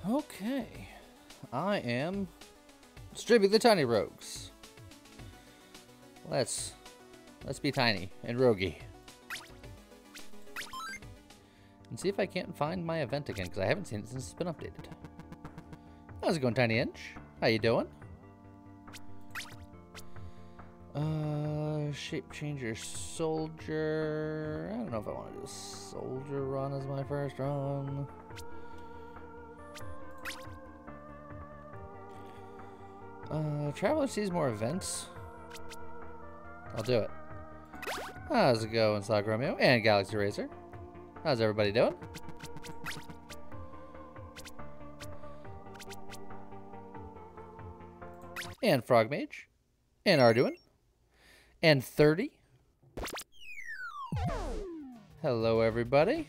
Okay. I am Stribby the Tiny Rogues. Let's be tiny and roguey. And see if I can't find my event again, because I haven't seen it since it's been updated. How's it going, Tiny Inch? How you doing? Shape Changer Soldier. I don't know if I want to do a Soldier run as my first run. Traveler sees more events. I'll do it. How's it going, Slug Romeo and Galaxy Racer? How's everybody doing? And Frog Mage. And Arduin. And 30. Hello, everybody.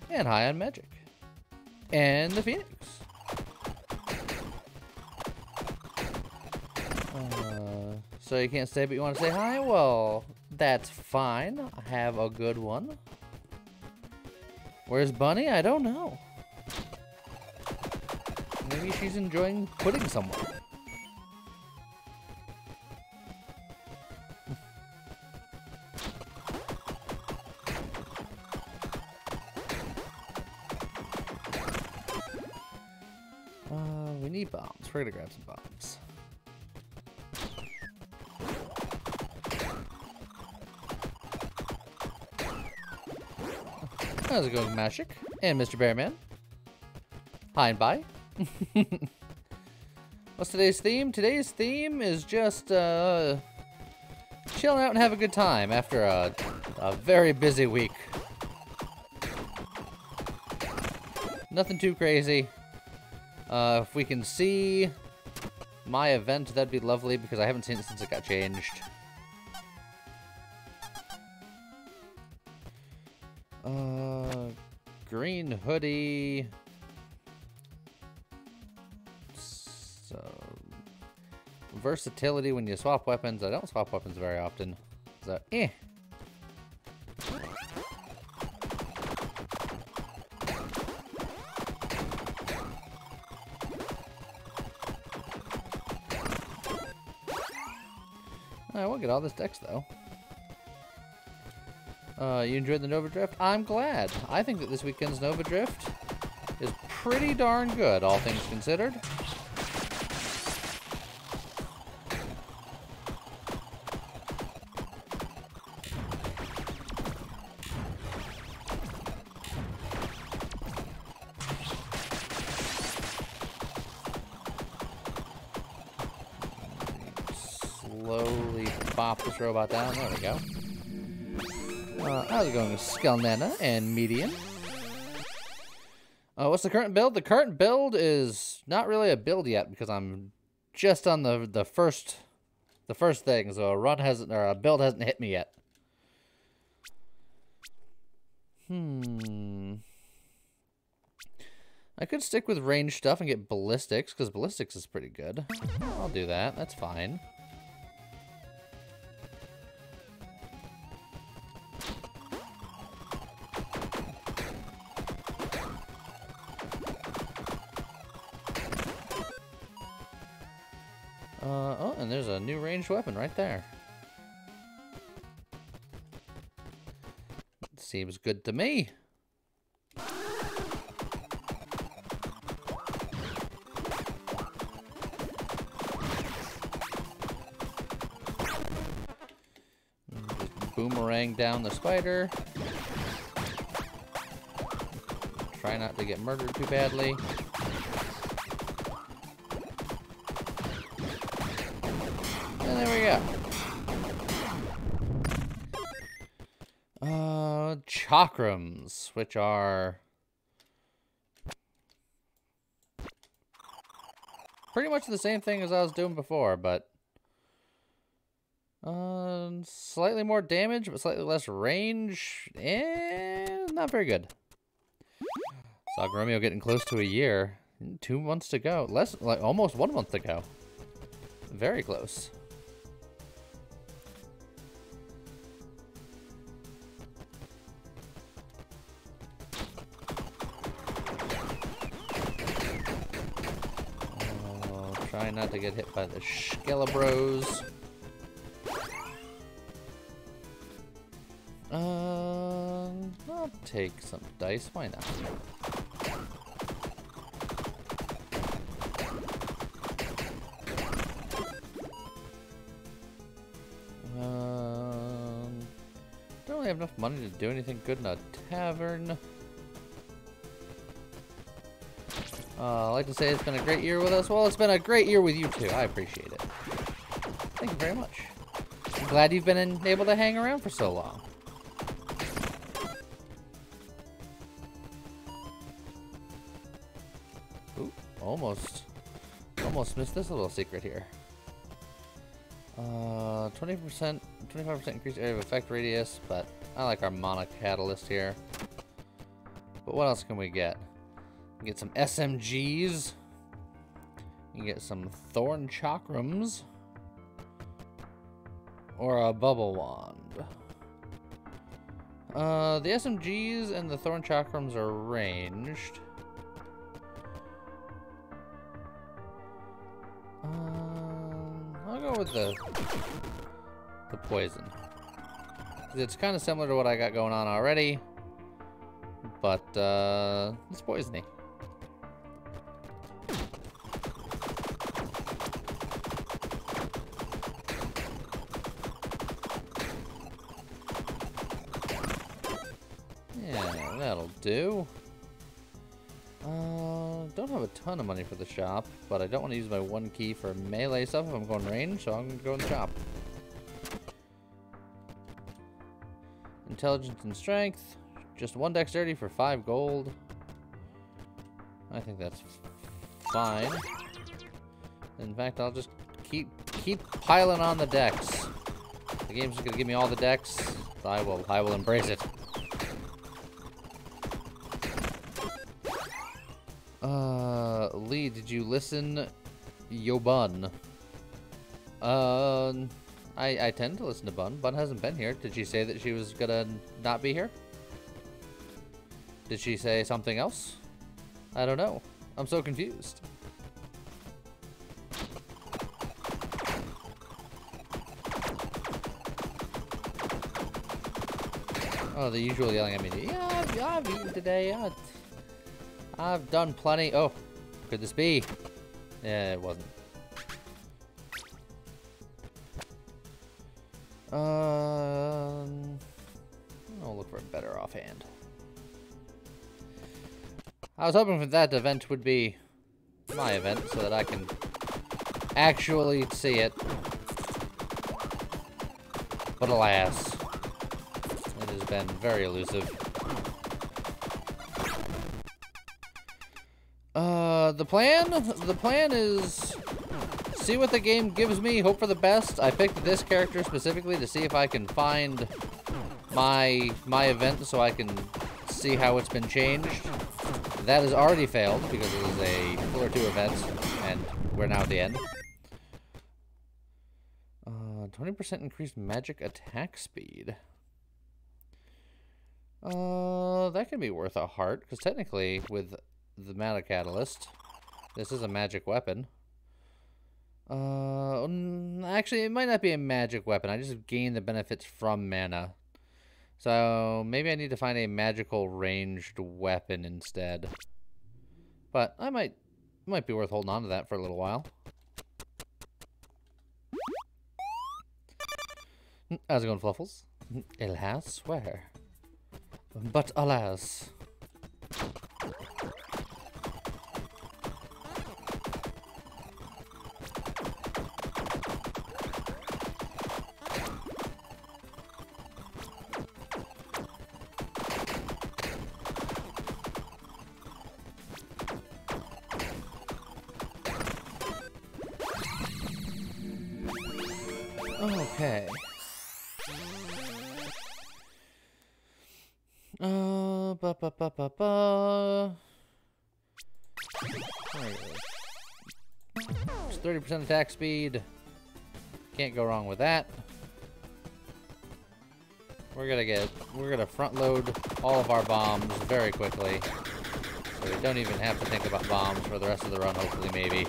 And High on Magic. And the Phoenix. So you can't stay, but you want to say hi? Well, that's fine. Have a good one. Where's Bunny? I don't know. Maybe she's enjoying pudding somewhere. We need bombs. We're gonna grab some bombs. How's it going, Mashik? And Mr. Bearman. Hi and bye. What's today's theme? Today's theme is just chilling out and have a good time after a very busy week. Nothing too crazy. If we can see my event, that'd be lovely, because I haven't seen it since it got changed. Green hoodie. So, versatility when you swap weapons. I don't swap weapons very often. So, I will get all this dex, though. You enjoyed the Nova Drift? I'm glad. I think that this weekend's Nova Drift is pretty darn good, all things considered. Slowly bop this robot down. There we go. How's it going, Skelnana and Median? What's the current build? The current build is not really a build yet, because I'm just on the first thing, so a build hasn't hit me yet. I could stick with range stuff and get ballistics, because ballistics is pretty good. I'll do that. That's fine. Oh, and there's a new ranged weapon right there. Seems good to me. Just boomerang down the spider. Try not to get murdered too badly. And there we go. Chakrams, which are pretty much the same thing as I was doing before, but slightly more damage, but slightly less range, and not very good. Saw Romeo getting close to a year. 2 months to go. Like almost 1 month to go. Very close. Trying not to get hit by the Skelebros. I'll take some dice. Why not? Don't really have enough money to do anything good in a tavern. I'd like to say it's been a great year with us. Well, it's been a great year with you too. I appreciate it. Thank you very much. I'm glad you've been able to hang around for so long. Ooh, almost missed this little secret here. 20%, 25% increased area of effect radius, but I like our Mana Catalyst here. But what else can we get? We can get some SMGs. You can get some Thorn Chakrams. Or a Bubble Wand. The SMGs and the Thorn Chakrams are ranged. I'll go with the poison. It's kind of similar to what I got going on already, but it's poisony. Yeah, that'll do. Don't have a ton of money for the shop, but I don't want to use my one key for melee stuff if I'm going range, so I'm going to go in the shop. Intelligence and strength. Just 1 dexterity for 5 gold. I think that's fine. In fact, I'll just keep piling on the dex. The game's just going to give me all the dex. I will embrace it. Lee, did you listen? Yo, Bun. I tend to listen to Bun. Bun hasn't been here. Did she say that she was gonna not be here? Did she say something else? I don't know. I'm so confused. Oh, the usual yelling at me. Yeah, I've eaten today. I've done plenty. Oh, could this be? Yeah, it wasn't. I'll look for a better offhand. I was hoping that that event would be my event so that I can actually see it. But alas, it has been very elusive. The plan is see what the game gives me, hope for the best. I picked this character specifically to see if I can find my event so I can see how it's been changed. That has already failed because it was a full or 2 events, and we're now at the end. 20% increased magic attack speed. That can be worth a heart, because technically with the Mana Catalyst, this is a magic weapon. Actually, it might not be a magic weapon. I just gain the benefits from mana. So maybe I need to find a magical ranged weapon instead. But it might be worth holding on to that for a little while. How's it going, Fluffles? Alas, swear. But alas. Okay. It's 30% attack speed. Can't go wrong with that. We're gonna front load all of our bombs very quickly. So we don't even have to think about bombs for the rest of the run, hopefully, maybe.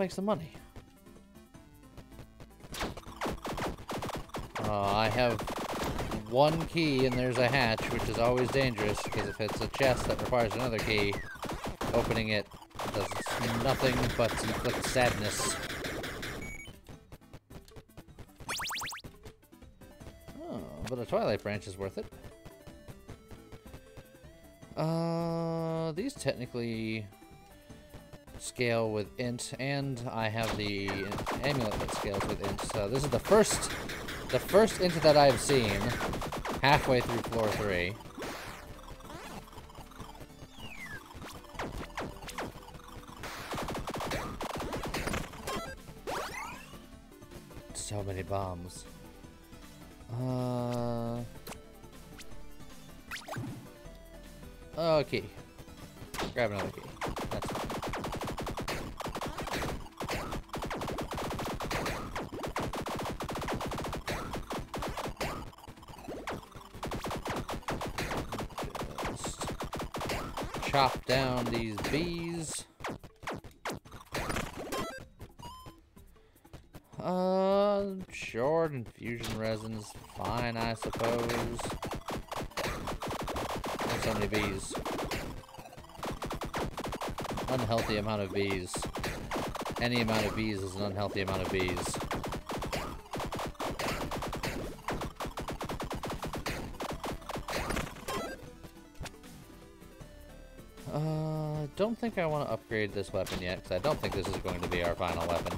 takes the money? I have one key and there's a hatch, which is always dangerous, because if it's a chest that requires another key, opening it does nothing but inflict sadness. Oh, but a Twilight Branch is worth it. These technically scale with int, and I have the amulet that scales with int, so this is the first int that I've seen halfway through floor 3. So many bombs. Okay. Grab another key. That's fine. Just chop down these bees. Sure, infusion resin's fine, I suppose. There's so many bees. Unhealthy amount of bees. Any amount of bees is an unhealthy amount of bees. Don't think I want to upgrade this weapon yet, because I don't think this is going to be our final weapon.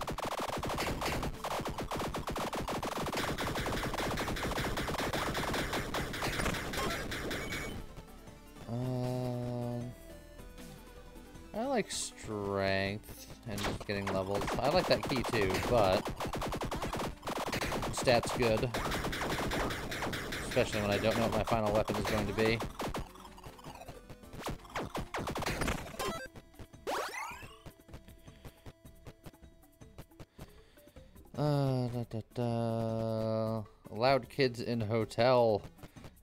I like strength and just getting levels. I like that key too, but stats good. Especially when I don't know what my final weapon is going to be. Allowed kids in hotel.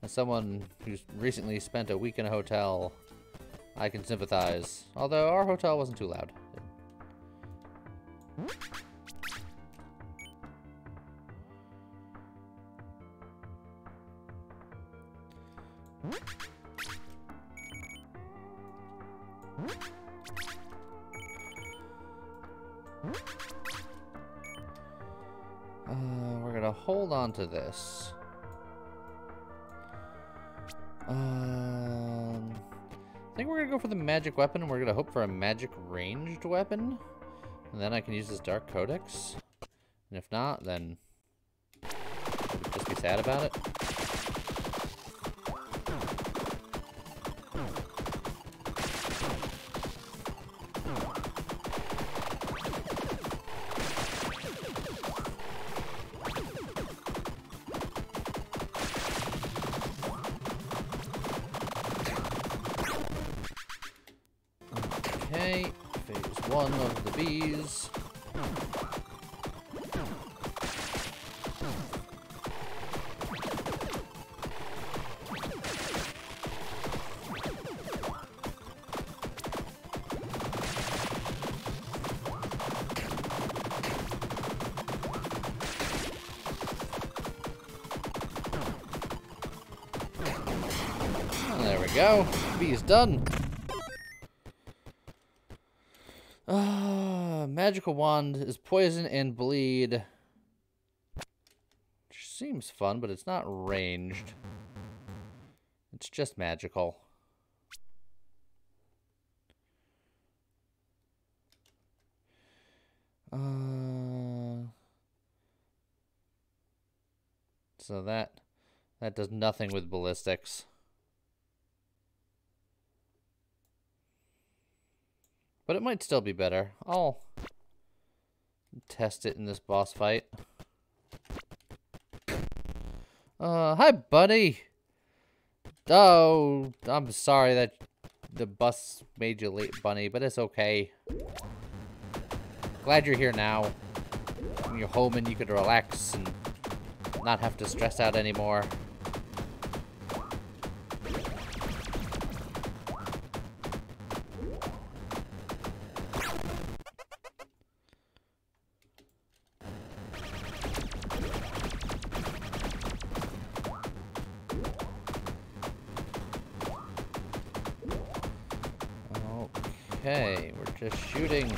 As someone who's recently spent a week in a hotel, I can sympathize. Although our hotel wasn't too loud. We're gonna hold on to this. I think we're gonna go for the magic weapon, and we're gonna hope for a magic ranged weapon. And then I can use this Dark Codex. And if not, then I'll just be sad about it. Okay, phase 1 of the bees. Oh, there we go. Bee's done. Magical wand is poison and bleed. Which seems fun, but it's not ranged. It's just magical. So that does nothing with ballistics. But it might still be better. I'll test it in this boss fight. Hi, buddy. Oh, I'm sorry that the bus made you late, Bunny, but it's okay. Glad you're here now. When you're home and you could relax and not have to stress out anymore. Okay, we're just shooting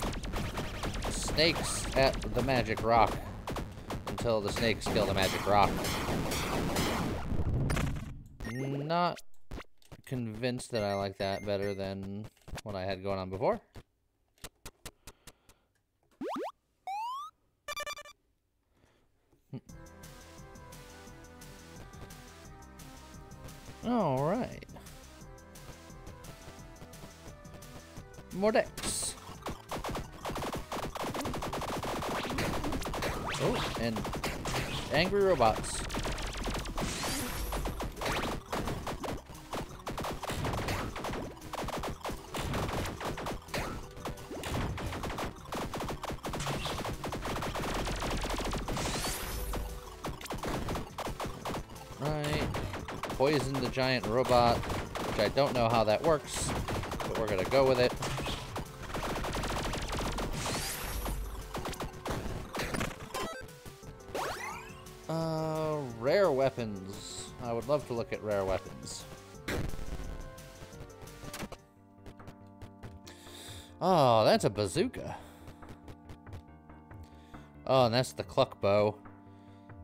snakes at the magic rock until the snakes kill the magic rock. Not convinced that I like that better than what I had going on before. All right. More decks. Oh, and angry robots. Right. Poison the giant robot, which I don't know how that works, but we're gonna go with it. Rare weapons. I would love to look at rare weapons. Oh, that's a bazooka. Oh, and that's the cluck bow.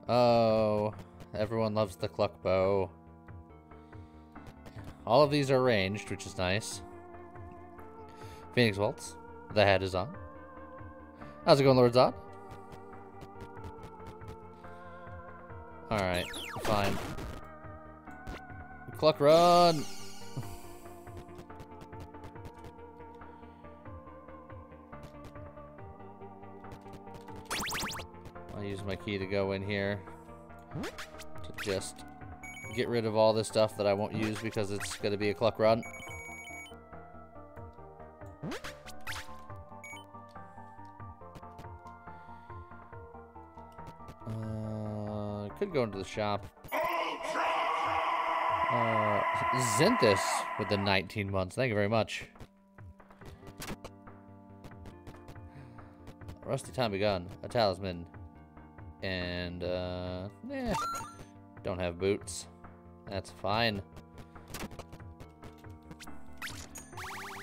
Oh, everyone loves the cluck bow. All of these are ranged, which is nice. Phoenix Waltz. The hat is on. How's it going, Lord Zod? Alright, fine. Cluck run! I'll use my key to go in here to just get rid of all this stuff that I won't use because it's going to be a cluck run. Could go into the shop. Zenthis with the 19 months. Thank you very much. Rusty Tommy gun, a talisman, and don't have boots. That's fine.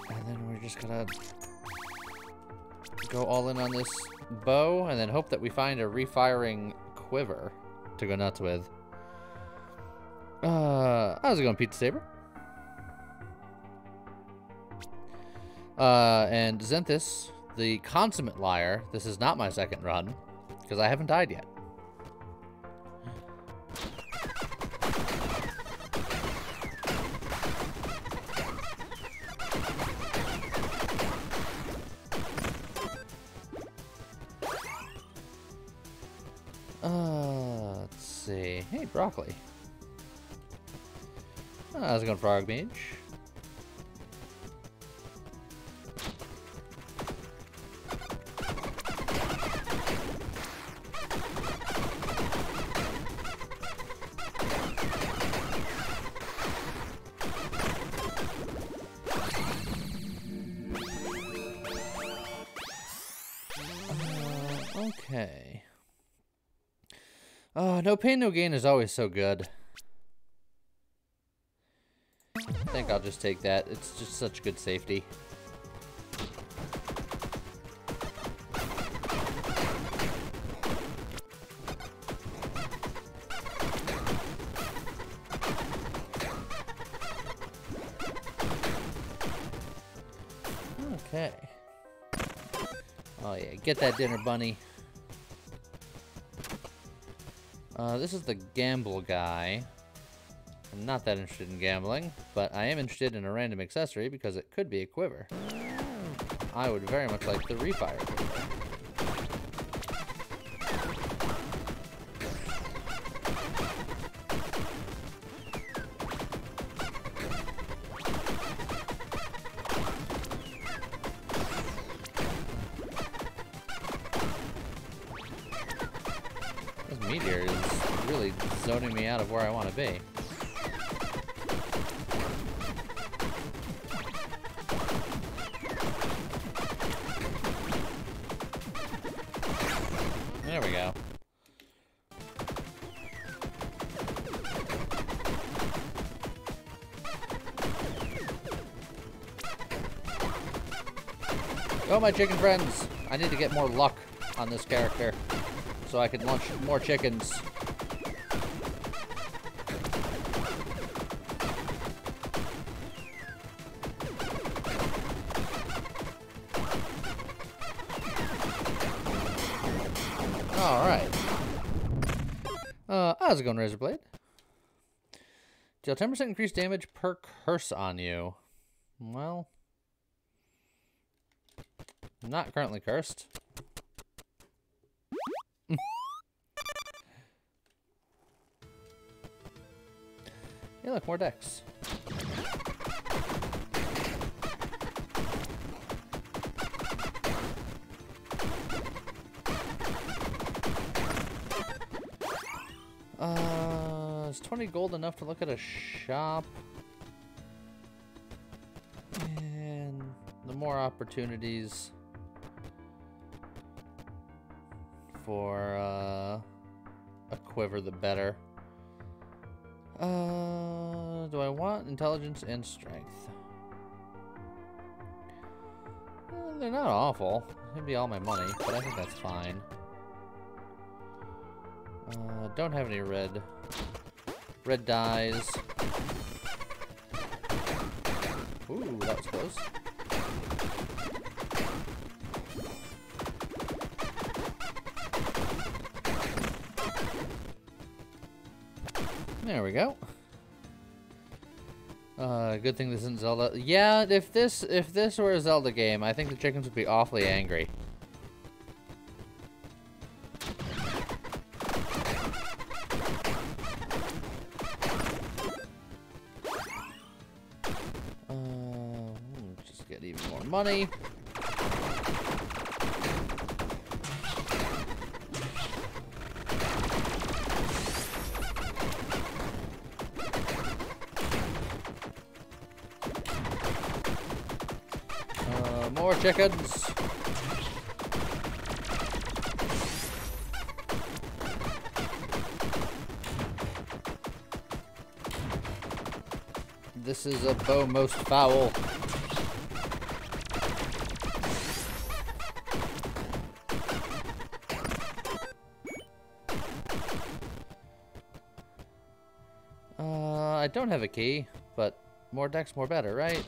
And then we're just gonna go all in on this bow, and then hope that we find a refiring quiver to go nuts with. How's it going, Pizza Saber? And Zenthis, the consummate liar. This is not my second run, because I haven't died yet. Let's see. Hey, broccoli. How's it going, Frog Mage? Okay. No pain, no gain is always so good. I think I'll just take that. It's just such good safety. Okay. Oh yeah, get that dinner, bunny. This is the gamble guy. I'm not that interested in gambling, but I am interested in a random accessory because it could be a quiver. I would very much like the refire quiver. This meteor is really zoning me out of where I want to be. There we go. Go, my chicken friends! I need to get more luck on this character so I can launch more chickens. Alright. How's it going, Razorblade? Deal 10% increased damage per curse on you. Well, I'm not currently cursed. Hey, look, more decks. Is 20 gold enough to look at a shop? And the more opportunities for a quiver, the better. Do I want intelligence and strength? They're not awful. It'd be all my money, but I think that's fine. Don't have any red dyes. Ooh, that was close. There we go. Good thing this isn't Zelda. Yeah, if this were a Zelda game, I think the chickens would be awfully angry. Just get even more money. More chickens. This is a bow most foul. I don't have a key, but more decks, more better, right?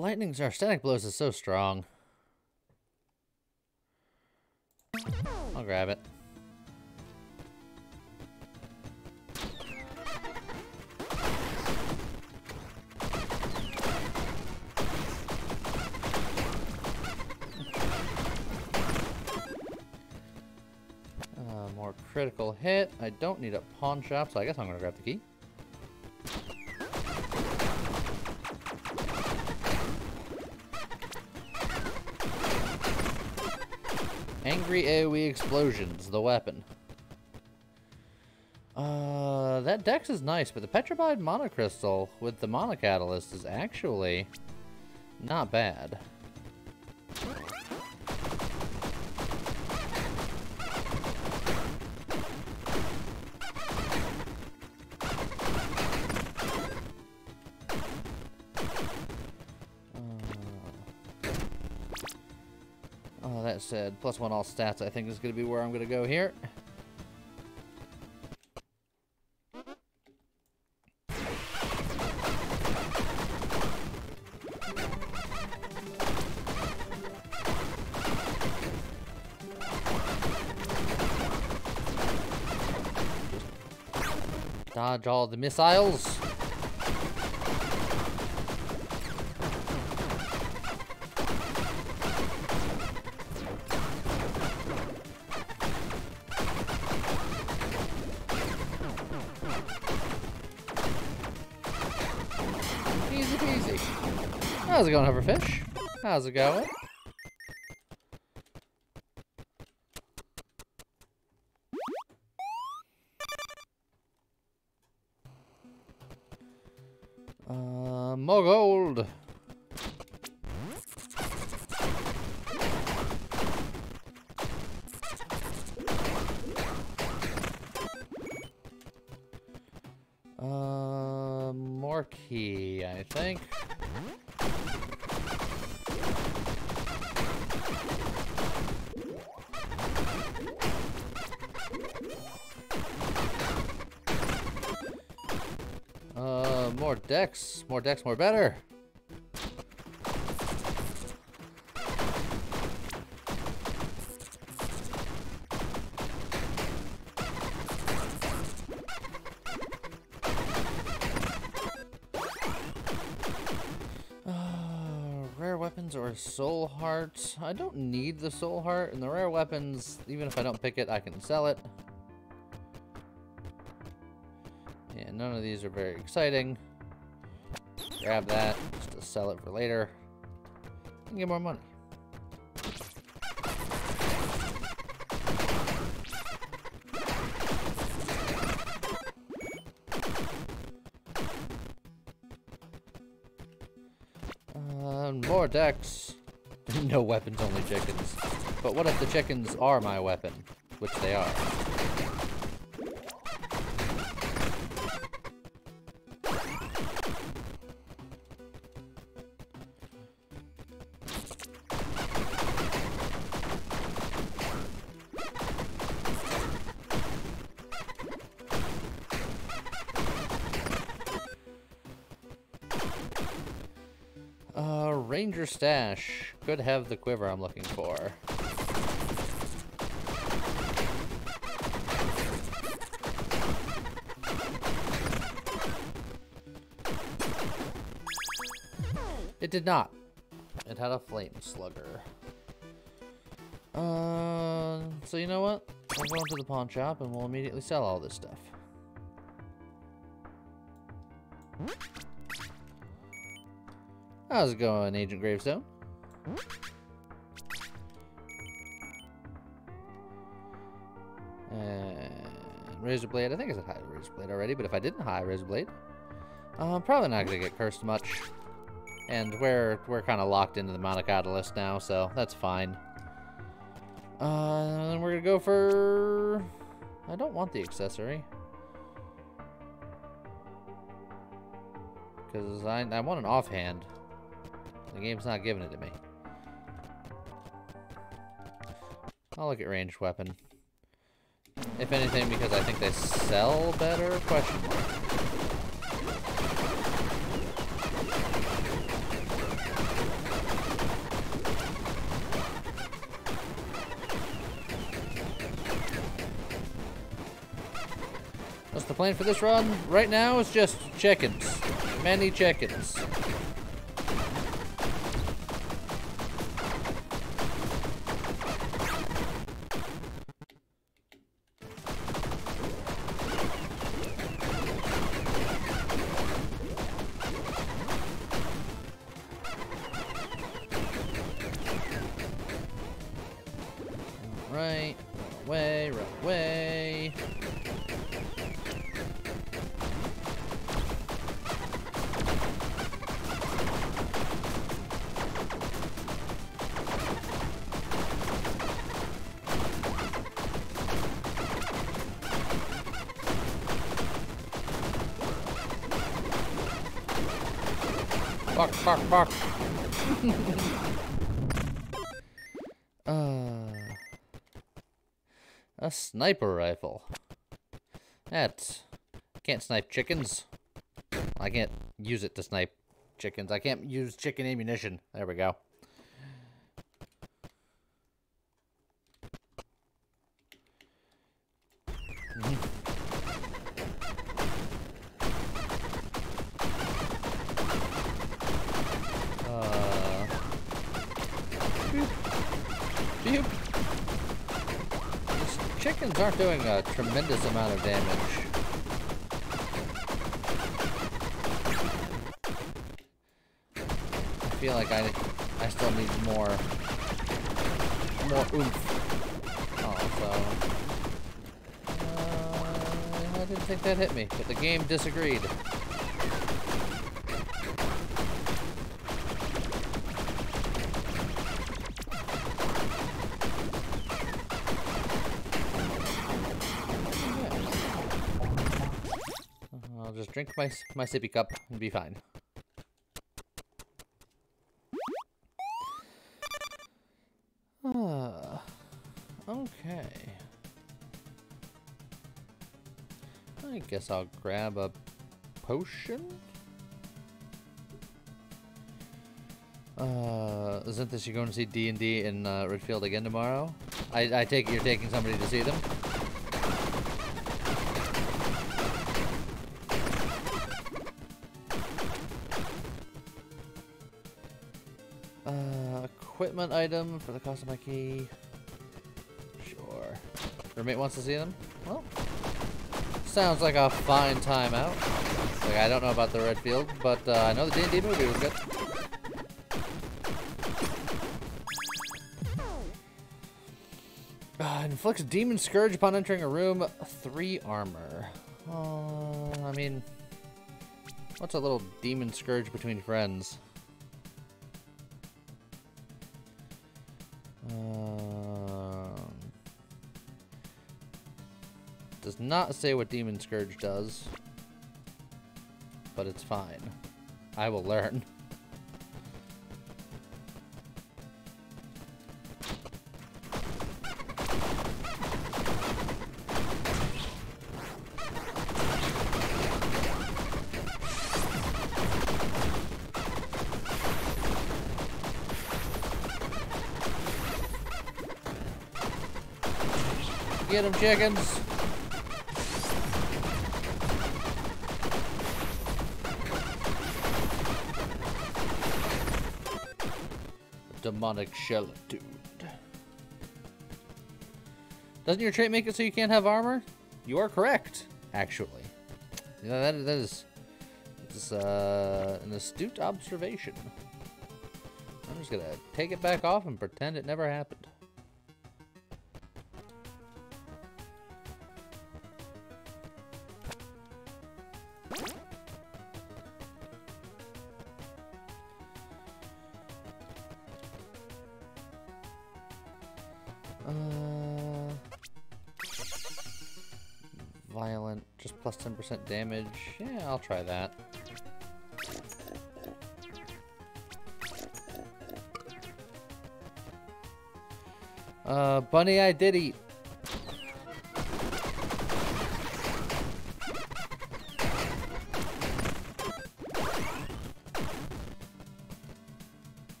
Lightning's our static blows is so strong. I'll grab it. More critical hit. I don't need a pawn shop, so I guess I'm gonna grab the key. Angry AoE explosions, the weapon. That dex is nice, but the Petrified Mana Crystal with the Mana Catalyst is actually not bad. That said, +1 all stats I think is going to be where I'm going to go here. Dodge all the missiles. How's it going, Hoverfish? How's it going? More gold. More key, I think. More decks. More decks, more better. Rare weapons or soul heart. I don't need the soul heart, and the rare weapons, even if I don't pick it, I can sell it. Yeah, none of these are very exciting. Grab that, just to sell it for later. And get more money. More decks. No weapons, only chickens. But what if the chickens are my weapon? Which they are. Ranger stash. Could have the quiver I'm looking for. It did not. It had a flame slugger. So you know what? I'll go into the pawn shop and we'll immediately sell all this stuff. How's it going, Agent Gravestone? And Razor Blade. I think I said high Razor Blade already, but if I didn't high Razor Blade, I'm probably not going to get cursed much. And we're kind of locked into the Mana Catalyst now, so that's fine. Then we're going to go for... I don't want the accessory. Because I want an offhand. The game's not giving it to me. I'll look at ranged weapon. If anything, because I think they sell better? Question mark. What's the plan for this run? Right now, it's just chickens. Many chickens. Right away, right away. Bark, bark, bark. A sniper rifle. That can't snipe chickens. I can't use it to snipe chickens. I can't use chicken ammunition. There we go. Beep. These chickens aren't doing a tremendous amount of damage. I feel like I still need more oomph. Also, I didn't think that hit me, but the game disagreed. just drink my sippy cup and be fine. Okay. I guess I'll grab a potion. Isn't this you're going to see D&D in Redfield again tomorrow? I take it you're taking somebody to see them? Equipment item for the cost of my key. Sure. Roommate wants to see them? Well, sounds like a fine time out. Like, I don't know about the Redfield, but I know the D&D movie was good. Inflicts Demon Scourge upon entering a room. 3 armor. I mean, what's a little Demon Scourge between friends? Does not say what Demon Scourge does, but it's fine. I will learn. Get them, chickens! Demonic Shellitude. Doesn't your trait make it so you can't have armor? You are correct, actually. Yeah, that is an astute observation. I'm just gonna take it back off and pretend it never happened. Violent, just plus 10% damage. Yeah, I'll try that. Bunny, I did eat.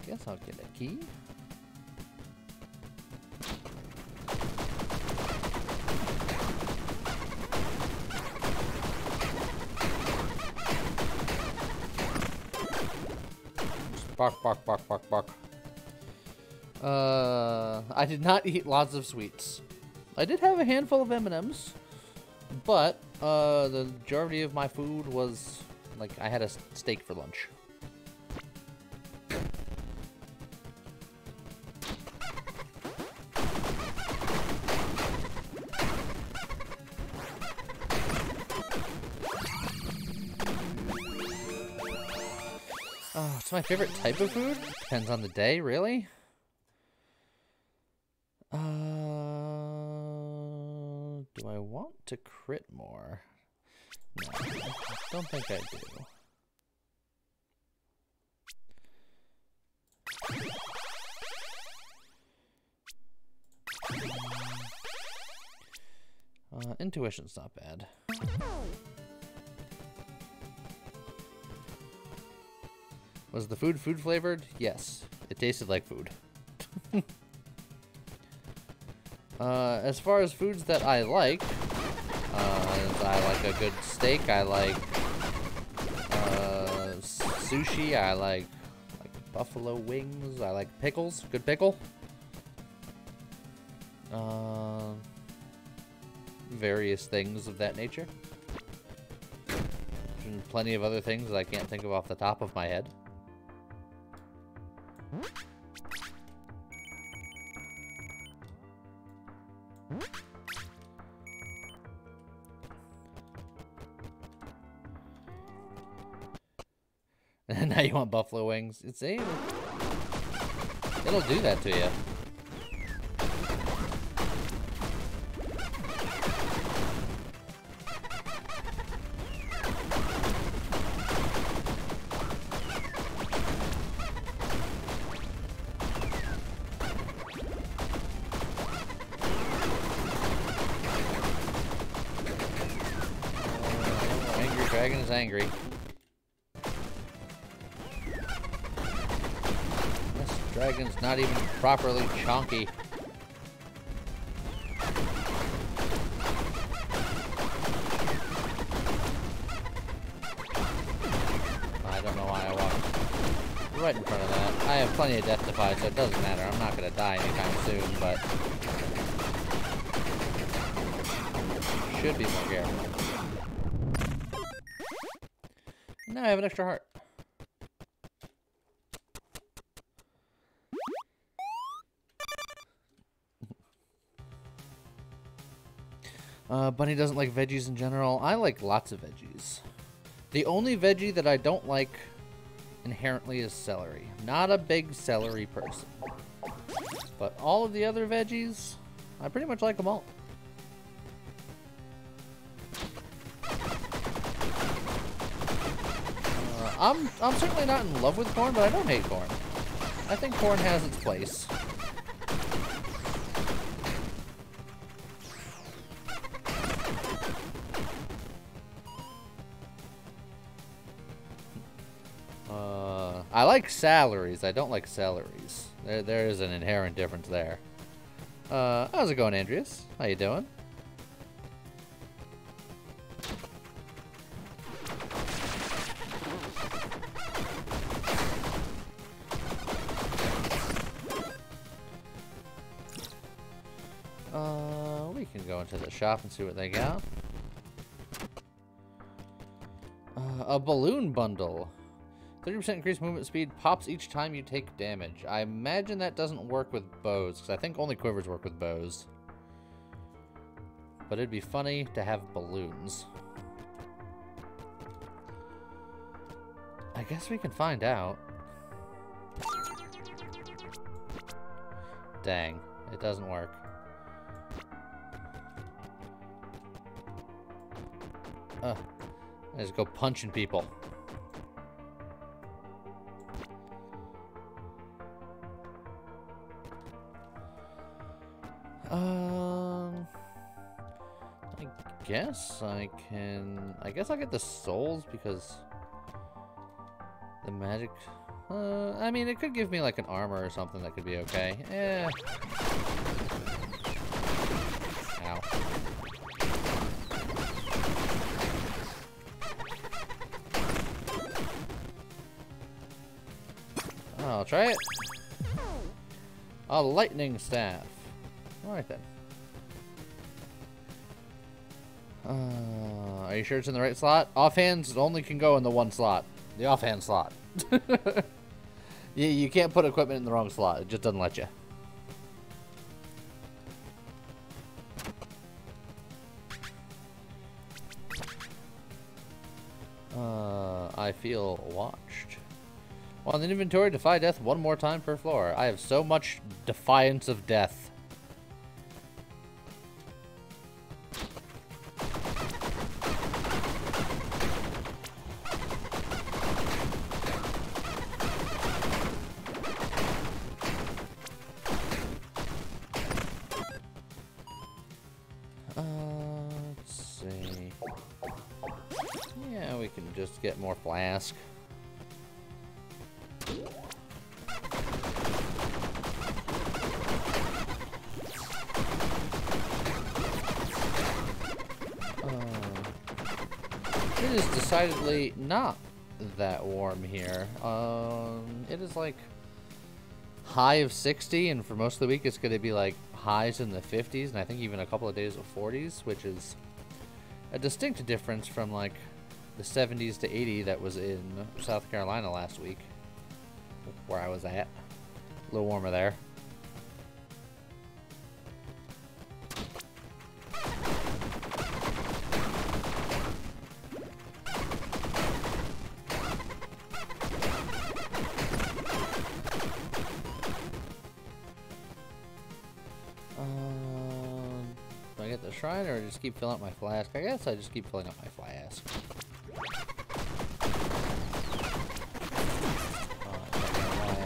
Guess I'll get a key. Bark, bark, bark, bark, bark. I did not eat lots of sweets. I did have a handful of M&Ms, but the majority of my food was, like, I had a steak for lunch. Oh, it's my favorite type of food? Depends on the day, really? Do I want to crit more? No, I don't think I do. Intuition's not bad. Was the food flavored? Yes. It tasted like food. As far as foods that I like a good steak. I like sushi. I like buffalo wings. I like pickles. Good pickle. Various things of that nature. And plenty of other things that I can't think of off the top of my head. And now you want buffalo wings. It'll do that to you. dragon is angry. This dragon's not even properly chonky. I don't know why I walked right in front of that. I have plenty of death defy, so it doesn't matter. I'm not going to die anytime soon, but should be more careful. Now I have an extra heart. Bunny doesn't like veggies in general. I like lots of veggies. The only veggie that I don't like inherently is celery. Not a big celery person. But all of the other veggies, I pretty much like them all. I'm certainly not in love with corn, but I don't hate corn. I think corn has its place. I like salaries. I don't like celeries. There is an inherent difference there. How's it going, Andreas? How you doing? We can go into the shop and see what they got. A balloon bundle. 30% increased movement speed pops each time you take damage. I imagine that doesn't work with bows, because I think only quivers work with bows. But it'd be funny to have balloons. I guess we can find out. Dang, it doesn't work. I just go punching people. I guess I can... I guess I'll get the souls because the magic... I mean, it could give me like an armor or something that could be okay. Eh. Ow. I'll try it. A lightning staff. Alright then. Are you sure it's in the right slot? Offhands only can go in the one slot. The offhand slot. You can't put equipment in the wrong slot. It just doesn't let you. I feel watched. On the inventory, defy death one more time per floor. I have so much defiance of death. Let's see. Yeah, we can just get more flask. It is decidedly not that warm here. It is like high of 60, and for most of the week it's going to be like highs in the 50s, and I think even a couple of days of 40s, which is a distinct difference from like the 70s to 80 that was in South Carolina last week, where I was at. A little warmer there. Do I get the shrine or just keep filling up my flask? I guess I just keep filling up my flask.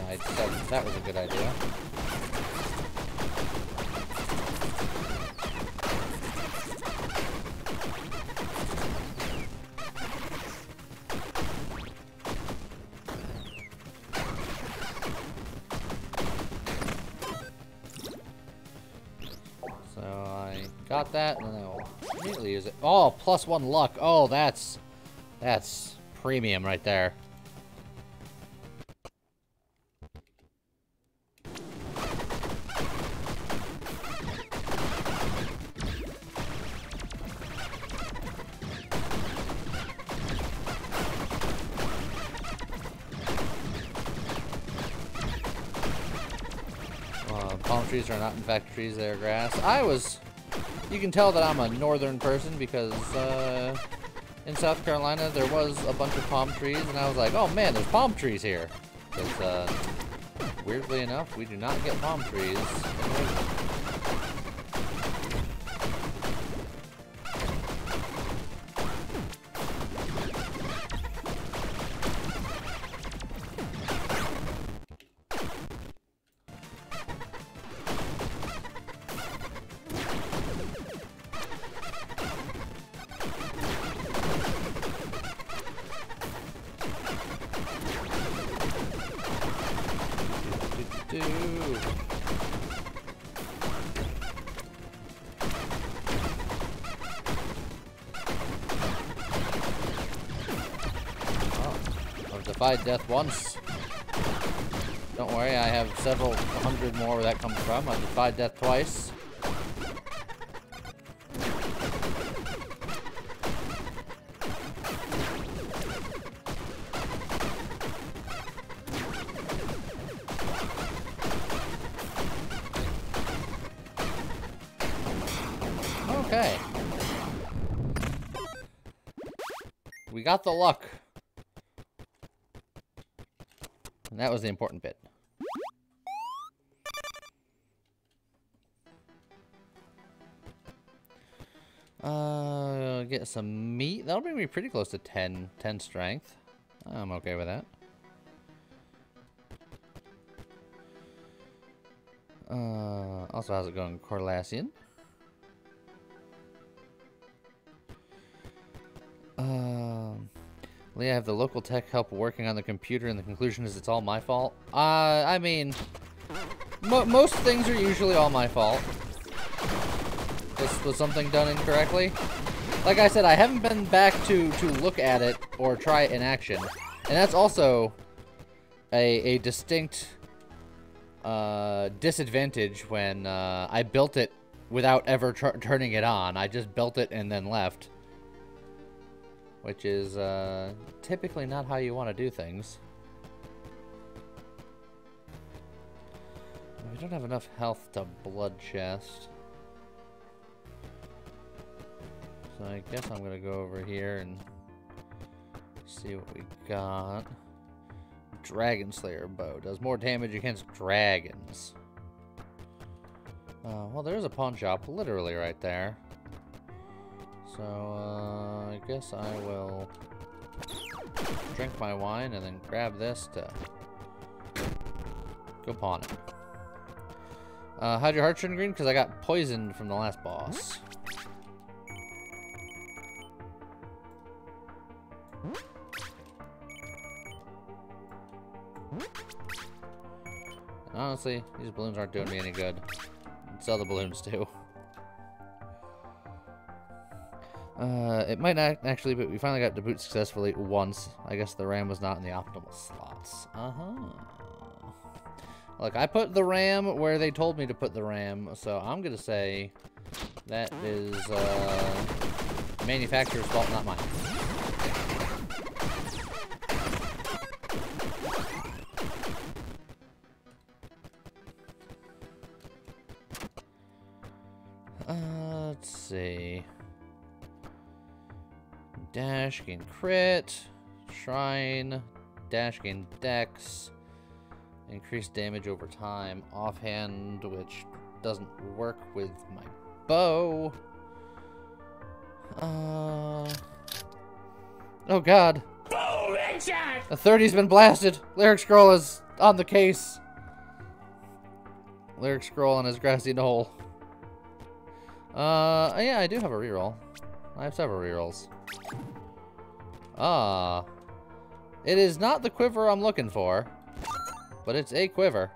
I decided that was a good idea. got that, and then I'll immediately use it. Oh, +1 luck. Oh, that's premium right there. Palm trees are not in fact trees, they're grass. You can tell that I'm a northern person because in South Carolina there was a bunch of palm trees, and I was like, oh man, there's palm trees here. Because weirdly enough, we do not get palm trees. Defied death once. Don't worry, I have several hundred more where that comes from. I've defied death twice. Okay. We got the luck. And that was the important bit. Get some meat. That'll bring me pretty close to 10 strength. I'm okay with that. Also, how's it going, Corlassian? Leah, I have the local tech help working on the computer, and the conclusion is it's all my fault. I mean, most things are usually all my fault. Was something done incorrectly? Like I said, I haven't been back to look at it or try it in action. And that's also a distinct disadvantage when I built it without ever turning it on. I just built it and then left. Which is typically not how you want to do things. We don't have enough health to blood chest. So I guess I'm going to go over here and see what we got. Dragon Slayer bow. Does more damage against dragons. Well, there's a pawn shop literally right there. So, I guess I will drink my wine and then grab this to go pawn it. How'd your heart turn green? Because I got poisoned from the last boss. Honestly, these balloons aren't doing me any good. So the balloons do. It might not actually, but we finally got the boot successfully once. I guess the RAM was not in the optimal slots. Look, I put the RAM where they told me to put the RAM, so I'm gonna say that is manufacturer's fault, not mine. Let's see. Dash, gain crit, shrine, dash, gain dex, increased damage over time, offhand, which doesn't work with my bow. Oh god. Bow headshot! A 30's been blasted. Lyric Scroll is on the case. Lyric Scroll on his grassy knoll. Yeah, I do have a reroll. I have several rerolls. It is not the quiver I'm looking for, but it's a quiver.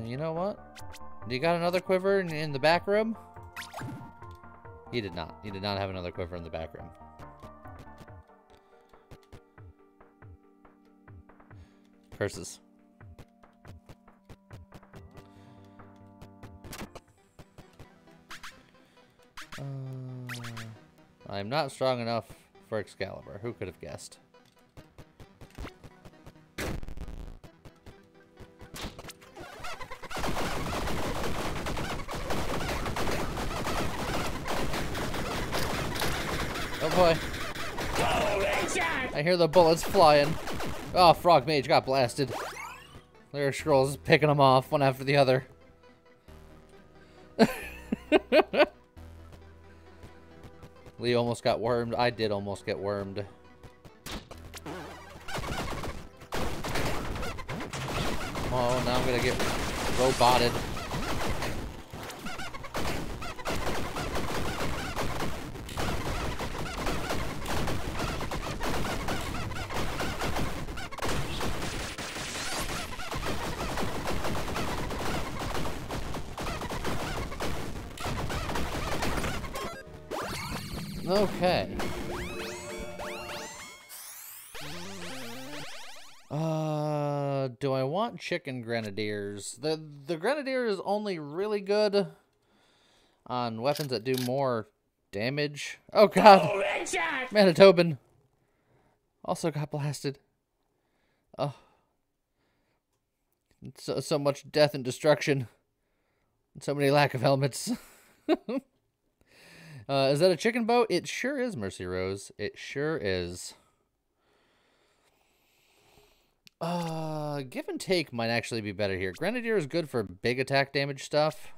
You You know what? You got another quiver in the back room? He did not. He did not have another quiver in the back room. Curses. I'm not strong enough for Excalibur. Who could have guessed? Oh boy. I hear the bullets flying. Oh, Frog Mage got blasted. Lyra Scrolls picking them off one after the other. Lee almost got wormed. I did almost get wormed. Oh, now I'm gonna get roboted. Okay. Do I want chicken grenadiers? The grenadier is only really good on weapons that do more damage. Oh god. Manitoban also got blasted. Oh. So much death and destruction. And so many lack of helmets. Is that a chicken boat? It sure is, Mercy Rose. It sure is. Give and take might actually be better here. Grenadier is good for big attack damage stuff.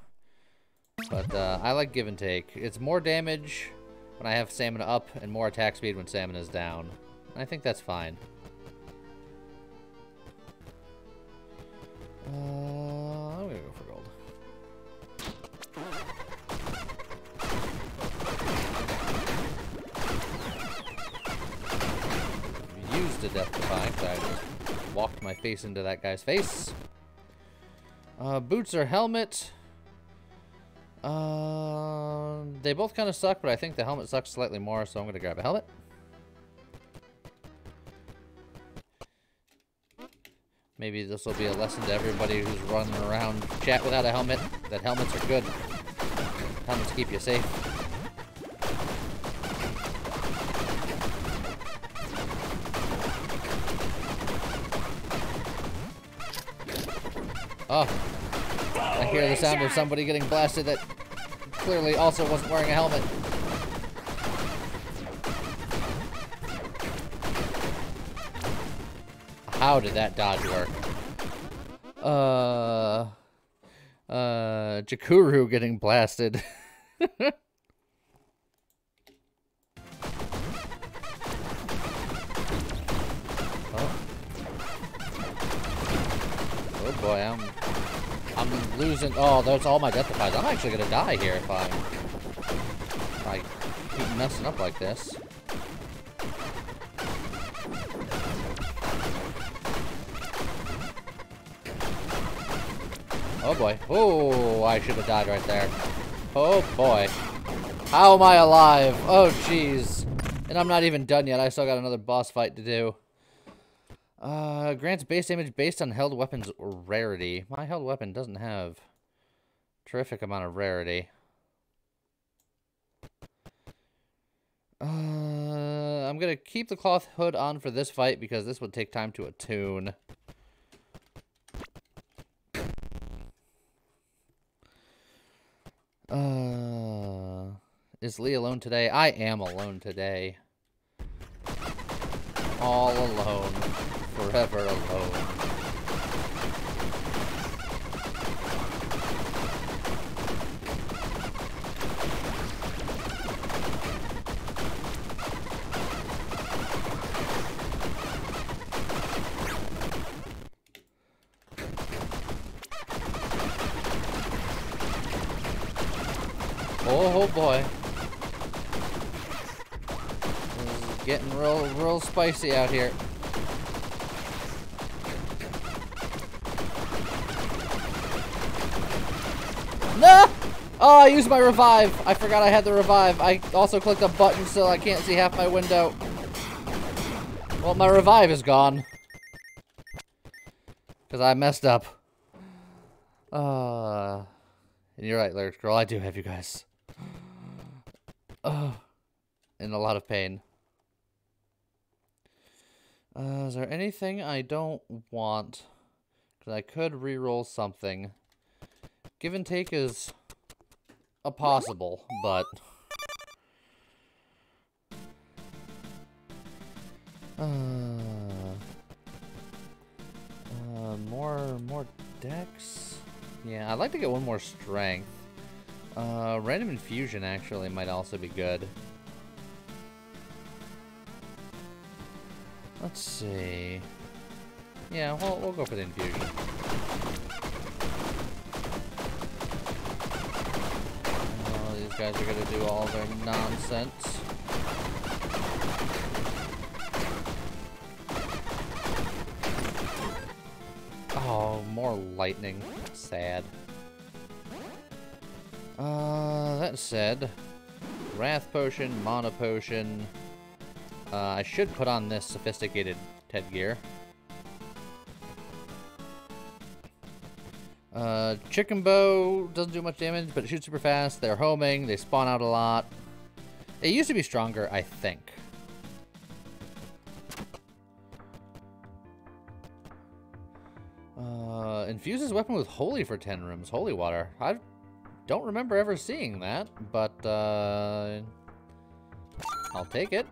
But I like give and take. It's more damage when I have Salmon up and more attack speed when Salmon is down. I think that's fine. I'm gonna go for gold. Used a Death Defy because I just walked my face into that guy's face. Boots or helmet? They both kind of suck, but I think the helmet sucks slightly more, so I'm going to grab a helmet. Maybe this will be a lesson to everybody who's running around chat without a helmet, that helmets are good. Helmets keep you safe. Oh, I hear the sound of somebody getting blasted that clearly also wasn't wearing a helmet. How did that dodge work? Jakuru getting blasted. Oh boy, I'm losing. Oh, that's all my Death Defies. I'm actually gonna die here if I keep messing up like this. Oh boy. Oh, I should have died right there. Oh boy. How am I alive? Oh jeez. And I'm not even done yet. I still got another boss fight to do. Grants base damage based on held weapon's rarity. My held weapon doesn't have a terrific amount of rarity. I'm gonna keep the cloth hood on for this fight because this would take time to attune. Is Lee alone today? I am alone today. All alone. Forever alone. Oh boy. This is getting real spicy out here. No! Oh, I used my revive. I forgot I had the revive. I also clicked a button so I can't see half my window. Well, my revive is gone. Because I messed up. And you're right, Lyrics Girl. I do have you guys. In a lot of pain. Is there anything I don't want? Because I could re-roll something. Give and take is a possible, but... more dex? Yeah, I'd like to get one more strength. Random infusion actually might also be good. Let's see. Yeah, we'll go for the infusion. Oh, these guys are gonna do all their nonsense. Oh, more lightning. Sad. That said, Wrath Potion, Mana Potion. I should put on this sophisticated headgear. Chicken Bow doesn't do much damage, but it shoots super fast. They're homing. They spawn out a lot. It used to be stronger, I think. Infuses weapon with holy for 10 rooms. Holy water. I don't remember ever seeing that, but I'll take it.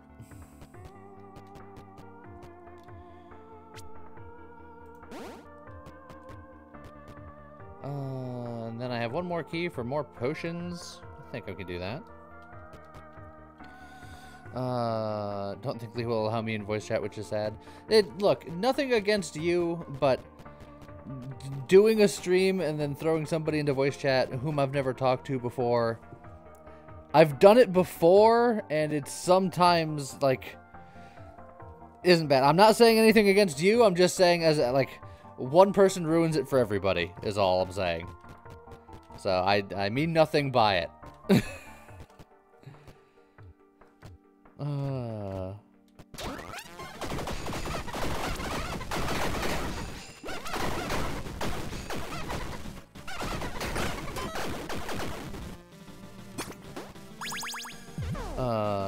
And then I have one more key for more potions. I think I can do that. Don't think Lee will allow me in voice chat, which is sad. Look, nothing against you, but doing a stream and then throwing somebody into voice chat whom I've never talked to before. I've done it before, and it's sometimes, like, isn't bad. I'm not saying anything against you. I'm just saying as, like, one person ruins it for everybody, is all I'm saying. So, I mean nothing by it.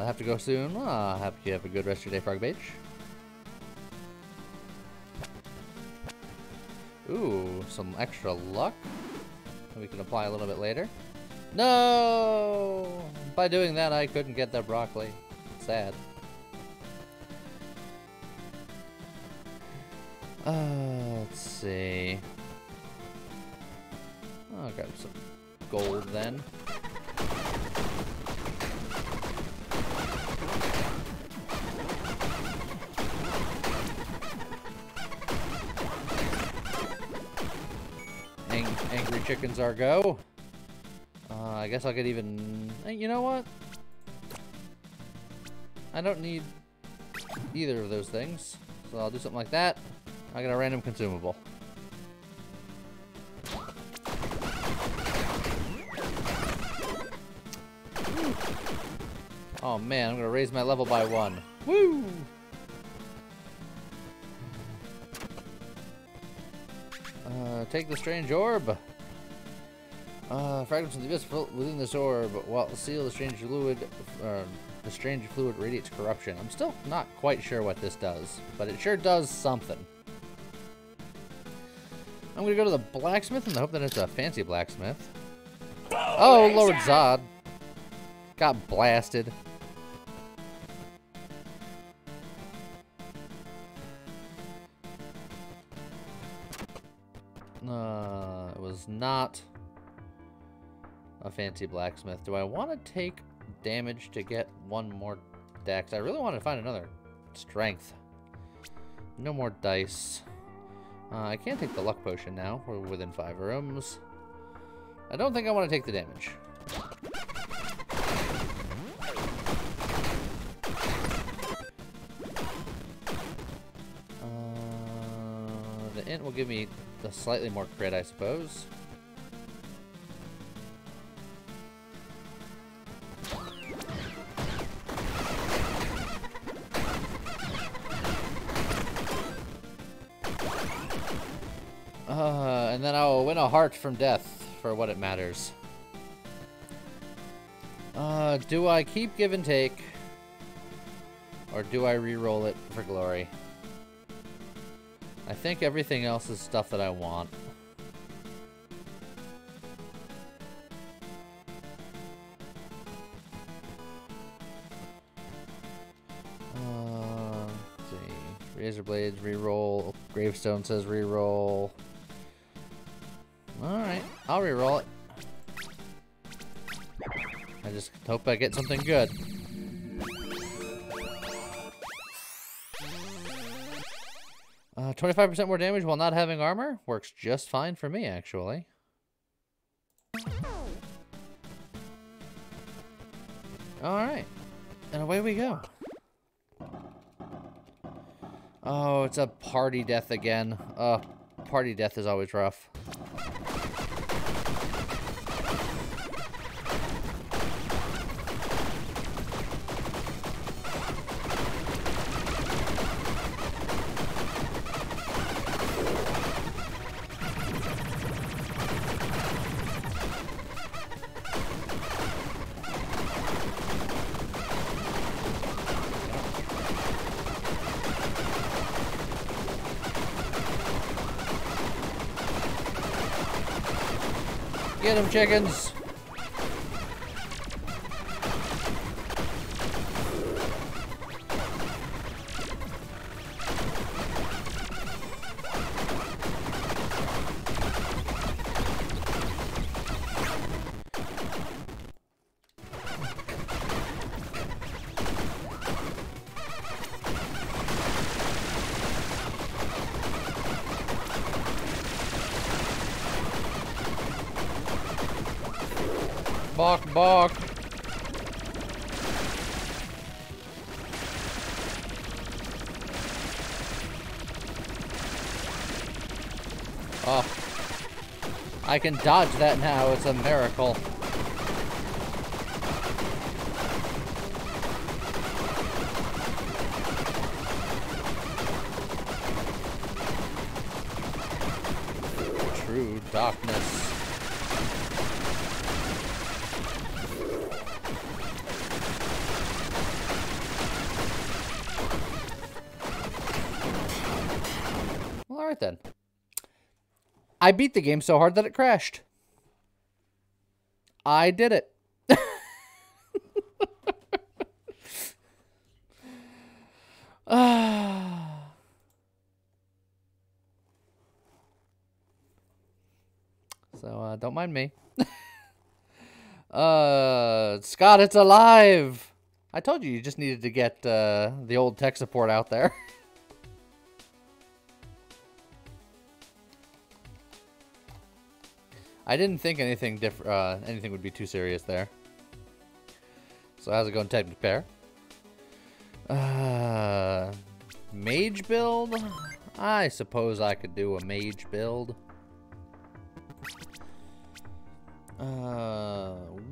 Have to go soon. Happy you have a good rest of your day, Frog Beach. Ooh, some extra luck that we can apply a little bit later. No! By doing that, I couldn't get that broccoli. Sad. Let's see. I'll grab some gold then. Angry chickens are go. I guess I'll get even... You know what? I don't need either of those things. So I'll do something like that. I got a random consumable. Oh man, I'm gonna raise my level by 1. Woo! Take the strange orb. Fragments of the abyss within this orb, while seal the strange fluid. The strange fluid radiates corruption. I'm still not quite sure what this does, but it sure does something. I'm gonna go to the blacksmith and hope that it's a fancy blacksmith. Oh, Lord Zod. Got blasted. It was not a fancy blacksmith. Do I want to take damage to get one more dex? I really want to find another strength. No more dice. I can't take the luck potion now. We're within 5 rooms. I don't think I want to take the damage. The int will give me the slightly more crit, I suppose. And then I'll win a heart from death for what it matters. Do I keep give and take? Or do I re-roll it for glory? I think everything else is stuff that I want. Let's see. Razor Blades, re-roll. Gravestone says re-roll. Alright, I'll re-roll it. I just hope I get something good. Uh, 25% more damage while not having armor? Works just fine for me, actually. Alright. And away we go. Oh, it's a party death again. Party death is always rough. Get him, chickens! Bark, bark. Oh. I can dodge that now. It's a miracle. True darkness. Alright then. I beat the game so hard that it crashed. I did it. So, don't mind me. Scott, it's alive! I told you just needed to get the old tech support out there. I didn't think anything anything would be too serious there. So how's it going, Technic Pair? Mage build? I suppose I could do a mage build.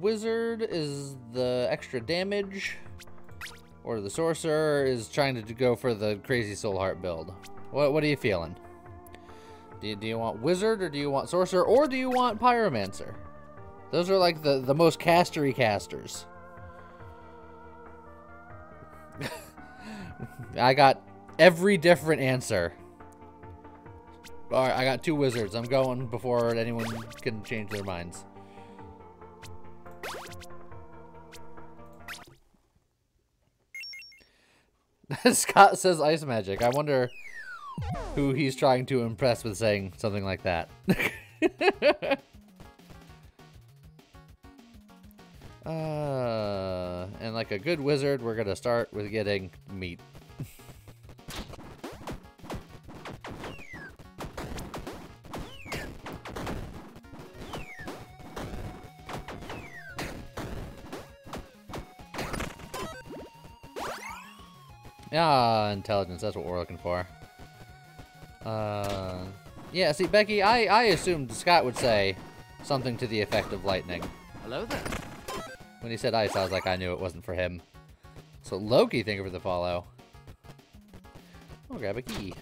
Wizard is the extra damage. Or the sorcerer is trying to go for the crazy soul heart build. What are you feeling? Do you want wizard, or do you want sorcerer, or do you want pyromancer? Those are like the most castery casters. I got every different answer. Alright, I got 2 wizards. I'm going before anyone can change their minds. Scott says ice magic. I wonder who he's trying to impress with saying something like that. And like a good wizard, we're gonna start with getting meat. Ah, intelligence, that's what we're looking for. Yeah, see, Becky, I assumed Scott would say something to the effect of lightning. Hello there. When he said ice, I was like, I knew it wasn't for him. So Loki, thank you for the follow. I'll grab a key.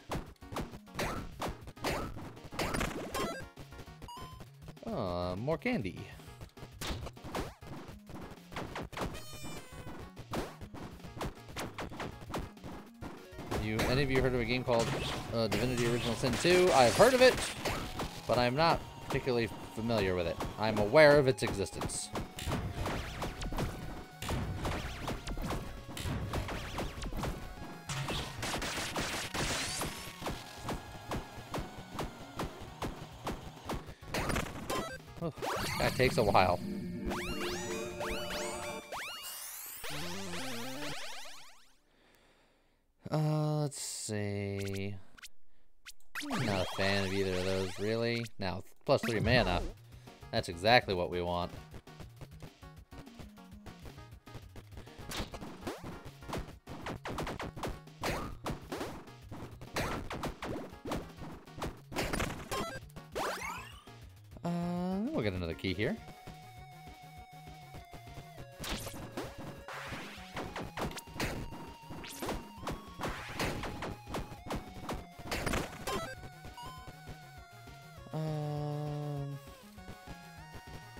More candy. Any of you heard of a game called Divinity Original Sin 2? I've heard of it, but I'm not particularly familiar with it. I'm aware of its existence. Oh, that takes a while. Let's see. I'm not a fan of either of those, really. Now, plus 3 mana. That's exactly what we want. We'll get another key here.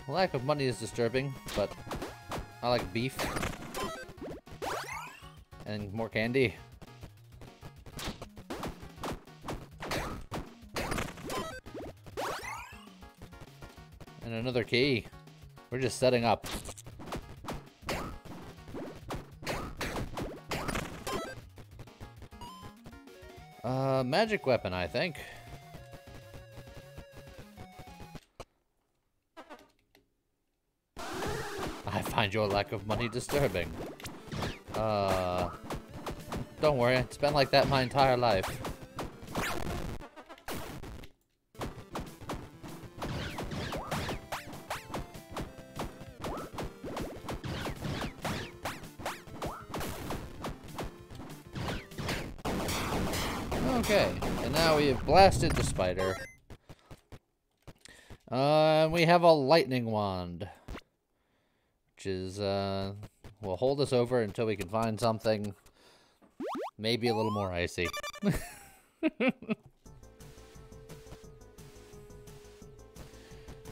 Lack of money is disturbing, but I like beef and more candy. And another key. We're just setting up. Magic weapon, I think. I find your lack of money disturbing. Don't worry, it's been like that my entire life. Okay, and now we have blasted the spider. We have a lightning wand. Which is, will hold us over until we can find something maybe a little more icy.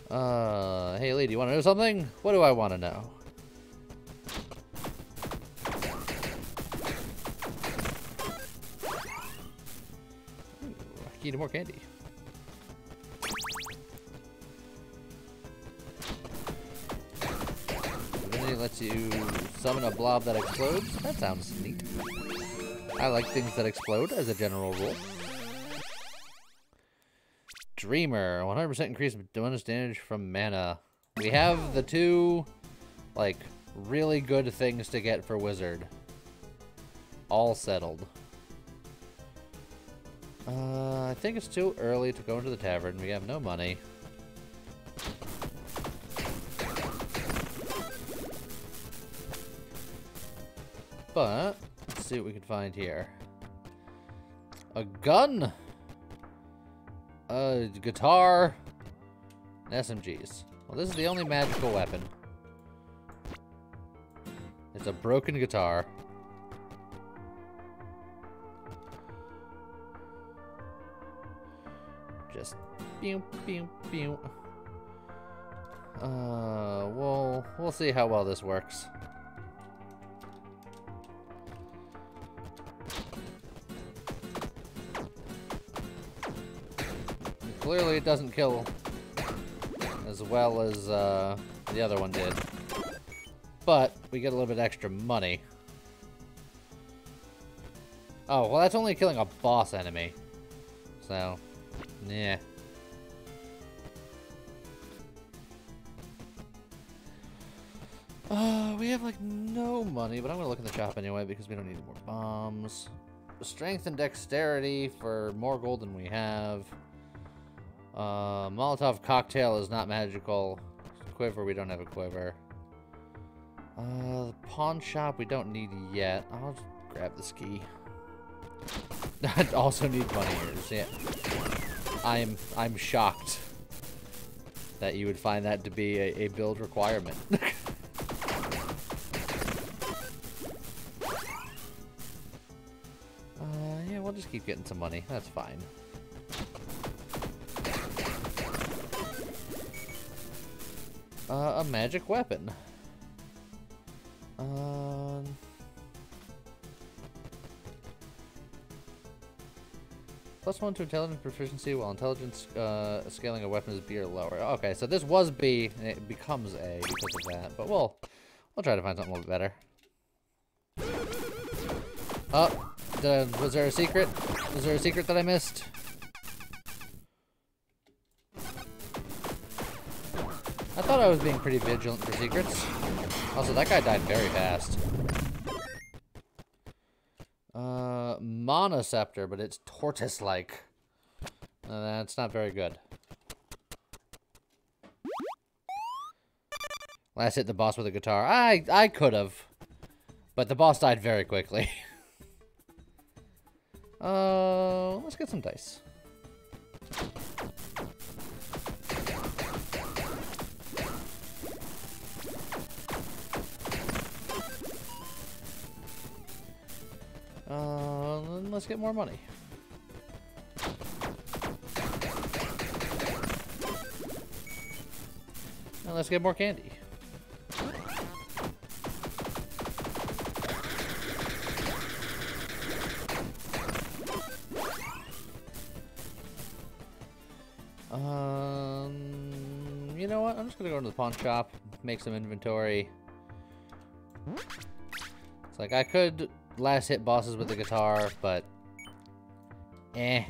Hey Lee, do you want to know something? What do I want to know? Ooh, key to more candy. Lets you summon a blob that explodes. That sounds neat. I like things that explode as a general rule. Dreamer, 100% increase bonus damage from mana. We have the two, like, really good things to get for Wizard. All settled. I think it's too early to go into the tavern. We have no money. But, let's see what we can find here. A gun! A guitar! And SMGs. Well, this is the only magical weapon. It's a broken guitar. Just... pew, pew, pew. We'll see how well this works. Clearly it doesn't kill as well as the other one did. But we get a little bit extra money. Oh, well that's only killing a boss enemy. So, yeah. We have like no money, but I'm gonna look in the shop anyway because we don't need more bombs. Strength and dexterity for more gold than we have. Molotov cocktail is not magical. Quiver, we don't have a quiver. The pawn shop we don't need yet. I'll just grab this key. I also need money here. See it? I'm shocked that you would find that to be a build requirement. Yeah, we'll just keep getting some money. That's fine. A magic weapon. +1 to intelligence proficiency while intelligence scaling a weapon is B or lower. Okay, so this was B, and it becomes A because of that. But we'll try to find something a little bit better. Oh, was there a secret? Was there a secret that I missed? I thought I was being pretty vigilant for secrets. Also, that guy died very fast. Mana Scepter, but it's tortoise-like. That's not very good. Last hit the boss with a guitar. I could have. But the boss died very quickly. Let's get some dice. Let's get more money. And let's get more candy. You know what? I'm just gonna go into the pawn shop, make some inventory. It's like I could last hit bosses with the guitar, but eh.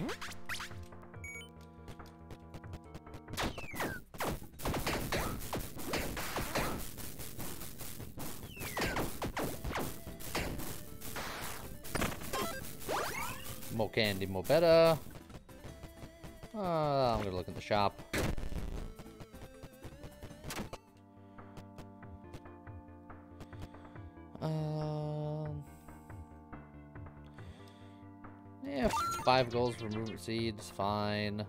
More candy, more better. I'm gonna look in the shop. Yeah, 5 gold for movement seeds, fine.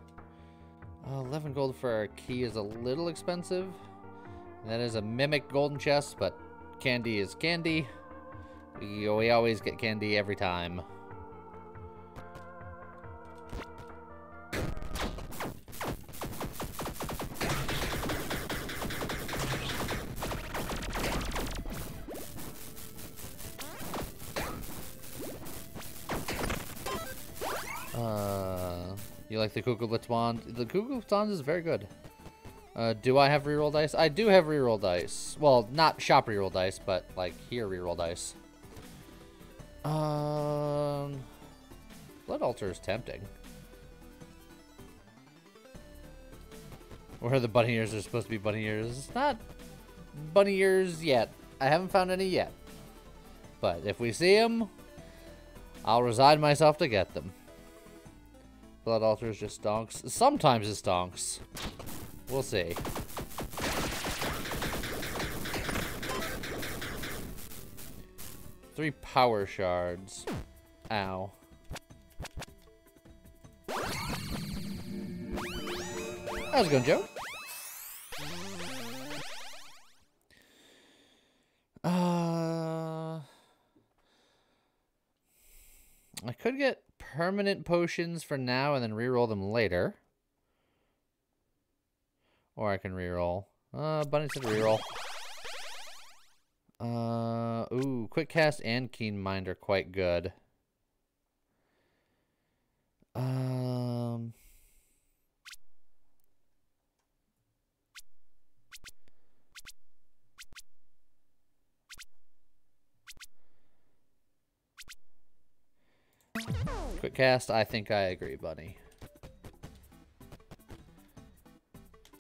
11 gold for a key is a little expensive. That is a mimic golden chest, but candy is candy. We always get candy every time. You like the Kugelblitz wand? The Kugelblitz wand is very good. Do I have reroll dice? I do have reroll dice. Well, not shop reroll dice, but like here reroll dice. Blood Altar is tempting. Where the bunny ears are supposed to be bunny ears. It's not bunny ears yet. I haven't found any yet. But if we see them, I'll resign myself to get them. Blood Altars just stonks. Sometimes it stonks. We'll see. Three power shards. Ow. How's it going, Joe? I could get permanent potions for now and then reroll them later. Or I can reroll. Bunny said reroll. Ooh, Quick Cast and Keen Mind are quite good. Quick Cast, I think I agree, Bunny.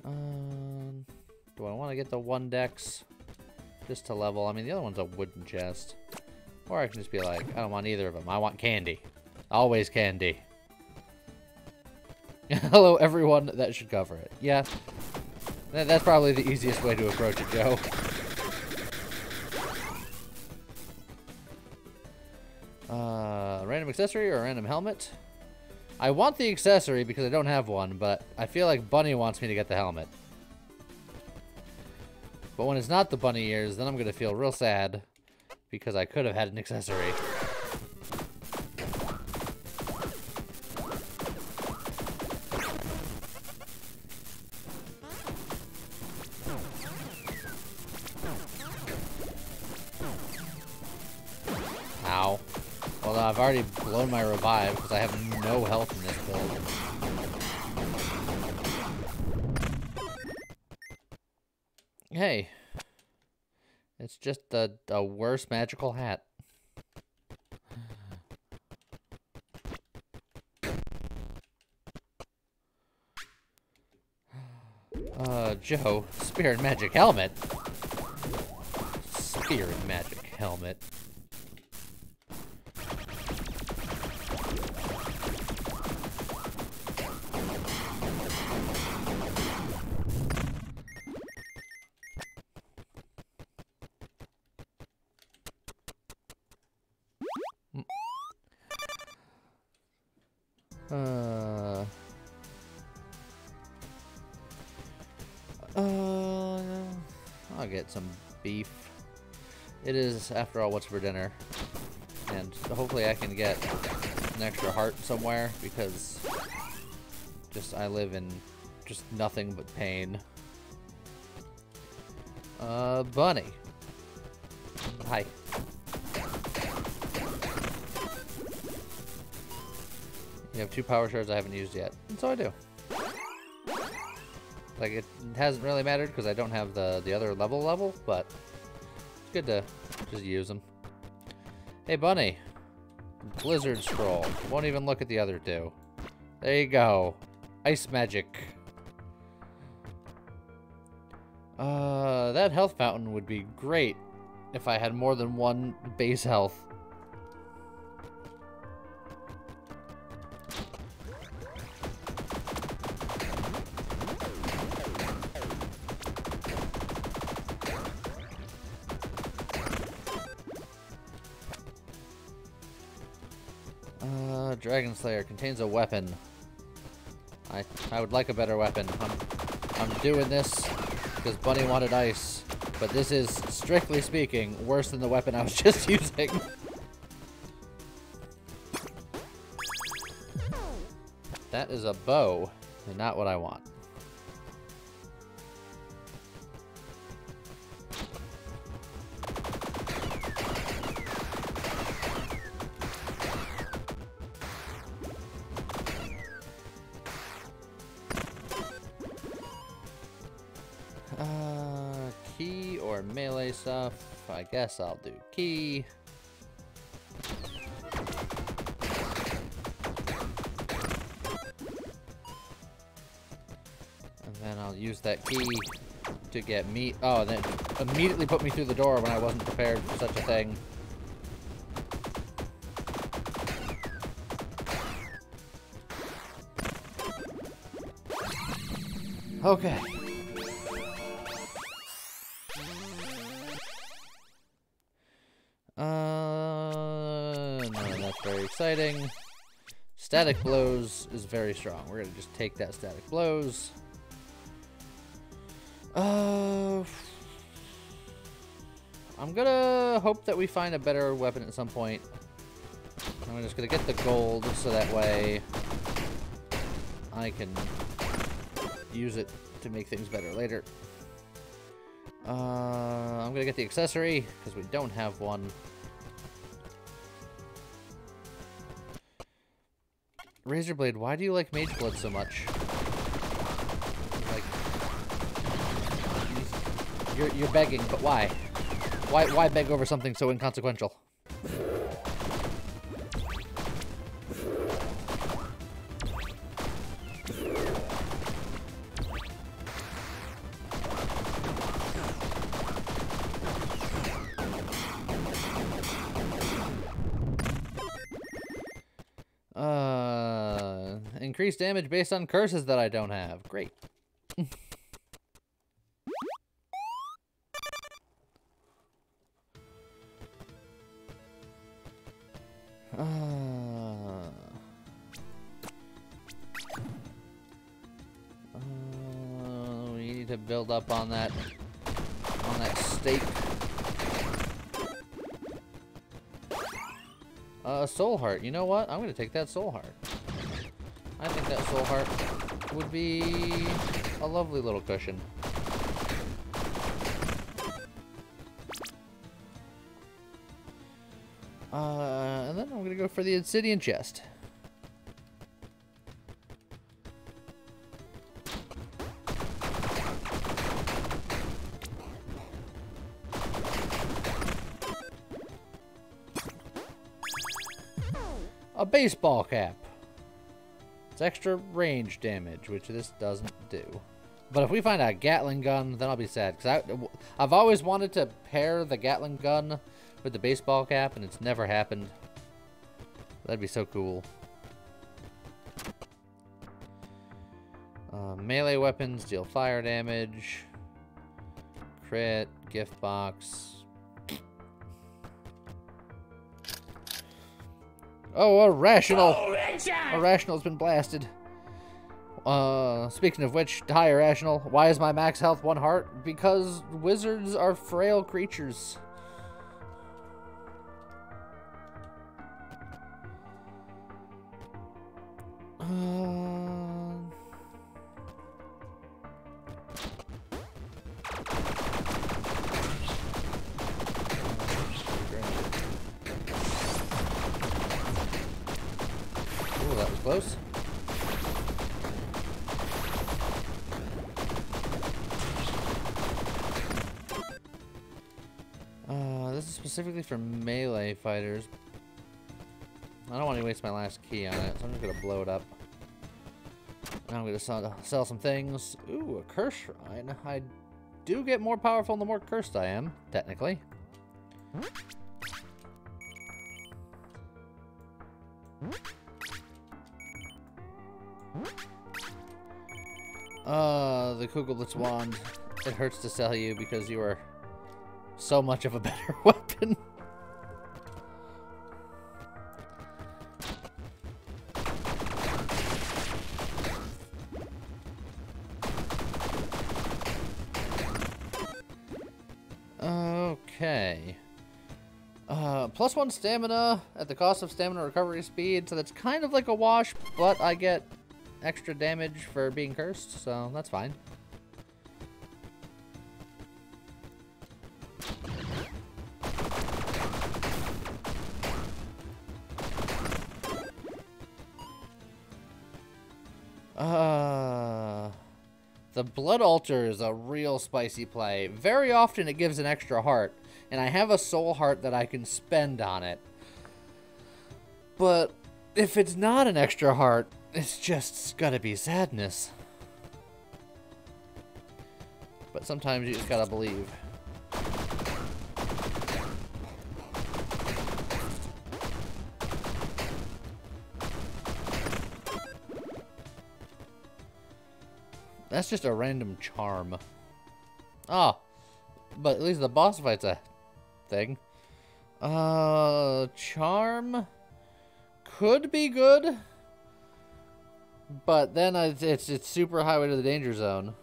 Do I want to get the 1 dex just to level? I mean, the other one's a wooden chest. Or I can just be like, I don't want either of them. I want candy. Always candy. Hello, everyone. That should cover it. Yeah. That's probably the easiest way to approach it, Joe. Random accessory or a random helmet? I want the accessory because I don't have one, but I feel like Bunny wants me to get the helmet. But when it's not the bunny ears, then I'm going to feel real sad because I could have had an accessory. I've already blown my revive because I have no health in this build. Hey. It's just a worse magical hat. Joe, Spirit Magic Helmet. Spirit Magic Helmet. I'll get some beef. It is, after all, what's for dinner. And hopefully I can get an extra heart somewhere, because I live in just nothing but pain. Bunny. Hi. You have 2 power shards I haven't used yet. And so I do. Like, it hasn't really mattered because I don't have the other level, but it's good to just use them. Hey, Bunny. Blizzard Scroll. Won't even look at the other 2. There you go. Ice Magic. That health fountain would be great if I had more than 1 base health. Dragon Slayer contains a weapon. I would like a better weapon. I'm doing this because Bunny wanted ice, but this is, strictly speaking, worse than the weapon I was just using. That is a bow, and not what I want. Key or melee stuff? I guess I'll do key. And then I'll use that key to get meat. Oh, and then immediately put me through the door when I wasn't prepared for such a thing. Okay. No, that's very exciting. Static Blows is very strong. We're gonna just take that Static Blows. I'm gonna hope that we find a better weapon at some point. I'm just gonna get the gold so that way I can use it to make things better later. I'm gonna get the accessory because we don't have one. Razorblade, why do you like Mage Blood so much? Like, you're begging, but why? Why beg over something so inconsequential? Increased damage based on curses that I don't have. Great. We need to build up on that stake. Soul Heart. You know what? I'm gonna take that Soul Heart. I think that Soul Heart would be a lovely little cushion. And then I'm gonna go for the obsidian chest. A baseball cap. It's extra range damage, which this doesn't do. But if we find a Gatling gun, then I'll be sad. Because I've always wanted to pair the Gatling gun with the baseball cap, and it's never happened. That'd be so cool. Melee weapons deal fire damage. Crit, gift box. Oh, Irrational! Irrational's been blasted. Speaking of which, hi Irrational. Why is my max health 1 heart? Because wizards are frail creatures. Ooh, that was close. This is specifically for melee fighters. I don't want to waste my last key on it, so I'm just going to blow it up. Now I'm going to sell some things. Ooh, a curse shrine. I do get more powerful the more cursed I am, technically. The Kugelblitz wand. It hurts to sell you because you are so much of a better weapon. Okay. +1 stamina at the cost of stamina recovery speed, so that's kind of like a wash, but I get extra damage for being cursed, so that's fine. The Blood Altar is a real spicy play. Very often it gives an extra heart, and I have a soul heart that I can spend on it. But if it's not an extra heart, it's just gotta be sadness. But sometimes you just gotta believe. That's just a random charm. Ah, but at least the boss fight's a thing. Charm could be good, but then it's super highway to the danger zone.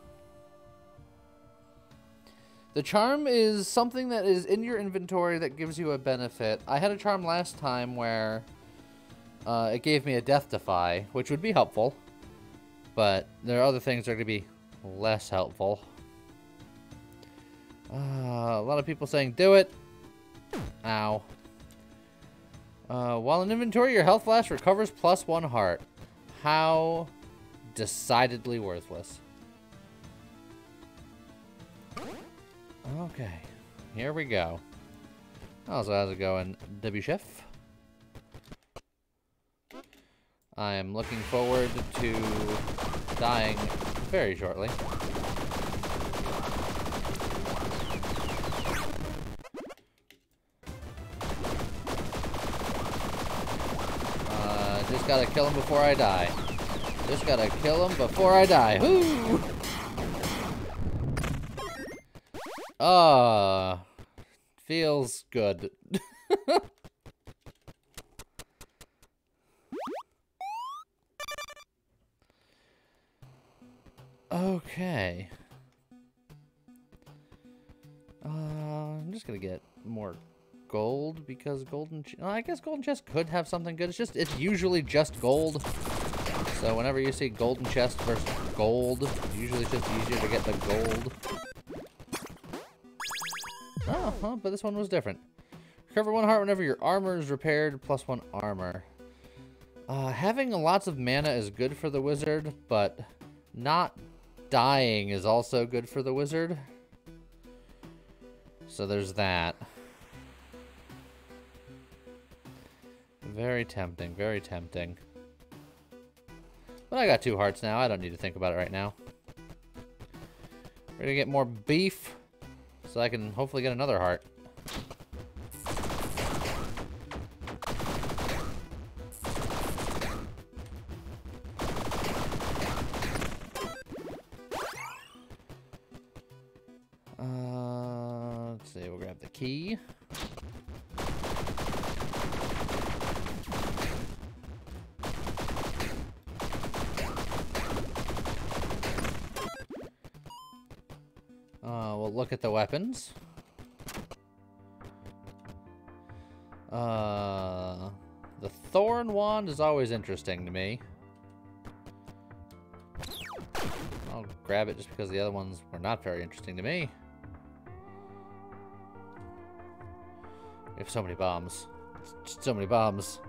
The charm is something that is in your inventory that gives you a benefit. I had a charm last time where it gave me a death defy, which would be helpful. But there are other things that are going to be less helpful. A lot of people saying, do it. Ow. While in inventory, your health flash recovers +1 heart. How decidedly worthless. Okay. Here we go. Also, how's it going, W Chef? I am looking forward to dying very shortly. Just gotta kill him before I die. Just gotta kill him before I die. Woo! Feels good. Okay. I'm just gonna get more gold because golden. I guess golden chest could have something good. It's usually just gold. So whenever you see golden chest versus gold, usually it's just easier to get the gold. Oh, huh, but this one was different. Recover 1 heart whenever your armor is repaired, plus 1 armor. Having lots of mana is good for the wizard, but not dying is also good for the wizard. So there's that. Very tempting, very tempting. But I got 2 hearts now. I don't need to think about it right now. We're gonna get more beef, so I can hopefully get another heart. Let's see, we'll grab the key. We'll look at the weapons. The Thorn Wand is always interesting to me. I'll grab it just because the other ones were not very interesting to me. We have so many bombs. Just so many bombs.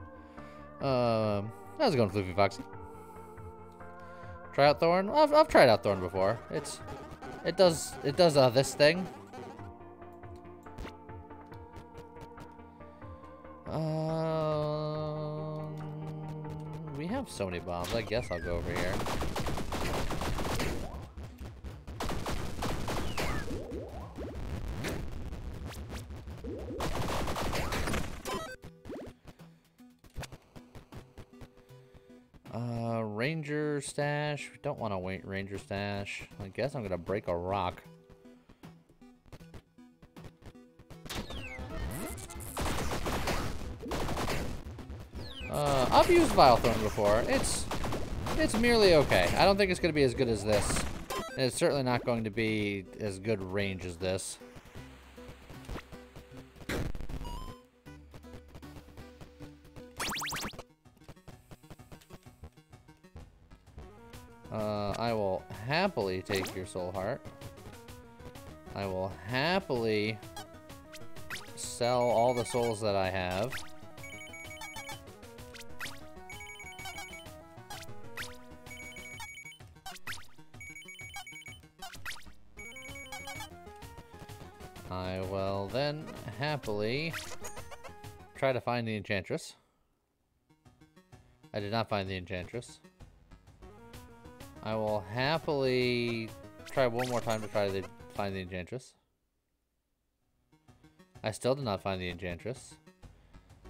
How's it going, Floofy Foxy? Try out Thorn? I've tried out Thorn before. It does this thing. We have so many bombs. I guess I'll go over here. Ranger stash. We don't want to wait Ranger stash. I guess I'm gonna break a rock. I've used Vile Thorn before. It's merely okay. I don't think it's gonna be as good as this. And it's certainly not going to be as good range as this. I will happily take your soul heart. I will happily sell all the souls that I have. I will then happily try to find the Enchantress. I did not find the Enchantress. I will happily try one more time to try to find the Enchantress. I still did not find the Enchantress.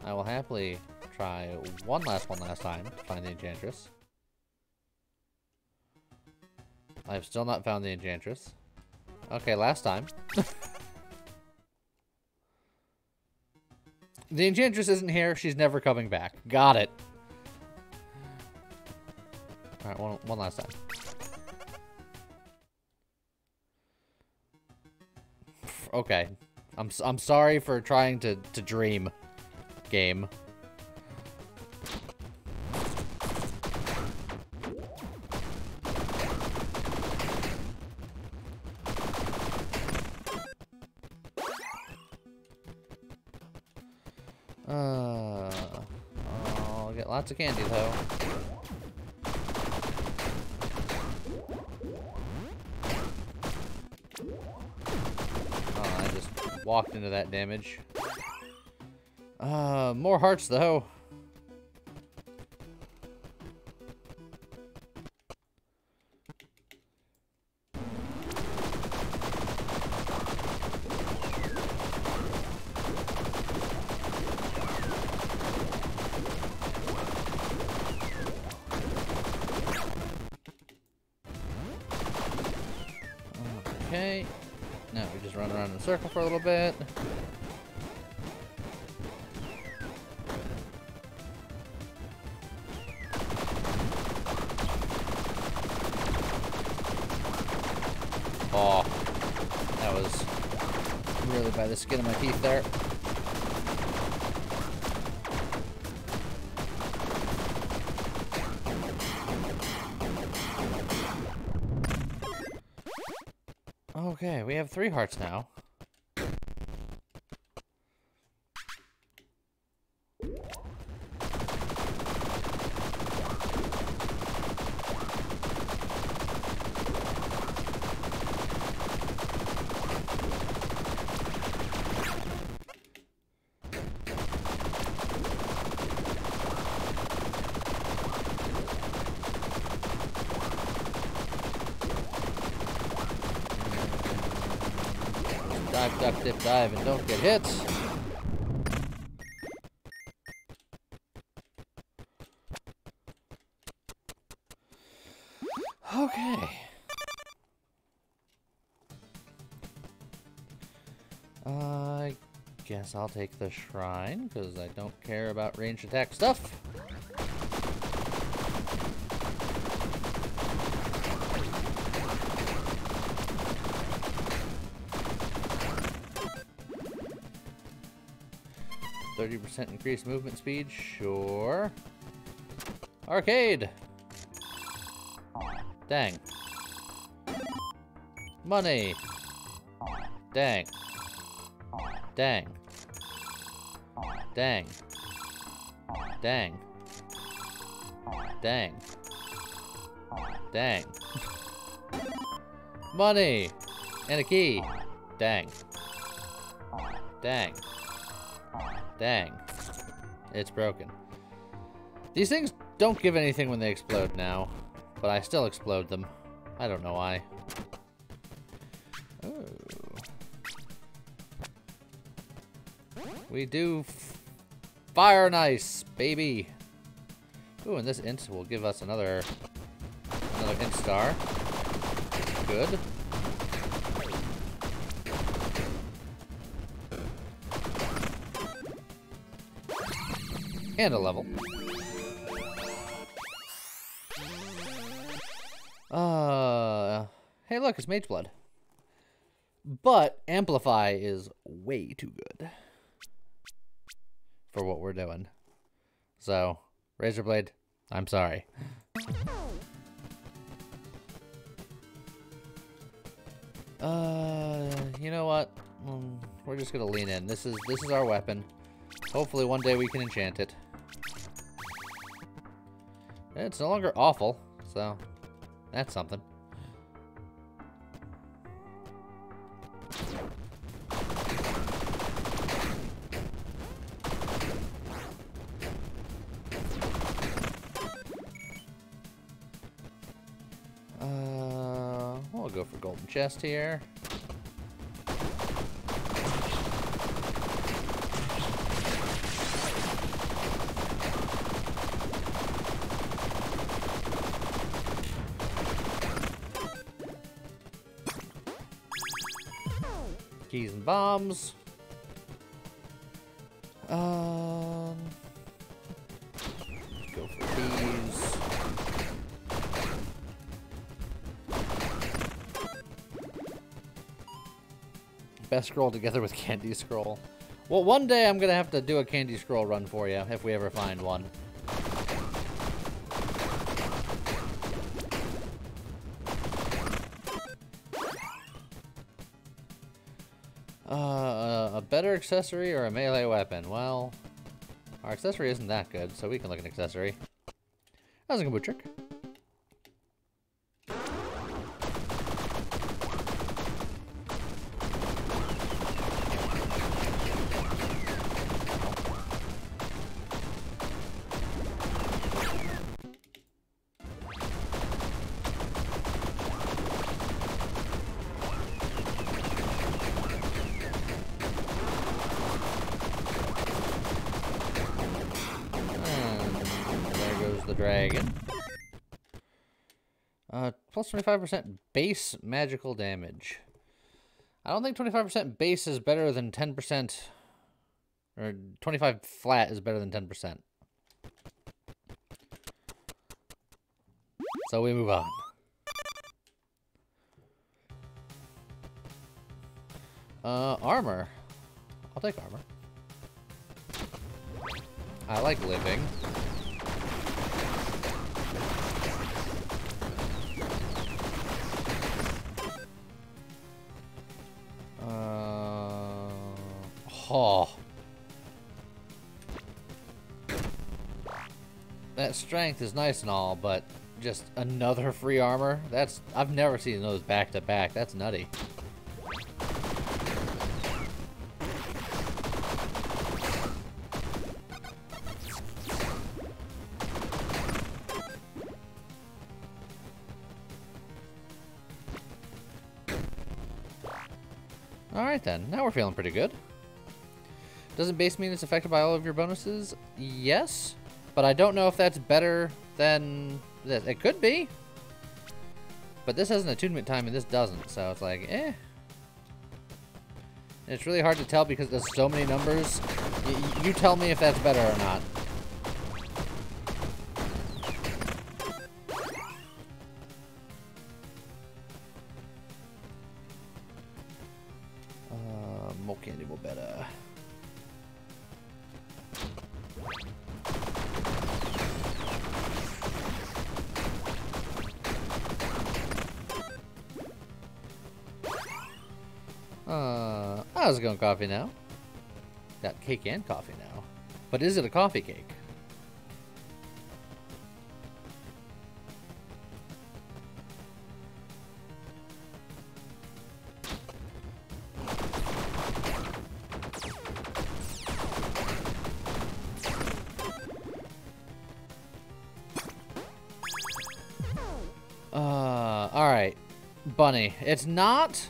I will happily try one last time to find the Enchantress. I have still not found the Enchantress. Okay, last time. The Enchantress isn't here. She's never coming back. Got it. Alright, one last time. Okay. I'm sorry for trying to dream. Game. I'll get lots of candy though. I just walked into that damage. More hearts though. Okay. Now we just run around in a circle for a little bit. Oh, that was really by the skin of my teeth there. Okay, we have 3 hearts now. Dive, duck, dip, dive, and don't get hit. Okay. I guess I'll take the shrine, because I don't care about ranged attack stuff. %30 increased movement speed, sure. Arcade! Dang. Money! Dang. Dang. Dang. Dang. Dang. Dang. Money! And a key. Dang. Dang. Dang. It's broken. These things don't give anything when they explode now, but I still explode them. I don't know why. Oh. We do fire nice, baby. Ooh, and this int will give us another int star. Good. And a level. Hey look, it's Mage Blood. But Amplify is way too good for what we're doing. So, Razorblade, I'm sorry. You know what? We're just gonna lean in. This is our weapon. Hopefully one day we can enchant it. It's no longer awful, so that's something. We'll go for golden chest here. Keys and bombs. Go for keys. Best scroll together with candy scroll. Well, one day I'm gonna have to do a candy scroll run for you if we ever find one. A better accessory or a melee weapon? Well, our accessory isn't that good, so we can look at an accessory. That was a good trick. The dragon. Plus 25% base magical damage. I don't think 25% base is better than 10%, or 25 flat is better than 10%. So we move on. Armor. I'll take armor. I like living. Oh. That strength is nice and all, but just another free armor? I've never seen those back to back. That's nutty. Alright then, now we're feeling pretty good. Doesn't base mean it's affected by all of your bonuses? Yes, but I don't know if that's better than this. It could be. But this has an attunement time and this doesn't, so it's like, eh. It's really hard to tell because there's so many numbers. You tell me if that's better or not. More candy, more better. How's it going, coffee now? Got cake and coffee now. But is it a coffee cake? Alright. Bunny. It's not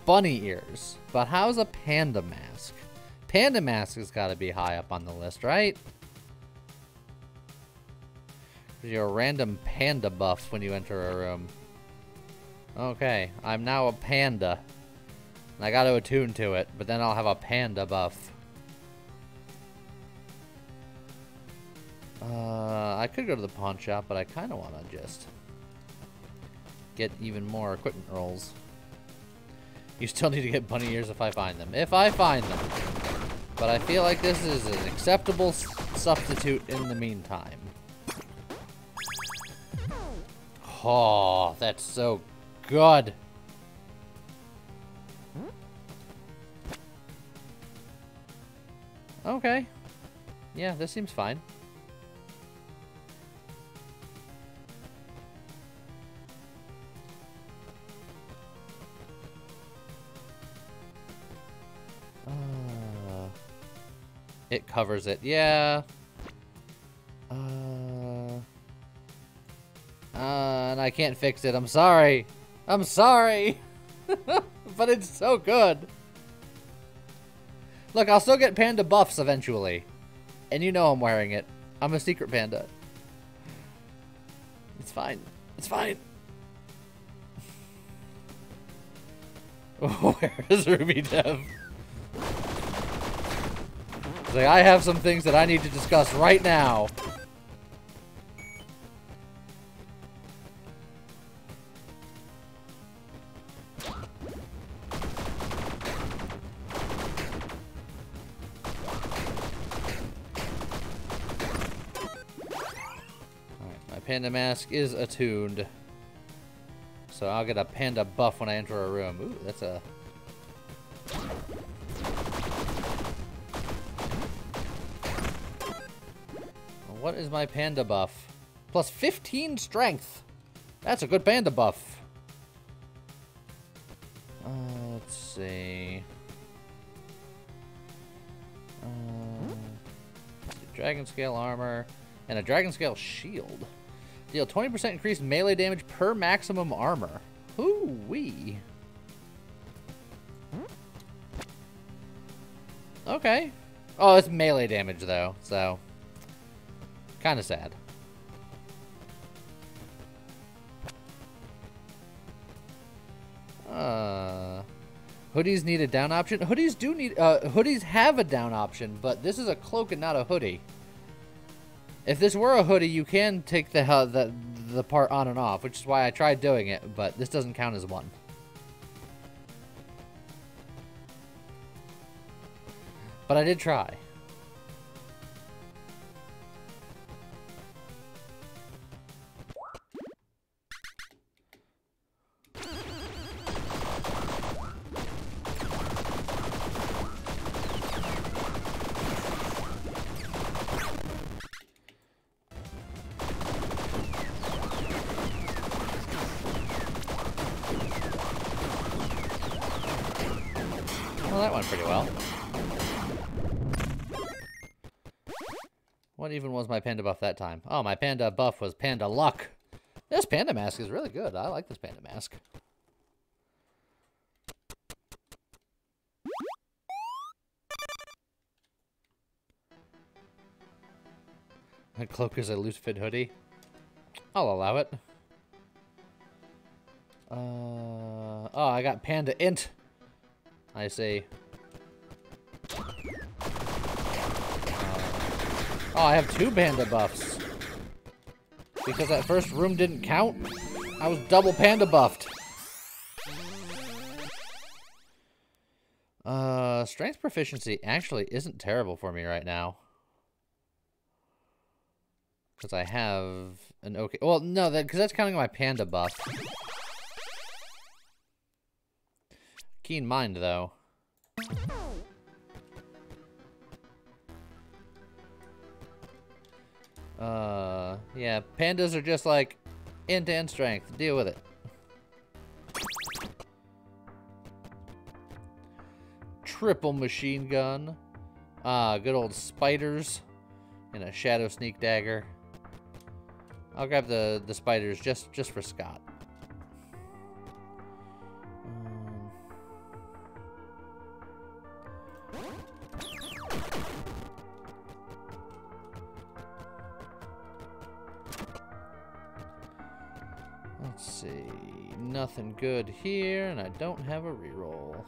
bunny ears, but how's a panda mask? Panda mask has got to be high up on the list, right? You're a random panda buff when you enter a room. Okay, I'm now a panda. And I got to attune to it, but then I'll have a panda buff. I could go to the pawn shop, but I kind of want to just get even more equipment rolls. You still need to get bunny ears if I find them. If I find them. But I feel like this is an acceptable substitute in the meantime. Oh, that's so good. Okay. Yeah, this seems fine. It covers it. Yeah. And I can't fix it. I'm sorry. I'm sorry. But it's so good. Look, I'll still get panda buffs eventually. And you know I'm wearing it. I'm a secret panda. It's fine. It's fine. Where is Ruby Dev? It's like, I have some things that I need to discuss right now. Alright, my panda mask is attuned. So I'll get a panda buff when I enter a room. Ooh, that's a... What is my panda buff? Plus 15 strength. That's a good panda buff. Let's see. Dragon scale armor and a dragon scale shield. Deal 20% increased melee damage per maximum armor. Ooh-wee. Okay. Oh, it's melee damage though, so... kind of sad. Hoodies need a down option. Hoodies do need... hoodies have a down option, but this is a cloak and not a hoodie. If this were a hoodie, you can take the part on and off, which is why I tried doing it, but this doesn't count as one. But I did try. Well, that went pretty well. What even was my panda buff that time? Oh, my panda buff was panda luck. This panda mask is really good. I like this panda mask. My cloak is a loose fit hoodie. I'll allow it. Oh, I got Panda Int. I see. Oh, I have 2 Panda buffs. Because that first room didn't count, I was double Panda buffed. Strength proficiency actually isn't terrible for me right now. Because I have an okay... Well, no, because that's counting my Panda buff. Keen mind, though. Yeah, pandas are just like int and strength. Deal with it. Triple machine gun. Good old spiders. And a shadow sneak dagger. I'll grab the spiders just for Scott. Let's see. Nothing good here, and I don't have a reroll.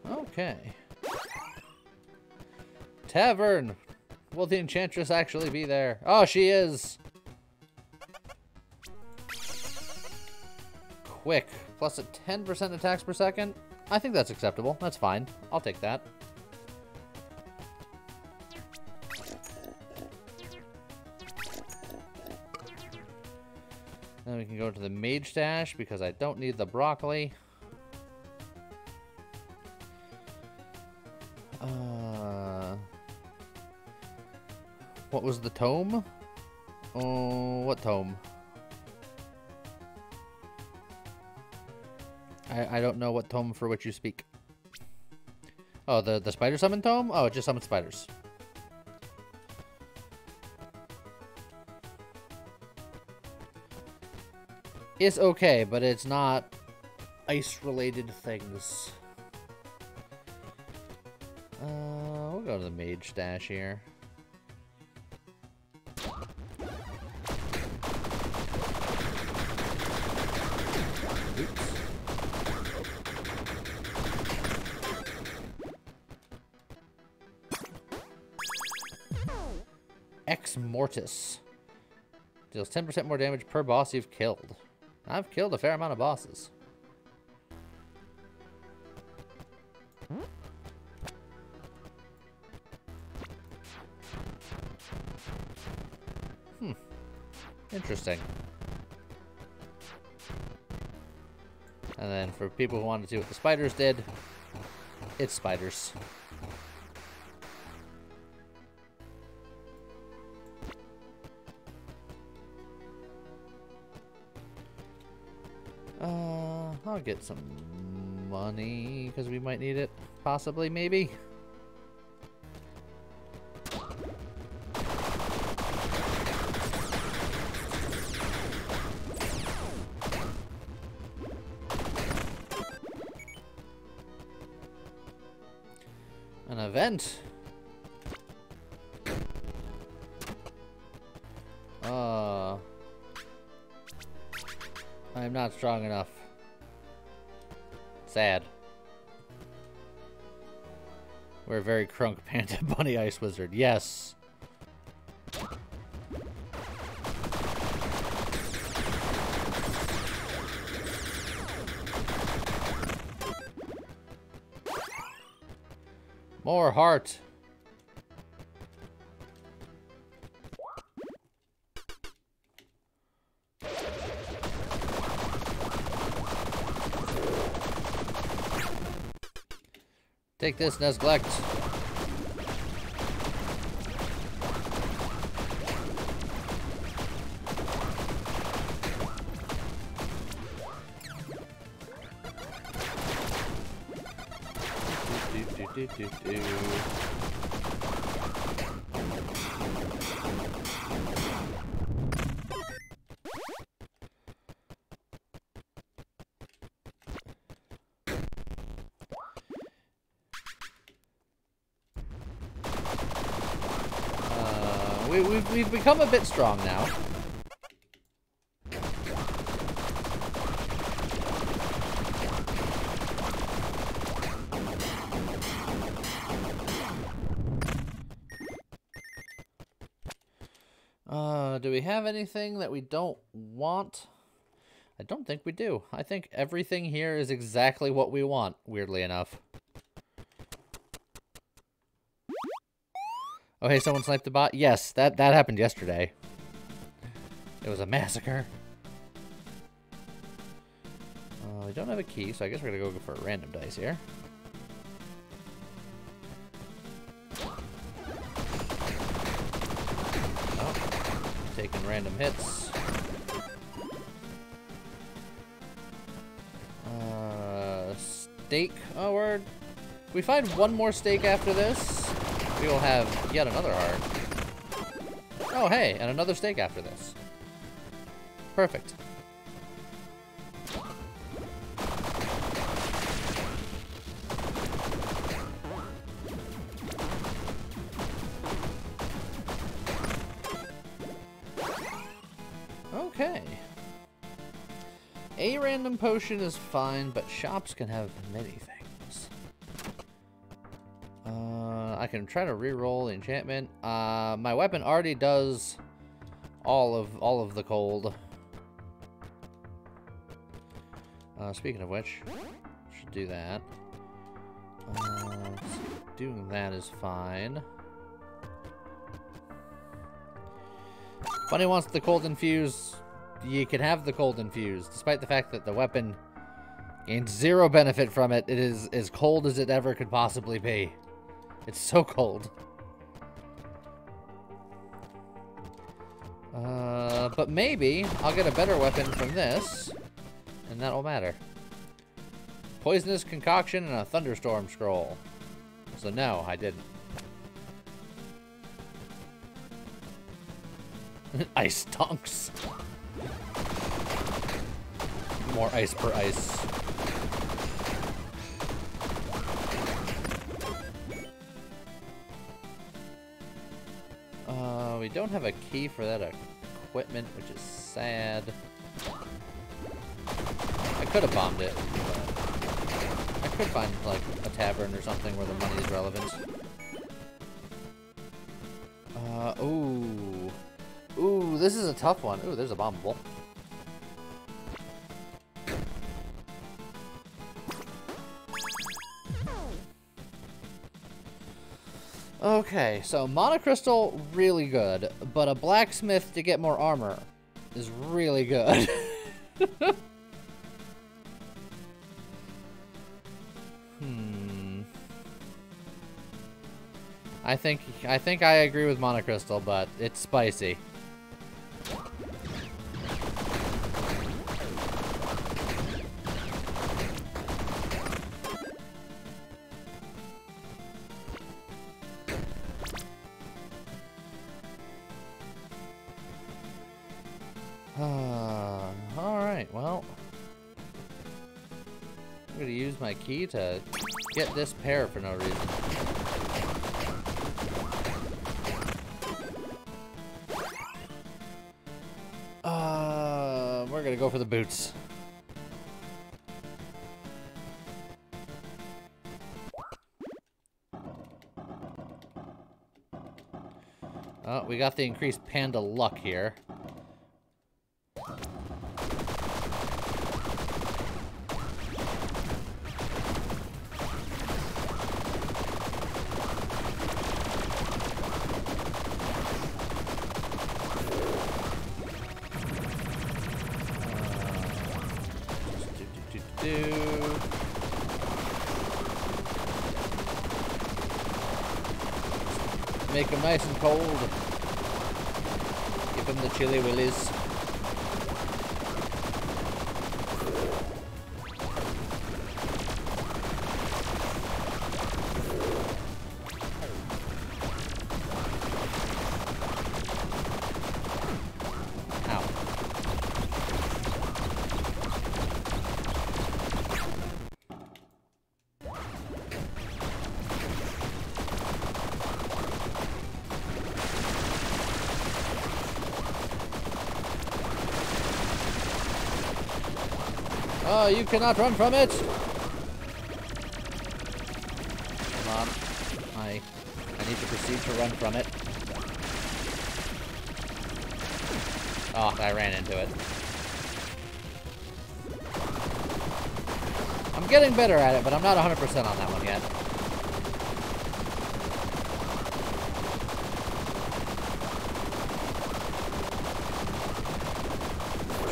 Okay. Tavern! Will the Enchantress actually be there? Oh, she is! Quick. Plus a 10% attacks per second? I think that's acceptable. That's fine. I'll take that. Then we can go to the Mage Stash because I don't need the broccoli. What was the tome? Oh, what tome? I don't know what tome for which you speak. Oh, the spider summon tome? Oh, it just summons spiders. It's okay, but it's not ice-related things. We'll go to the Mage Stash here. Ex Mortis. Deals 10% more damage per boss you've killed. I've killed a fair amount of bosses. Interesting. And then for people who want to see what the spiders did, it's spiders. I'll get some money because we might need it. Possibly, maybe. An event. I'm not strong enough. Sad. We're a very crunk Panda Bunny Ice Wizard. Yes. More heart. Take this, Nesglect. we've become a bit strong now. Do we have anything that we don't want? I don't think we do. I think everything here is exactly what we want, weirdly enough. Oh, hey, someone sniped the bot? Yes, that happened yesterday. It was a massacre. We don't have a key, so I guess we're gonna go for a random dice here. Taking random hits. Steak. Oh, word. If we find one more steak after this, we will have yet another heart. Oh, hey, and another steak after this. Perfect. Okay. A random potion is fine, but shops can have many things. I can try to re-roll the enchantment. My weapon already does all of the cold. Speaking of which, should do that. Doing that is fine. Bunny wants the cold infuse. You can have the cold infuse, despite the fact that the weapon gains 0 benefit from it. It is as cold as it ever could possibly be. It's so cold. But maybe I'll get a better weapon from this, and that'll matter. Poisonous concoction and a thunderstorm scroll. So no, I didn't. Ice dunks. More ice per ice. We don't have a key for that equipment, which is sad. I could have bombed it, but I could find like a tavern or something where the money is relevant. Ooh. Ooh, this is a tough one. Ooh, there's a bombable. Okay, so monocrystal, really good, but a blacksmith to get more armor is really good. I think I agree with monocrystal, but it's spicy. Alright, well, I'm gonna use my key to get this pair for no reason. We're gonna go for the boots. Oh, we got the increased panda luck here. Make them nice and cold. Give them the chili willies. Oh, you cannot run from it! Come on. I need to proceed to run from it. Oh, I ran into it. I'm getting better at it, but I'm not 100% on that one yet.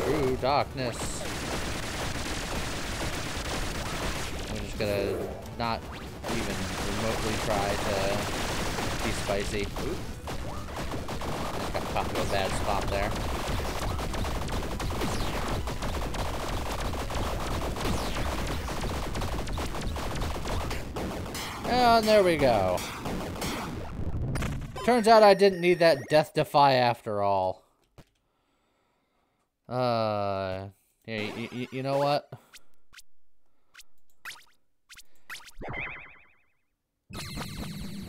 True darkness. I'm just gonna not even remotely try to be spicy. Oop. I got caught to a bad spot there. And there we go. Turns out I didn't need that Death Defy after all. You know what?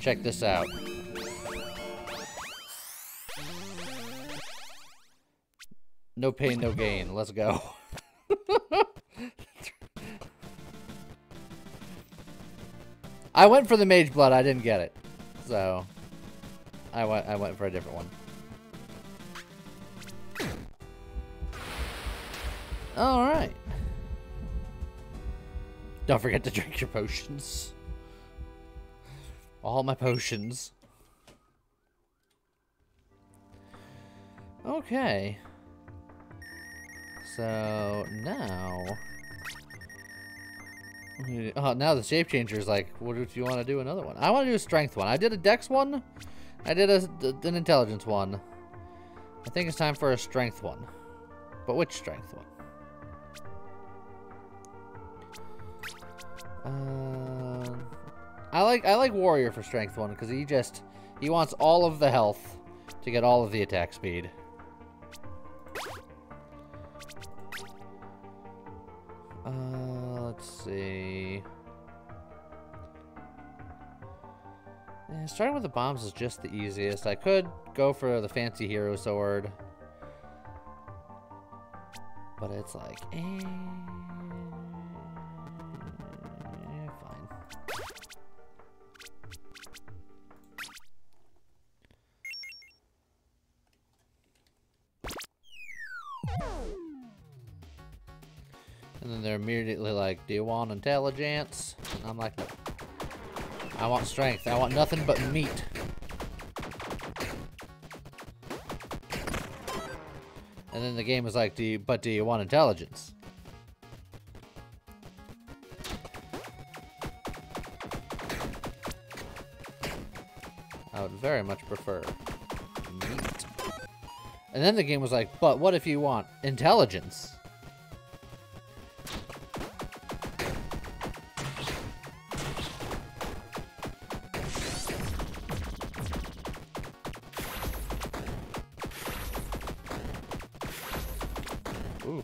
Check this out. No pain, no gain. Let's go. I went for the Mage Blood. I didn't get it, so I went for a different one. All right. Don't forget to drink your potions. All my potions. Okay. So now. Oh, now the shape changer is like, what if you want to do another one? I want to do a strength one. I did a dex one. I did an intelligence one. I think it's time for a strength one. But which strength one? I like warrior for strength one because he wants all of the health to get all of the attack speed. Let's see. Yeah, starting with the bombs is just the easiest. I could go for the fancy hero sword, but it's like, fine. And then they're immediately like, do you want intelligence? And I'm like, no. I want strength. I want nothing but meat. And then the game was like, do you want intelligence? I would very much prefer meat. And then the game was like, but what if you want intelligence? Ooh.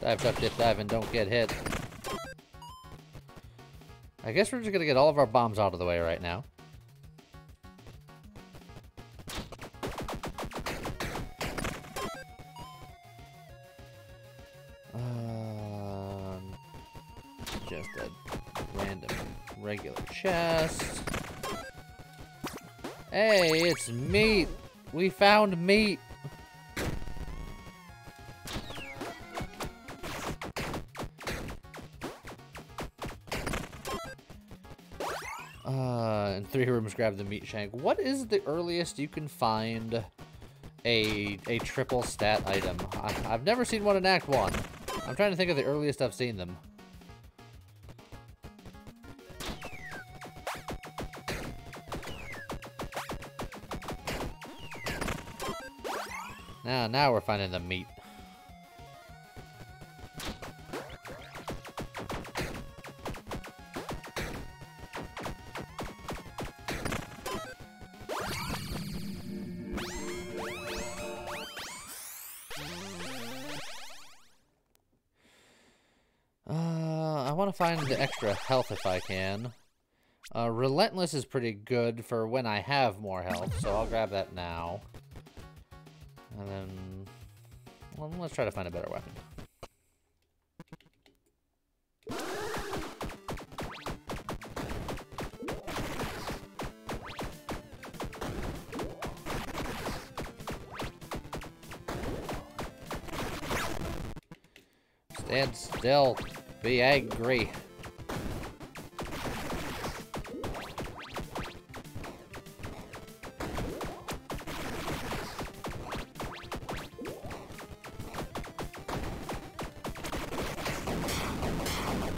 Dive, duck, dip, dive, and don't get hit. I guess we're just gonna get all of our bombs out of the way right now. Just a random regular chest. Hey, it's meat! We found meat! And 3 rooms grab the meat shank. What is the earliest you can find a triple stat item? I've never seen one in Act 1. I'm trying to think of the earliest I've seen them. Now we're finding the meat. I want to find the extra health if I can. Relentless is pretty good for when I have more health, so I'll grab that now. And then, well, let's try to find a better weapon. Stand still. Be angry.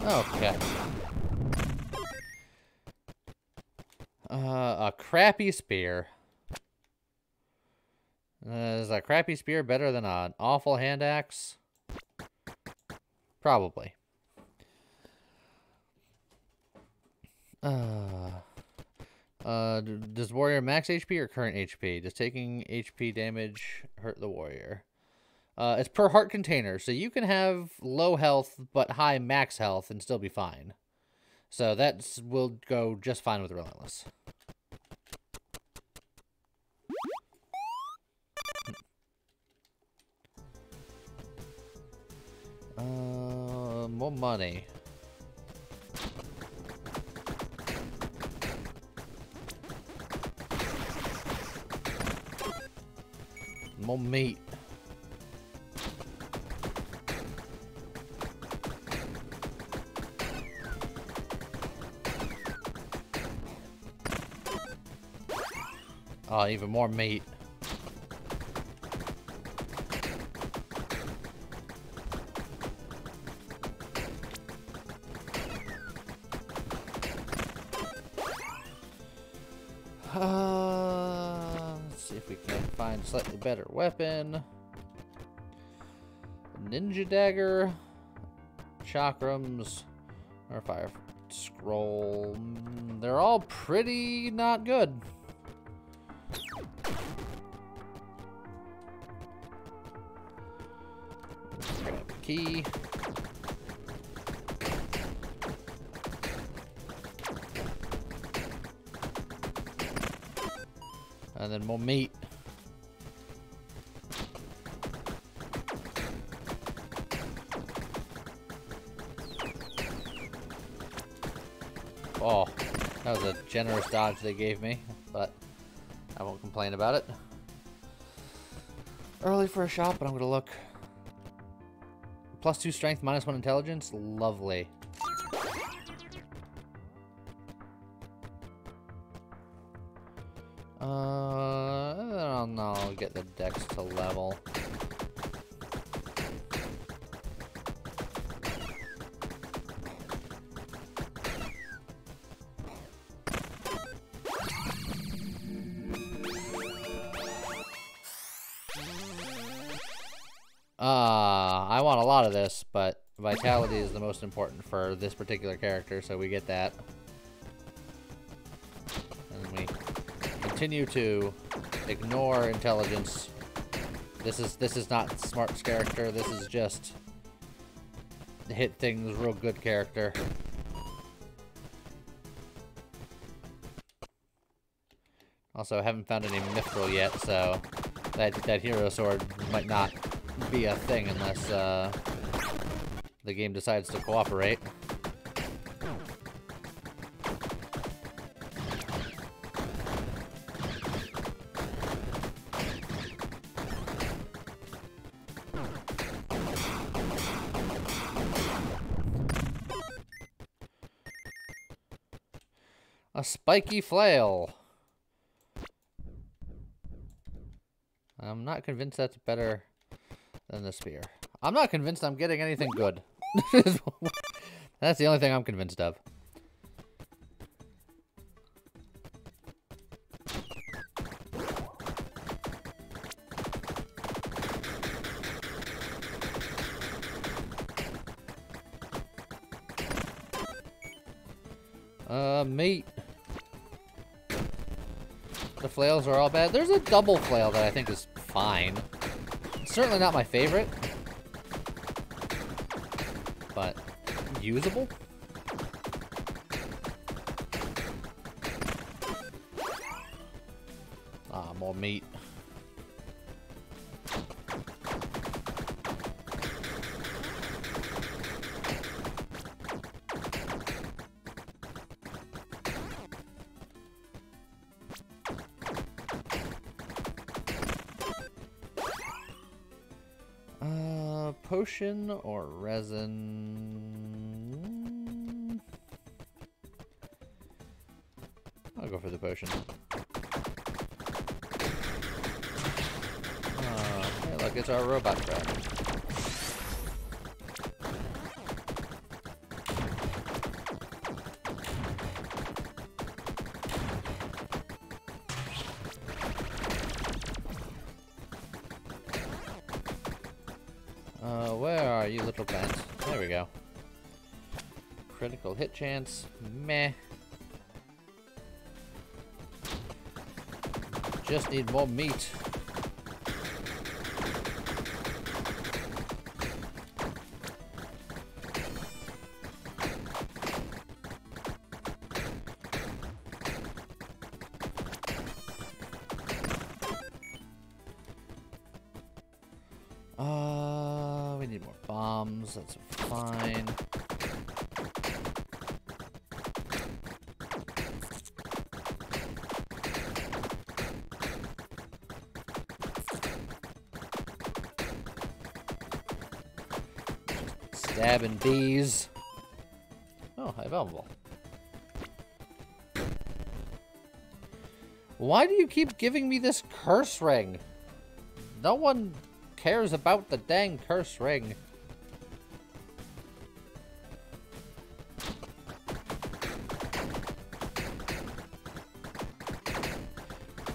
Okay. A crappy spear. Is a crappy spear better than an awful hand axe? Probably. Does warrior max HP or current HP? Does taking HP damage hurt the warrior? It's per heart container, so you can have low health but high max health and still be fine. So that will go just fine with Relentless. More money. More meat. Oh, even more meat. Let's see if we can find a slightly better weapon. Ninja dagger, chakrams, or fire scroll. They're all pretty not good. Grab a key. And then more meat. Oh, that was a generous dodge they gave me, but I won't complain about it. Early for a shot, but I'm gonna look. +2 strength, -1 intelligence. Lovely. I'll get the dex to level. I want a lot of this, but vitality is the most important for this particular character, so we get that. And we continue to ignore intelligence. This is not Smart's character. This is just hit things real good character. Also, I haven't found any mithril yet, so that hero sword might not be a thing unless the game decides to cooperate. A spiky flail. I'm not convinced that's better than the spear. I'm not convinced I'm getting anything good. That's the only thing I'm convinced of. Meat. The flails are all bad. There's a double flail that I think is fine. It's certainly not my favorite, but usable. Ah, more meat. potion or resin? I'll go for the potion. Oh, hey, look, it's our robot trap. Where are you, little plant? There we go. Critical hit chance. Meh. Just need more meat. We need more bombs. That's fine. Stabbing bees. Oh, available. Why do you keep giving me this curse ring? No one cares about the dang curse ring.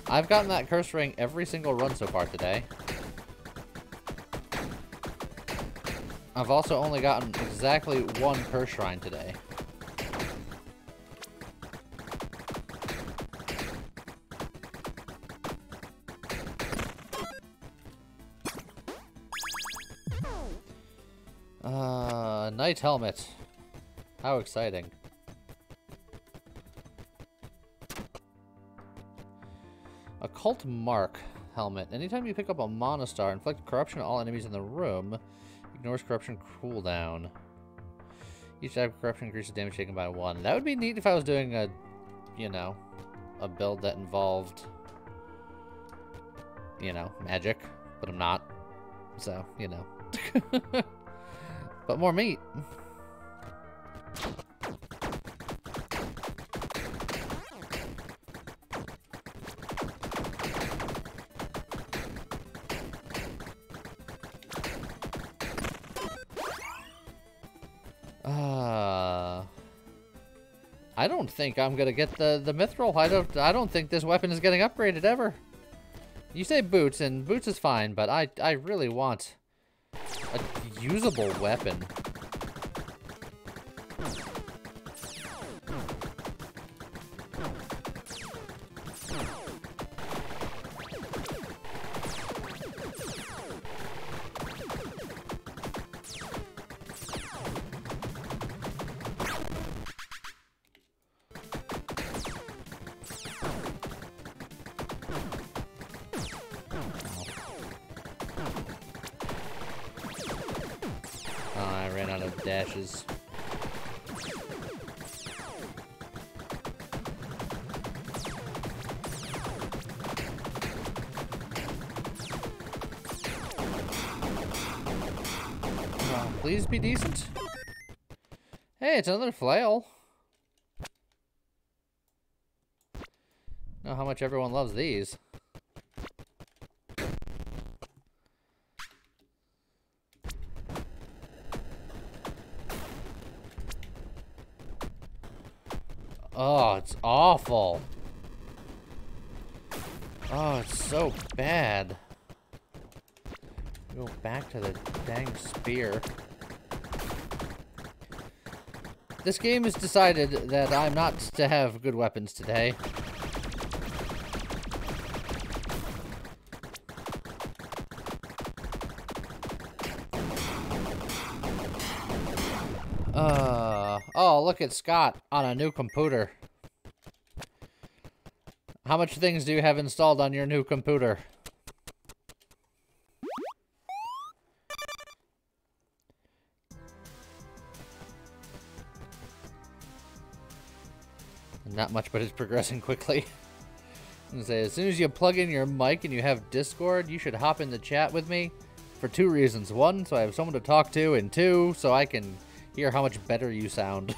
I've gotten that curse ring every single run so far today. I've also only gotten exactly one curse shrine today. Knight helmet. How exciting. Occult mark helmet. Anytime you pick up a Monostar, inflict corruption on all enemies in the room. Ignores corruption cooldown. Each type of corruption increases damage taken by 1. That would be neat if I was doing a, you know, a build that involved, you know, magic. But I'm not. So, you know. But more meat. I don't think I'm gonna get the mithril. I don't think this weapon is getting upgraded ever. You say boots, and boots is fine, but I really want a usable weapon. I ran out of dashes. Please be decent. Hey, it's another flail. Know how much everyone loves these. Oh, it's awful. Oh, it's so bad. Go back to the dang spear. This game has decided that I'm not to have good weapons today. Oh, look at Scott on a new computer. How much things do you have installed on your new computer? Not much, but it's progressing quickly. I'm gonna say, as soon as you plug in your mic and you have Discord, you should hop in the chat with me. for 2 reasons. 1, so I have someone to talk to, and 2, so I can hear how much better you sound.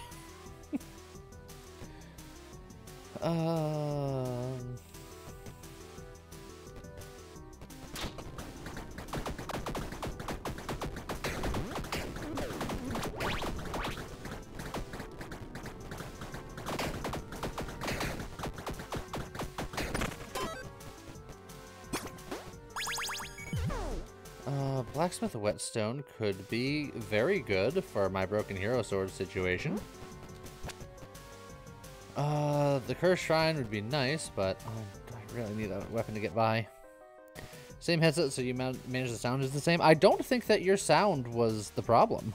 Blacksmith Whetstone could be very good for my Broken Hero Sword situation. The Cursed Shrine would be nice, but I really need a weapon to get by. Same headset, so you manage the sound is the same. I don't think that your sound was the problem.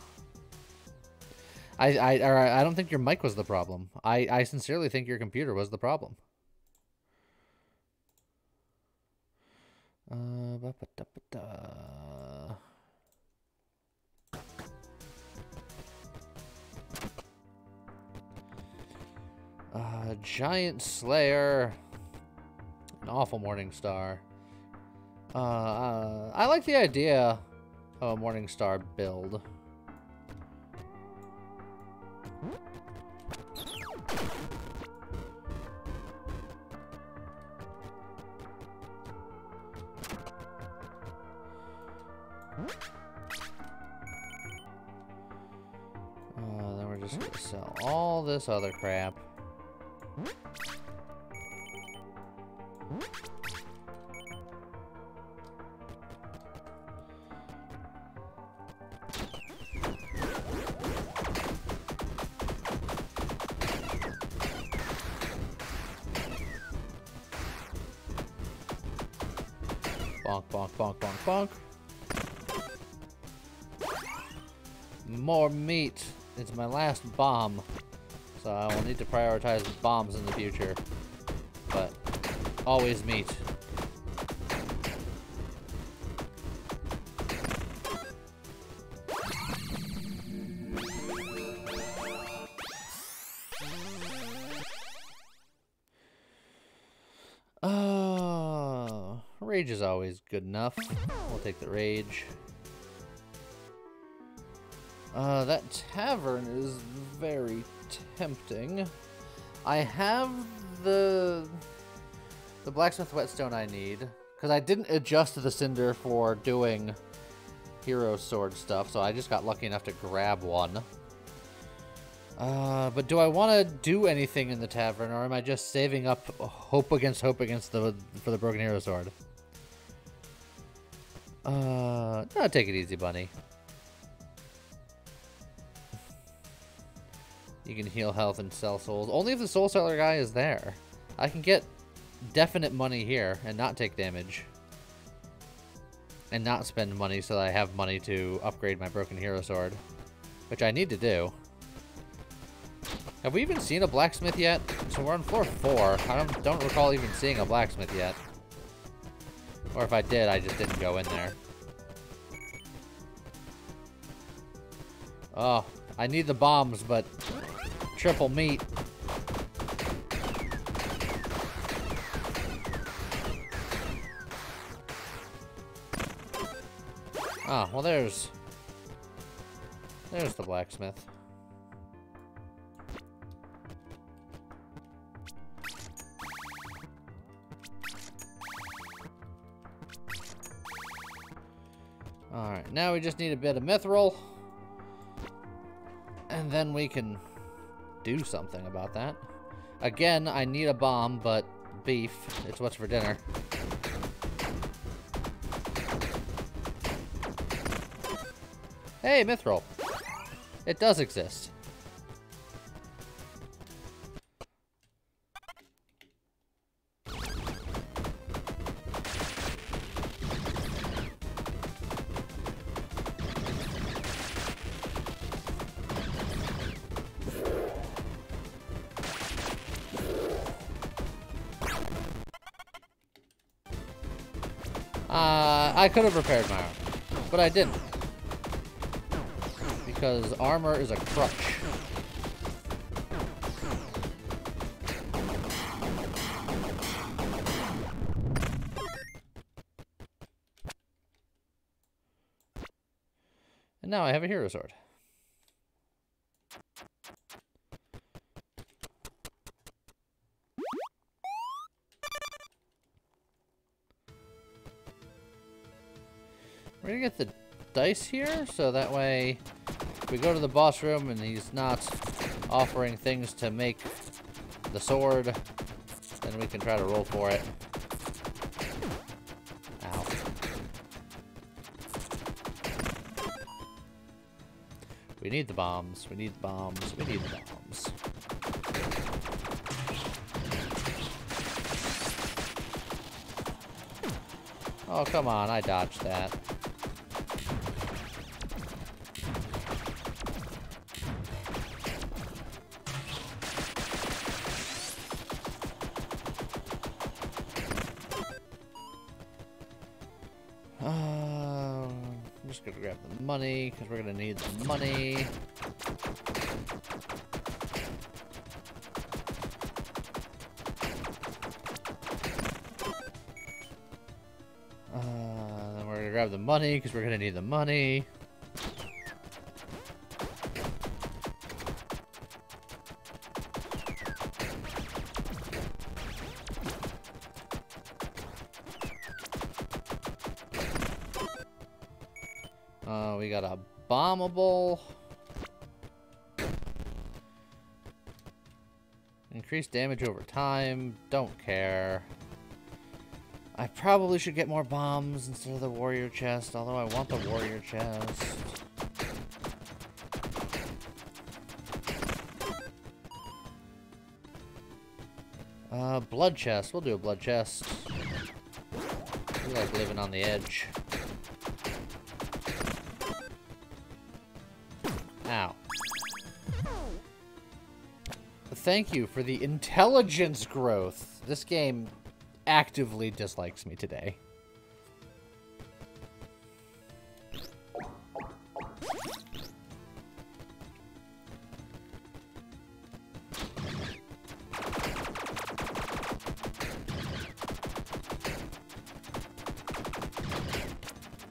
I don't think your mic was the problem. I sincerely think your computer was the problem. Giant Slayer. An awful Morning Star. I like the idea of a Morning Star build. Then we're just gonna sell all this other crap. Bonk, bonk, bonk, bonk, bonk. More meat. It's my last bomb. So I will need to prioritize bombs in the future. But always meat. Rage is always good enough. We'll take the rage. That tavern is very tempting. I have the blacksmith whetstone I need, because I didn't adjust the cinder for doing hero sword stuff, so I just got lucky enough to grab one. But do I want to do anything in the tavern, or am I just saving up hope against for the broken hero sword? No, take it easy, bunny. You can heal health and sell souls. Only if the soul seller guy is there. I can get definite money here and not take damage. And not spend money so that I have money to upgrade my broken hero sword. Which I need to do. Have we even seen a blacksmith yet? So we're on floor 4. I don't recall even seeing a blacksmith yet. Or if I did, I just didn't go in there. Oh, I need the bombs, but triple meat. Ah, well there's the blacksmith. Alright, now we just need a bit of mithril. And then we can do something about that. Again, I need a bomb, but beef. It's what's for dinner. Hey, mithril. It does exist. I could have repaired my armor, but I didn't. Because armor is a crutch. now I have a hero sword. We're gonna get the dice here, so that way if we go to the boss room and he's not offering things to make the sword, then we can try to roll for it. Ow. We need the bombs. We need the bombs. We need the bombs. Oh, come on. I dodged that. I'm just gonna grab the money, because we're gonna need the money. Then we're gonna grab the money, because we're gonna need the money. We got a bombable. Increased damage over time. Don't care. I probably should get more bombs instead of the warrior chest, although I want the warrior chest. Blood chest. We'll do a blood chest. We like living on the edge. Ow. Thank you for the intelligence growth. This game actively dislikes me today.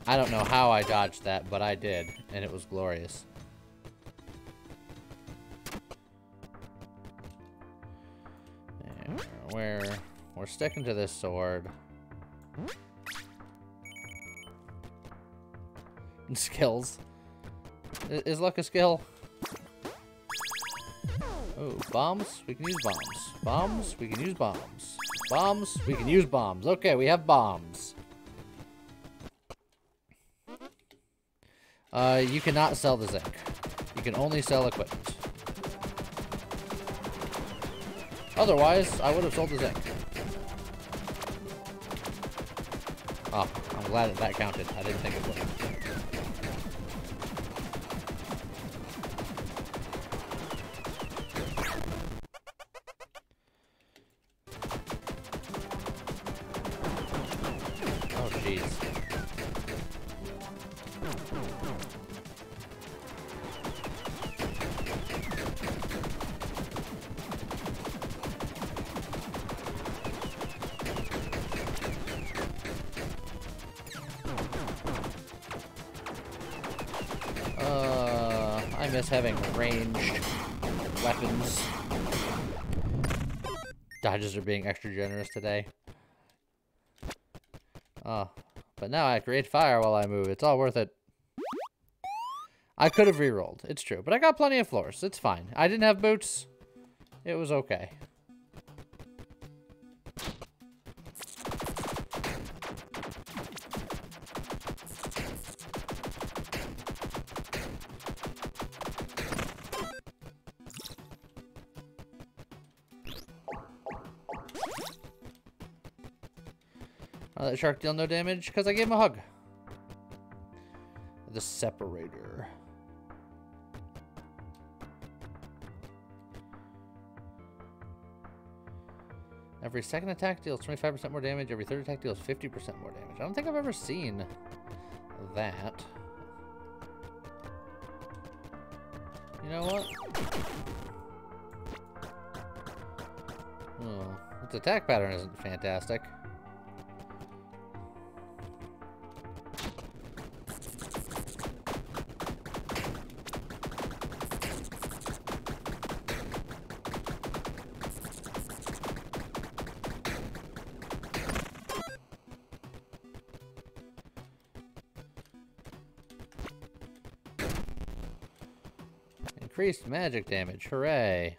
I don't know how I dodged that, but I did, and it was glorious. We're sticking to this sword. Skills. Is luck a skill? Oh, bombs? We can use bombs. Bombs? We can use bombs. Bombs? We can use bombs. Okay, we have bombs. You cannot sell the zinc. You can only sell equipment. Otherwise, I would have sold the zinc. Oh, I'm glad that counted. I didn't think it would. Oh, jeez. I miss having ranged weapons. Dodges are being extra generous today. Oh, but now I create fire while I move. It's all worth it. I could have re-rolled. It's true, but I got plenty of floors. It's fine. I didn't have boots. It was okay. That shark deal no damage because I gave him a hug. The separator. Every second attack deals 25% more damage. Every third attack deals 50% more damage. I don't think I've ever seen that. You know what? Oh, its attack pattern isn't fantastic. Increased magic damage. Hooray.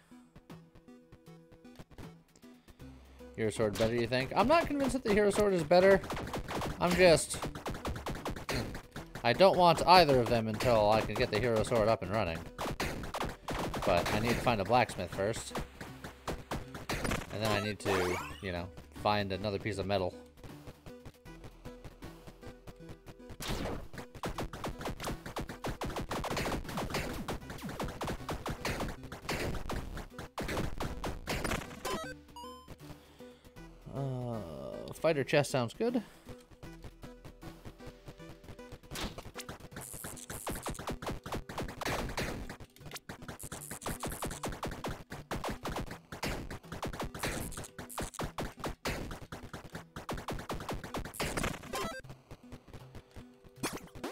Hero Sword better, you think? I'm not convinced that the Hero Sword is better. I'm just... I don't want either of them until I can get the Hero Sword up and running. But I need to find a blacksmith first. And then I need to, you know, find another piece of metal. Fighter chest sounds good.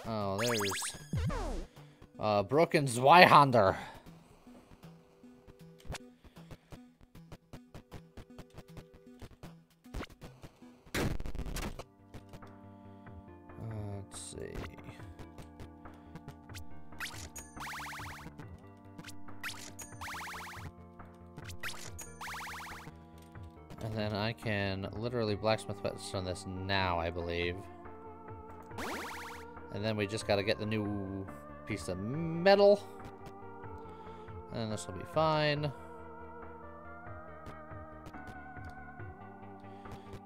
Oh, there's Broken Zweihander. Let's see. And then I can literally blacksmith on this now, I believe. And then we just gotta get the new piece of metal. And this will be fine.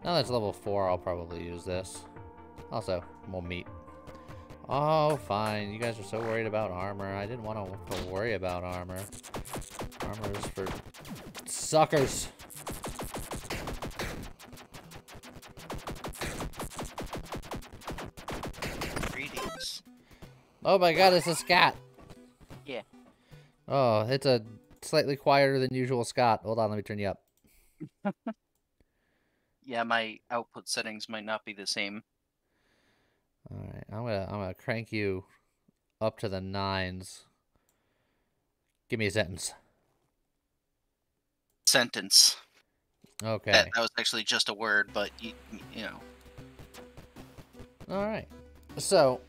Now that's level 4, I'll probably use this. Also, more meat. Oh, fine. You guys are so worried about armor. I didn't want to worry about armor. Armor is for suckers. Greetings. Oh my god, it's a scat. Yeah. Oh, it's a slightly quieter than usual Scott. Hold on, let me turn you up. Yeah, my output settings might not be the same. Alright, I'm gonna crank you up to the 9s. Give me a sentence. Sentence. Okay. That was actually just a word, but you know. Alright. So,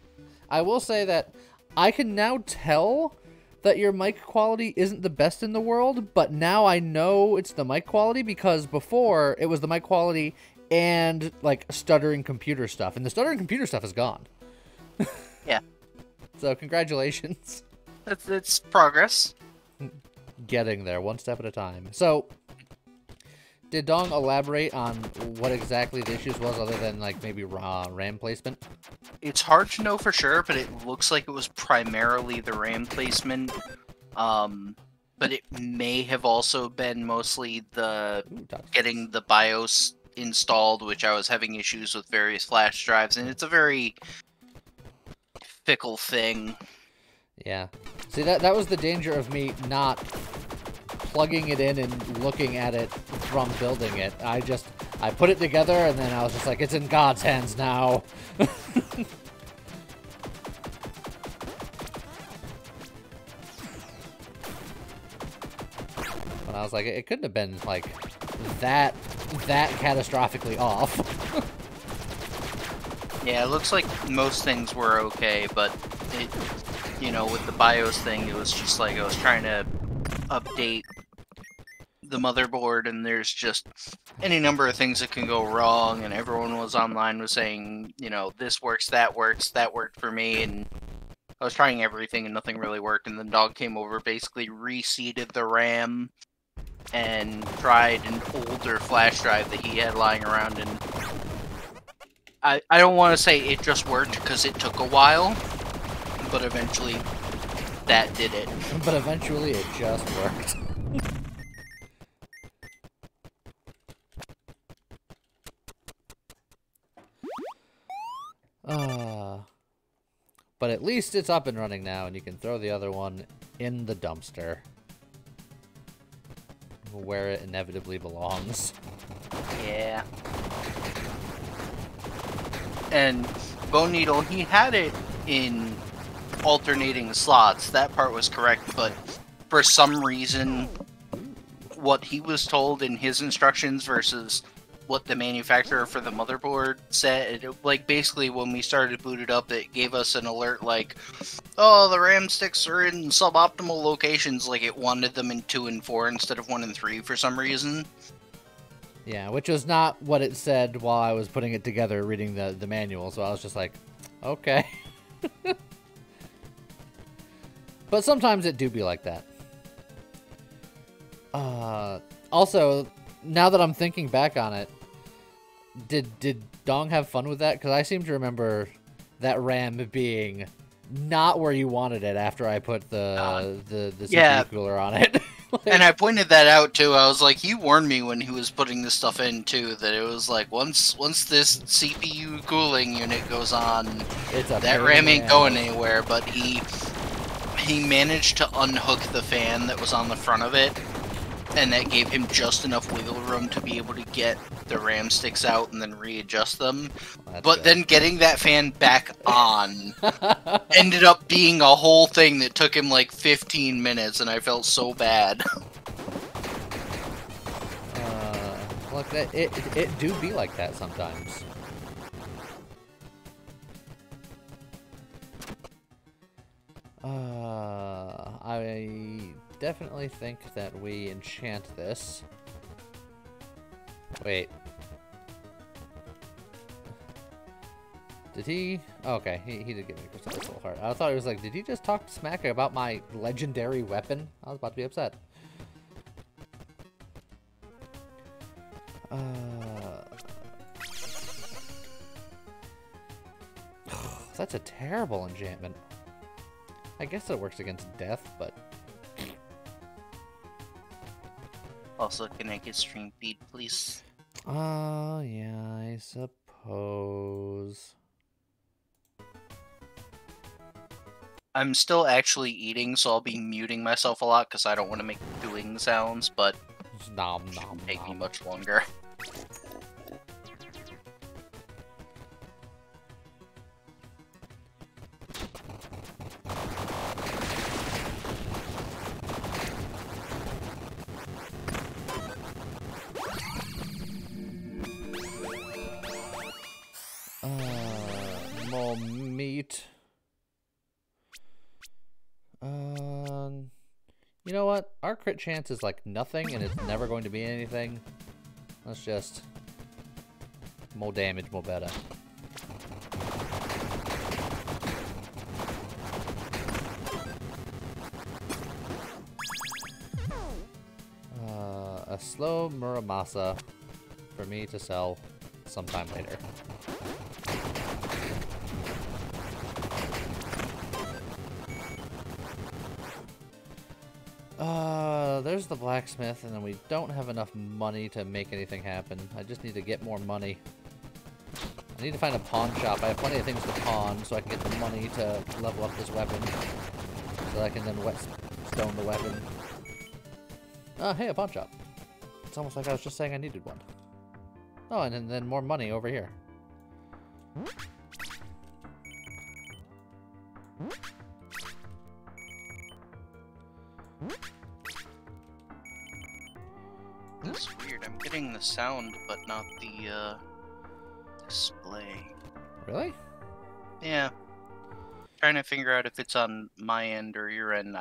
I will say that I can now tell that your mic quality isn't the best in the world, but now I know it's the mic quality because before it was the mic quality and like stuttering computer stuff, and the stuttering computer stuff is gone. Yeah. So congratulations. It's progress. Getting there, one step at a time. So, did Dong elaborate on what exactly the issues was other than like maybe RAM placement? It's hard to know for sure, but it looks like it was primarily the RAM placement. But it may have also been mostly the getting the BIOS installed, which I was having issues with various flash drives, and it's a very fickle thing. Yeah. See, that was the danger of me not plugging it in and looking at it from building it. I put it together and then I was just like, it's in God's hands now. But I was like, it couldn't have been like that catastrophically off. Yeah, it looks like most things were okay, but it, you know, with the BIOS thing, it was just like I was trying to update the motherboard, and there's just any number of things that can go wrong, and everyone was online was saying, you know, this works, that worked for me, and I was trying everything and nothing really worked, and the dog came over, basically reseated the RAM, and tried an older flash drive that he had lying around, and I don't want to say it just worked, because it took a while, but eventually that did it. But eventually it just worked. But at least it's up and running now, and you can throw the other one in the dumpster. Where it inevitably belongs. Yeah. And Bone Needle, he had it in alternating slots. That part was correct, but for some reason, what he was told in his instructions versus what the manufacturer for the motherboard said. Like, basically, when we started boot it up, it gave us an alert like, oh, the RAM sticks are in suboptimal locations. Like, it wanted them in 2 and 4 instead of 1 and 3 for some reason. Yeah, which was not what it said while I was putting it together, reading the manual, so I was just like, okay. But sometimes it do be like that. Also, now that I'm thinking back on it, did Dong have fun with that? Because I seem to remember that RAM being not where you wanted it after I put the CPU cooler on it. Like, and I pointed that out too. I was like, he warned me when he was putting this stuff in too, that it was like once this CPU cooling unit goes on, that RAM ain't going anywhere. But he managed to unhook the fan that was on the front of it, and that gave him just enough wiggle room to be able to get the RAM sticks out and then readjust them. But then getting that fan back on ended up being a whole thing that took him like 15 minutes, and I felt so bad. Look, it do be like that sometimes. I definitely think that we enchant this. Wait. Did he? Oh, okay, he did give me a crystal heart. I thought he was like, did he just talk smack about my legendary weapon? I was about to be upset. That's a terrible enchantment. I guess it works against death, but... Also, can I get stream feed, please? Yeah, I suppose. I'm still actually eating, so I'll be muting myself a lot because I don't want to make chewing sounds, but Nom, it nom, shouldn't take me nom. much longer. More meat. You know what? Our crit chance is like nothing, and it's never going to be anything. Let's just... more damage, more better. A slow Muramasa for me to sell sometime later. There's the blacksmith, and then we don't have enough money to make anything happen. I just need to get more money. I need to find a pawn shop. I have plenty of things to pawn, so I can get the money to level up this weapon. So that I can then whetstone the weapon. Oh, hey, a pawn shop. It's almost like I was just saying I needed one. Oh, and then more money over here. That's weird. I'm getting the sound, but not the display. Really? Yeah. Trying to figure out if it's on my end or your end.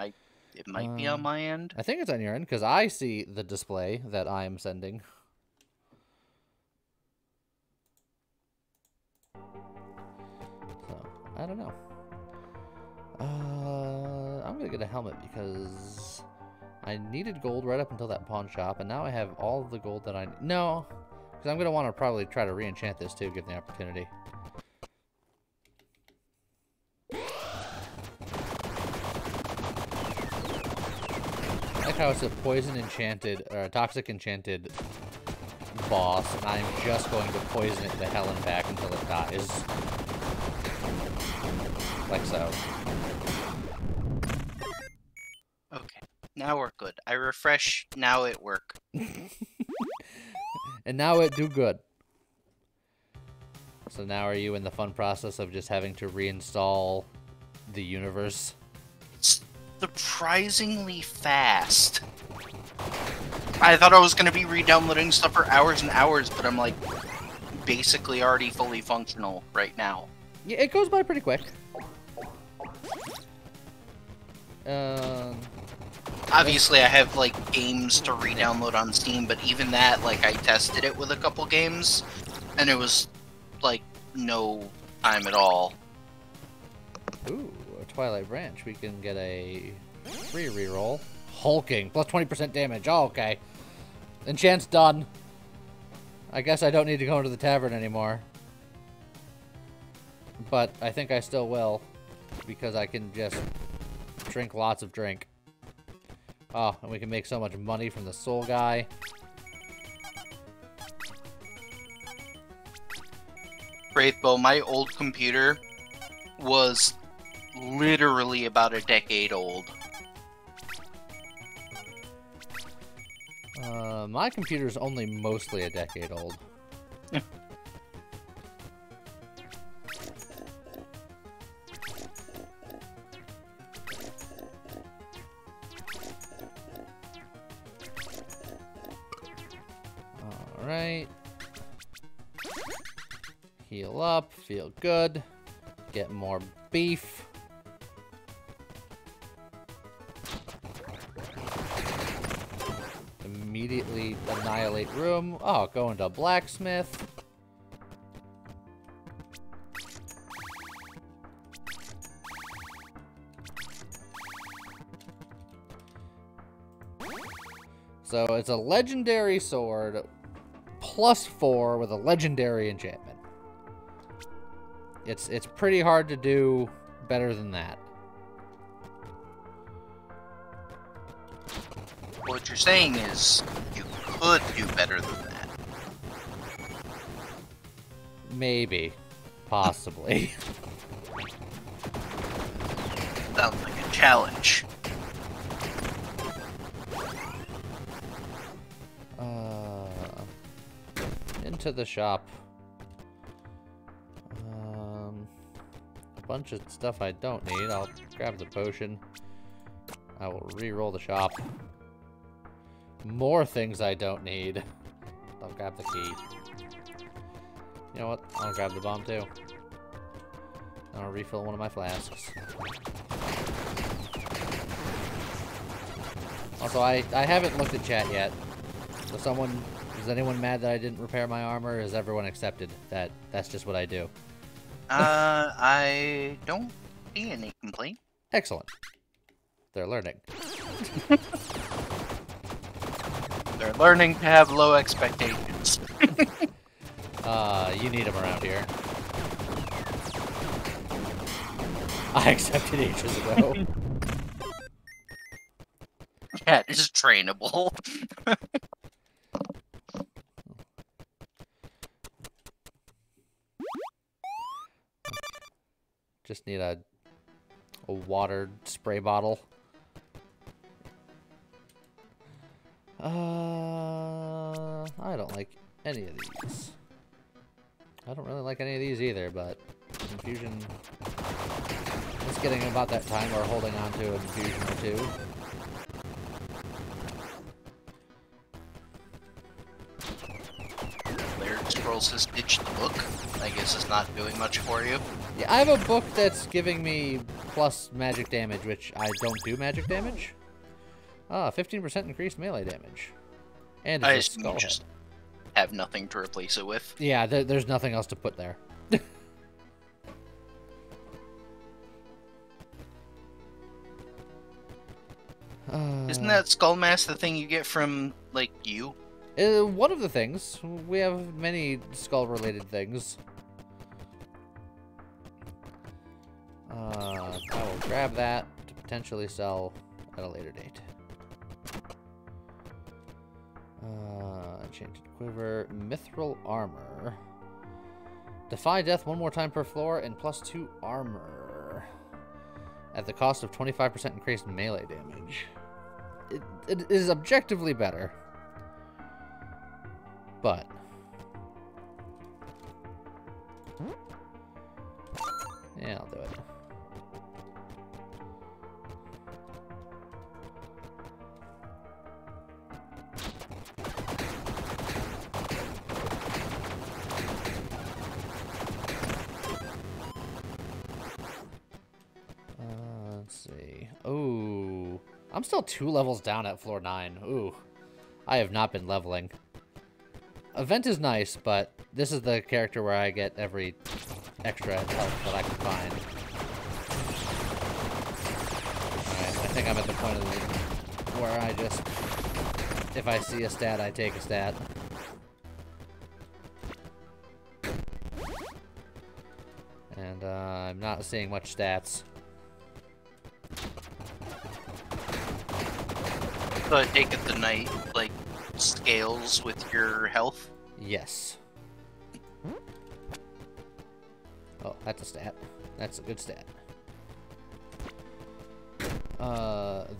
It might be on my end. I think it's on your end, because I see the display that I am sending. So, I don't know. I'm gonna get a helmet because I needed gold right up until that pawn shop, and now I have all of the gold that I need. No, because I'm gonna want to probably try to re-enchant this too, given the opportunity. I like how it's a poison enchanted, or a toxic enchanted boss, and I'm just going to poison it to hell and back until it dies. Like so. Okay. Now we're good. I refresh, now it work. And now it do good. So now are you in the fun process of just having to reinstall the universe? It's surprisingly fast. I thought I was gonna be re-downloading stuff for hours and hours, but I'm like basically already fully functional right now. Yeah, it goes by pretty quick. Obviously, I have like games to re-download on Steam, but even that, like, I tested it with a couple games, and it was like no time at all. Ooh, a Twilight Branch. We can get a free reroll. Hulking, plus 20% damage. Oh, okay. Enchant's done. I guess I don't need to go into the tavern anymore. But I think I still will, because I can just drink lots of drink. Oh, and we can make so much money from the soul guy. Wraithbow, my old computer was literally about a decade old. My computer's only mostly a decade old. Alright. Heal up, feel good. Get more beef. Immediately annihilate room. Oh, go into blacksmith. So it's a legendary sword +4 with a legendary enchantment. It's pretty hard to do better than that. What you're saying is you could do better than that. Maybe. Possibly. Sounds like a challenge. Into the shop. A bunch of stuff I don't need. I'll grab the potion. I will re-roll the shop. More things I don't need. I'll grab the key. You know what? I'll grab the bomb too. I'll refill one of my flasks. Also, I haven't looked at chat yet. So is anyone mad that I didn't repair my armor? Has everyone accepted that that's just what I do? I don't see any complaint. Excellent. They're learning. They're learning to have low expectations. You need them around here. I accepted ages ago. Cat is trainable. Just need a watered spray bottle. I don't like any of these. I don't really like any of these either, but infusion. It's getting about that time where we're holding on to an infusion or two. Laird Scrolls has ditched the book. I guess it's not doing much for you. Yeah, I have a book that's giving me plus magic damage, which I don't do magic damage. 15% increased melee damage. And I it's a assume skull you just have nothing to replace it with. Yeah, there's nothing else to put there. Isn't that skull mask the thing you get from, like, you? One of the things. We have many skull-related things. I will grab that to potentially sell at a later date. Enchanted Quiver. Mithril Armor. Defy death one more time per floor and +2 armor. At the cost of 25% increased melee damage. It is objectively better. But yeah, I'll do it. see. Ooh. I'm still 2 levels down at floor 9. Ooh. I have not been leveling. Event is nice, but this is the character where I get every extra health that I can find. Alright, I think I'm at the point of where I just... If I see a stat, I take a stat. And I'm not seeing much stats. So I take it the night, like, scales with your health? Yes. Oh, that's a stat. That's a good stat.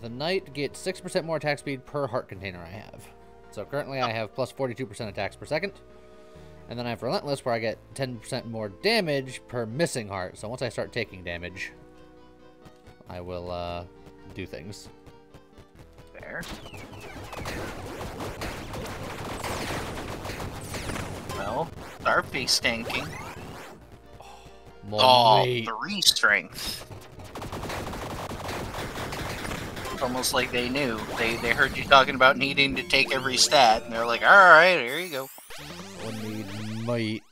The knight gets 6% more attack speed per heart container I have. So currently I have plus 42% attacks per second. And then I have Relentless, where I get 10% more damage per missing heart. So once I start taking damage, I will do things. Fair. Well, Starface tanking. More 3 strength. It's almost like they knew. They heard you talking about needing to take every stat, and they're like, alright, here you go. We'll need might.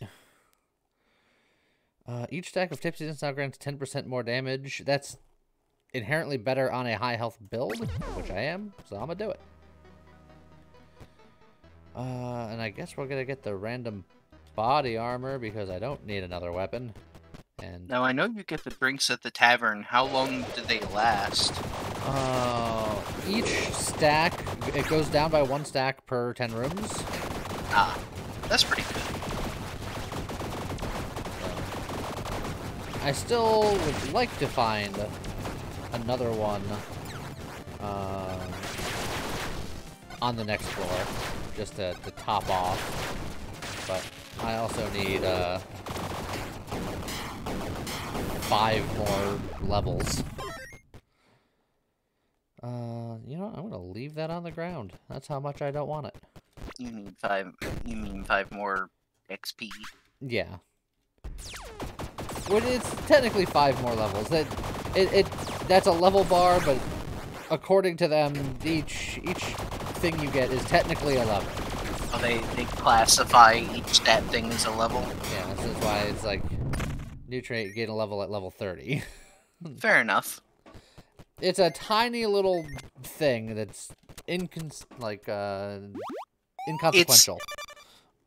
Each stack of Tipsiness now grants 10% more damage. That's inherently better on a high health build, which I am, so I'm gonna do it. And I guess we're gonna get the random body armor because I don't need another weapon. And Now, I know you get the drinks at the tavern. How long do they last? each stack, it goes down by 1 stack per 10 rooms. Ah, that's pretty good. I still would like to find another one on the next floor, just to top off. But I also need 5 more levels. You know what? I'm gonna leave that on the ground. That's how much I don't want it. You need 5. You mean 5 more XP? Yeah. Well, it's technically 5 more levels. That's a level bar, but according to them, each thing you get is technically a level. Oh, they classify each stat thing as a level? Yeah, that's why it's like new trait gain a level at level 30. Fair enough. It's a tiny little thing that's inconsequential.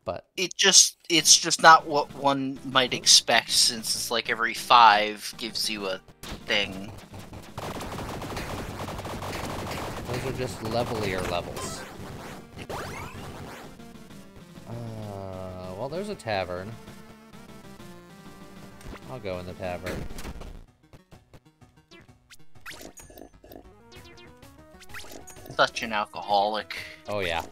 But it's just not what one might expect, since it's like every 5 gives you a thing. Those are just levelier levels. Well, there's a tavern. I'll go in the tavern. Such an alcoholic. Oh, yeah.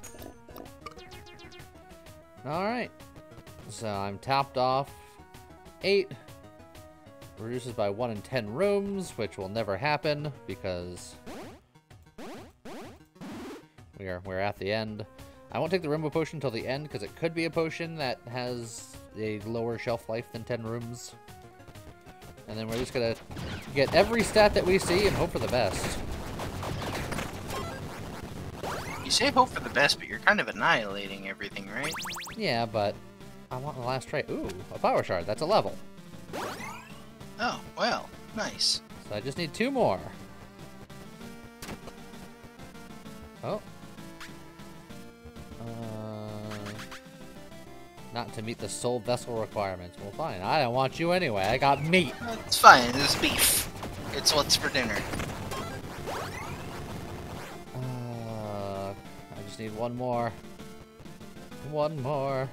Alright. So I'm topped off 8. Reduces by 1 in 10 rooms, which will never happen because we're at the end. I won't take the Rainbow Potion until the end because it could be a potion that has a lower shelf life than 10 rooms. And then we're just gonna get every stat that we see and hope for the best. You say hope for the best, but you're kind of annihilating everything, right? Yeah, but I want the last trait. Ooh, a power shard. That's a level. Oh, well, nice. So I just need 2 more. Oh. Not to meet the soul vessel requirements. Well, fine. I don't want you anyway. I got meat. It's fine. It's beef. It's what's for dinner. I just need 1 more. 1 more.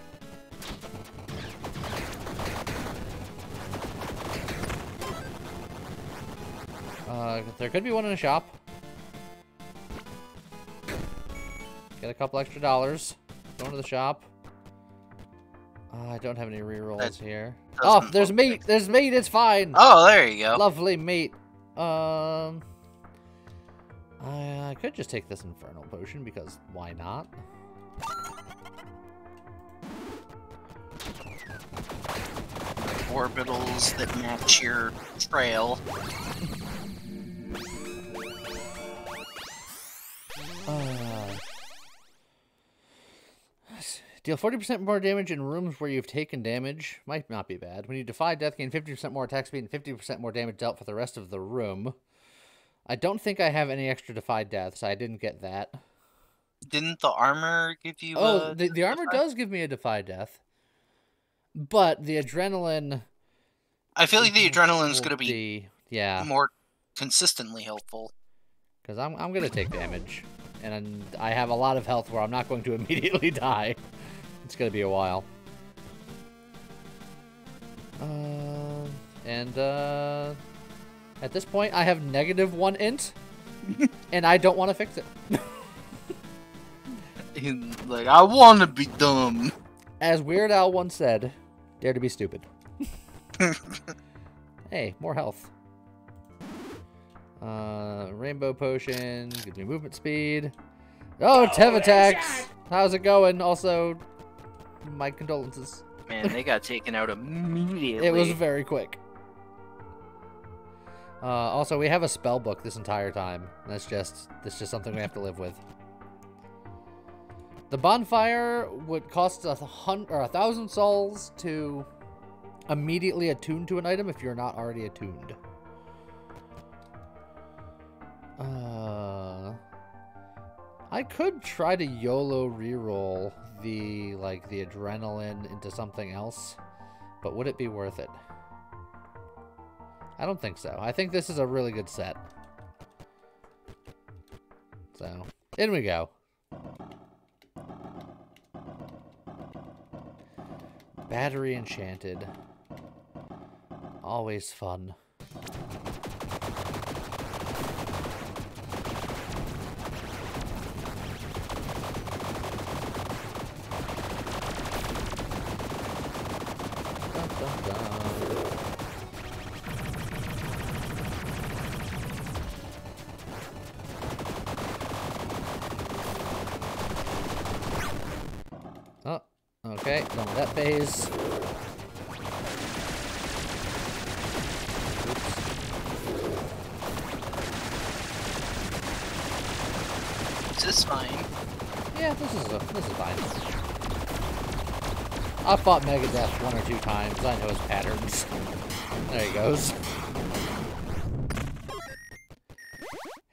There could be one in a shop. Get a couple extra dollars. Go into the shop. I don't have any rerolls here. Oh, there's meat! There's meat! It's fine! Oh, there you go. Lovely meat. I could just take this Infernal Potion, because why not? Orbitals that match your trail. Deal 40% more damage in rooms where you've taken damage. Might not be bad. When you defy death, gain 50% more attack speed and 50% more damage dealt for the rest of the room. I don't think I have any extra defy death, so I didn't get that. Didn't the armor give you? Oh, the armor does give me a defy death, but the adrenaline. I feel like the adrenaline is going to be more consistently helpful. Because I'm going to take damage, and I have a lot of health where I'm not going to immediately die. It's going to be a while. At this point, I have -1 int, and I don't want to fix it. Like, I want to be dumb. As Weird Al once said, dare to be stupid. Hey, more health. Rainbow potion gives me movement speed. Oh, Tev attacks! How's it going? Also, my condolences. Man, they got taken out immediately. It was very quick. Also, we have a spell book this entire time. That's just something we have to live with. The bonfire would cost 1,000 souls to immediately attune to an item if you're not already attuned. I could try to YOLO reroll the adrenaline into something else, but would it be worth it? I don't think so. I think this is a really good set. So, in we go. Battery enchanted. Always fun. Dun, dun, dun. Oh, okay, done with that phase. Is this fine? Yeah, this is fine. I fought Megadeth 1 or 2 times. I know his patterns. There he goes.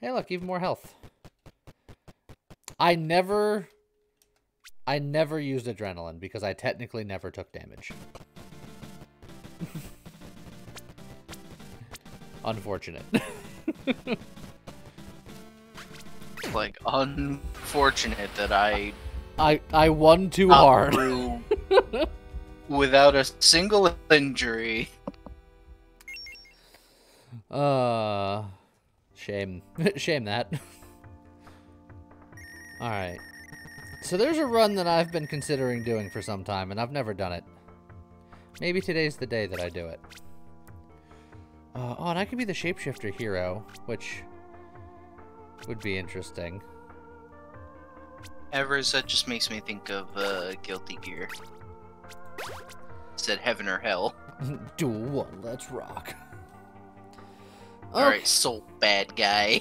Hey, look, even more health. I never used adrenaline because I technically never took damage. Unfortunate. Like, unfortunate that I won too hard. Without a single injury. Shame. Shame that. Alright. So there's a run that I've been considering doing for some time, and I've never done it. Maybe today's the day that I do it. Oh, and I could be the shapeshifter hero, which would be interesting. Evers, that just makes me think of Guilty Gear. Said heaven or hell. Duel 1, let's rock. Alright, soul bad guy.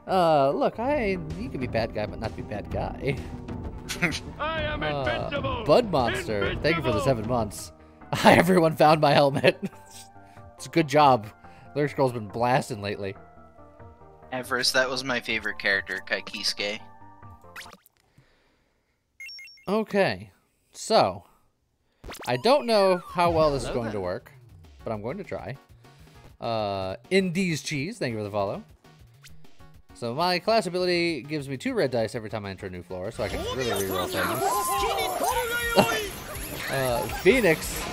Look, you can be bad guy, but not be bad guy. I am invincible! Bud Monster, thank you for the 7 months. Everyone found my helmet. It's a good job. Lyric Scroll's been blasting lately. Evers, that was my favorite character, Kaikisuke. Okay, so I don't know how well this is going to work, but I'm going to try. Indies Cheese, thank you for the follow. So my class ability gives me 2 red dice every time I enter a new floor, so I can really reroll things. Phoenix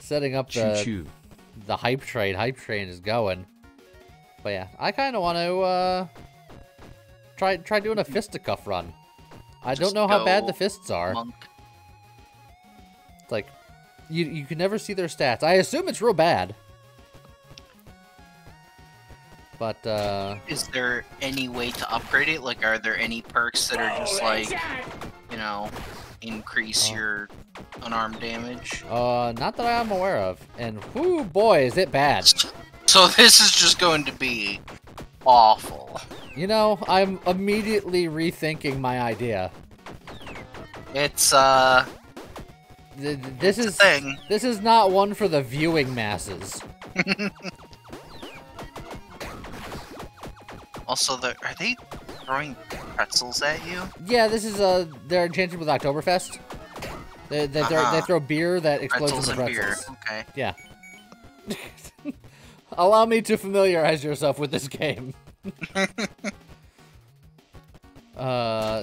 setting up the hype train. Hype train is going. But yeah, I kind of want to try doing a fisticuff run. I don't know how bad the fists are. Monk. It's like you can never see their stats. I assume it's real bad. But is there any way to upgrade it? Like, are there any perks that are just like, you know, increase your unarmed damage? Not that I'm aware of. And whoo, boy, is it bad. So this is just going to be awful. You know, I'm immediately rethinking my idea. It's This it's a is thing. this is not one for the viewing masses. Also, are they throwing pretzels at you? Yeah, this is they're enchanted with Oktoberfest. They throw beer that explodes Pretzels into and pretzels. beer. Okay. Yeah. Allow me to familiarize yourself with this game.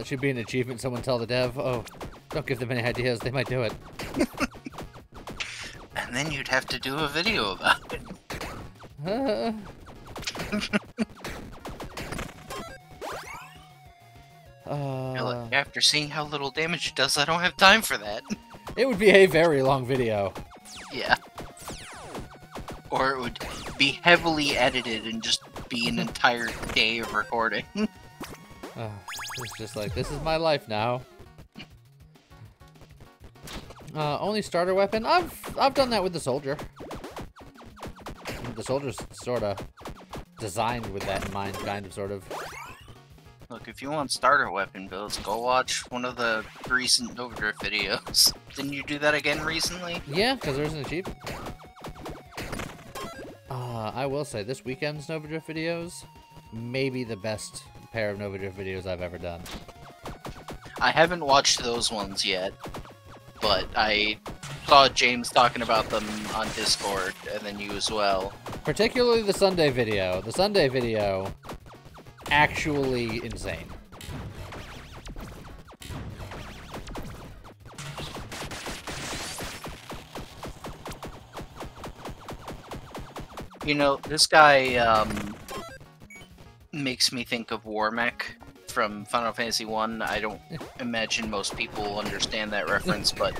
Should be an achievement. Someone tell the dev, oh, don't give them any ideas. They might do it. And then you'd have to do a video about it. You're like, after seeing how little damage it does, I don't have time for that. It would be a very long video. Yeah. Or it would be heavily edited and just be an entire day of recording. It's just like, this is my life now. Only starter weapon? I've done that with the soldier. The soldier's sort of designed with that in mind, kind of, sort of. Look, if you want starter weapon builds, go watch one of the recent Nova Drift videos. Didn't you do that again recently? Yeah, because there's an achievement. I will say, this weekend's Nova Drift videos, maybe the best pair of Nova Drift videos I've ever done. I haven't watched those ones yet, but I saw James talking about them on Discord, and then you as well. Particularly the Sunday video. The Sunday video, actually insane. You know, this guy makes me think of Warmech from Final Fantasy 1. I don't imagine most people understand that reference, but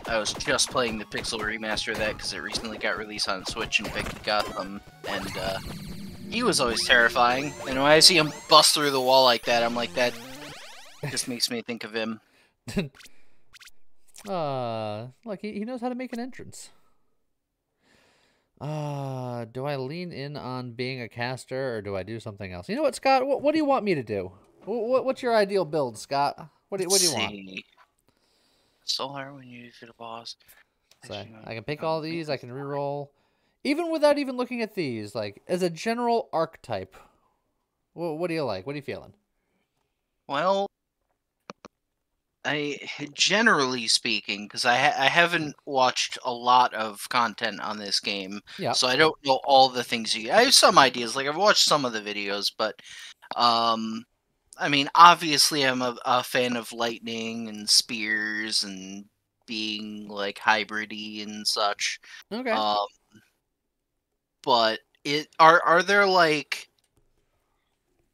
I was just playing the Pixel remaster of that because it recently got released on Switch and Becky got them, and he was always terrifying. And when I see him bust through the wall like that, I'm like, that just makes me think of him. Look, he knows how to make an entrance. Do I lean in on being a caster, or do I do something else? You know what, Scott? What do you want me to do? What's your ideal build, Scott? What do you want? Solar when you defeat a boss. So I can pick all these. I can reroll, even without even looking at these. Like as a general archetype, what do you like? What are you feeling? Well, generally speaking, because I haven't watched a lot of content on this game, Yeah. so I don't know all the things I have some ideas. Like I've watched some of the videos, but I mean, obviously I'm a fan of lightning and spears and being like hybrid-y and such. Okay. But are there like,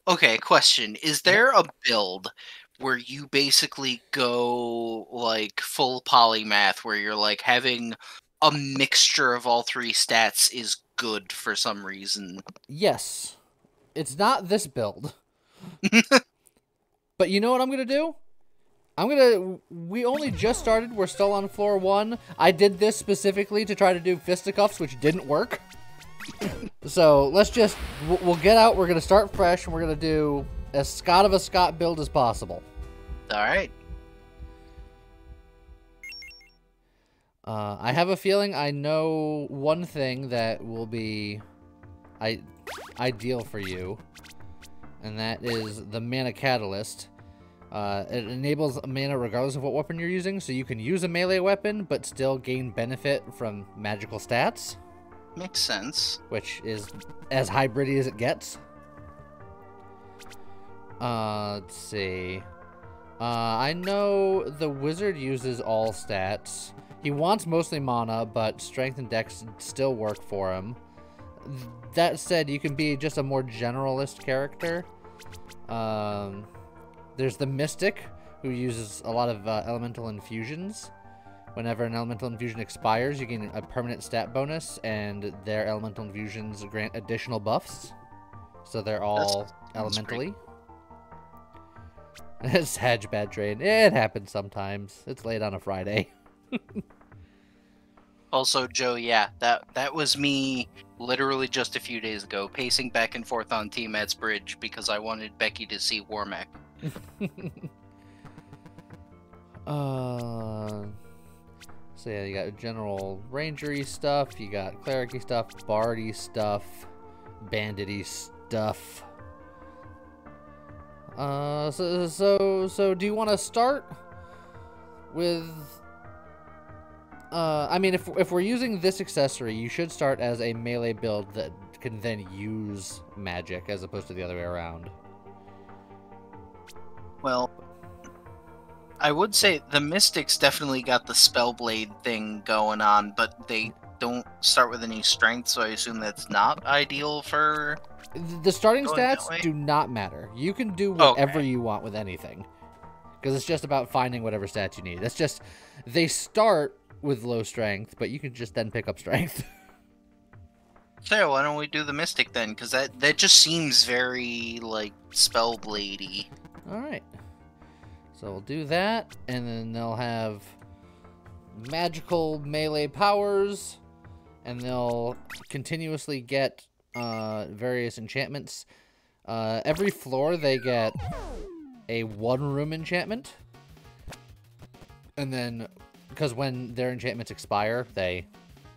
okay, question, is there a build where you basically go like full polymath, where you're like having a mixture of all three stats is good for some reason? Yes. It's not this build. But you know what I'm going to do? We only just started. We're still on floor 1. I did this specifically to try to do fisticuffs, which didn't work. So let's just, we'll get out. We're going to start fresh, and we're going to do as Scott of a Scott build as possible. Alright. I have a feeling I know one thing that will be ideal for you, and that is the Mana Catalyst. It enables mana regardless of what weapon you're using, so you can use a melee weapon but still gain benefit from magical stats. Makes sense. Which is as hybrid-y as it gets. Let's see. I know the wizard uses all stats. He wants mostly mana, but strength and dex still work for him. That said, you can be just a more generalist character. There's the Mystic, who uses a lot of elemental infusions. Whenever an elemental infusion expires, you gain a permanent stat bonus, and their elemental infusions grant additional buffs. So they're all elementally. Sag bad trade. It happens sometimes. It's late on a Friday. Also, Joe, yeah, that was me literally just a few days ago, pacing back and forth on T-Mat's bridge because I wanted Becky to see Warmech. So yeah, you got general rangery stuff, you got clericy stuff, bardy stuff, bandity stuff. So do you want to start with? I mean, if we're using this accessory, you should start as a melee build that can then use magic as opposed to the other way around. Well, I would say the Mystics definitely got the Spellblade thing going on, but they don't start with any strength, so I assume that's not ideal for... The starting Going that stats way? do not matter. You can do whatever Okay. you want with anything. Because it's just about finding whatever stats you need. That's just... They start with low strength, but you can just then pick up strength. So why don't we do the Mystic then? Because that just seems very, like, Spellblade-y. Alright. So we'll do that, and then they'll have magical melee powers, and they'll continuously get various enchantments. Every floor they get a one-room enchantment, and then, because when their enchantments expire, they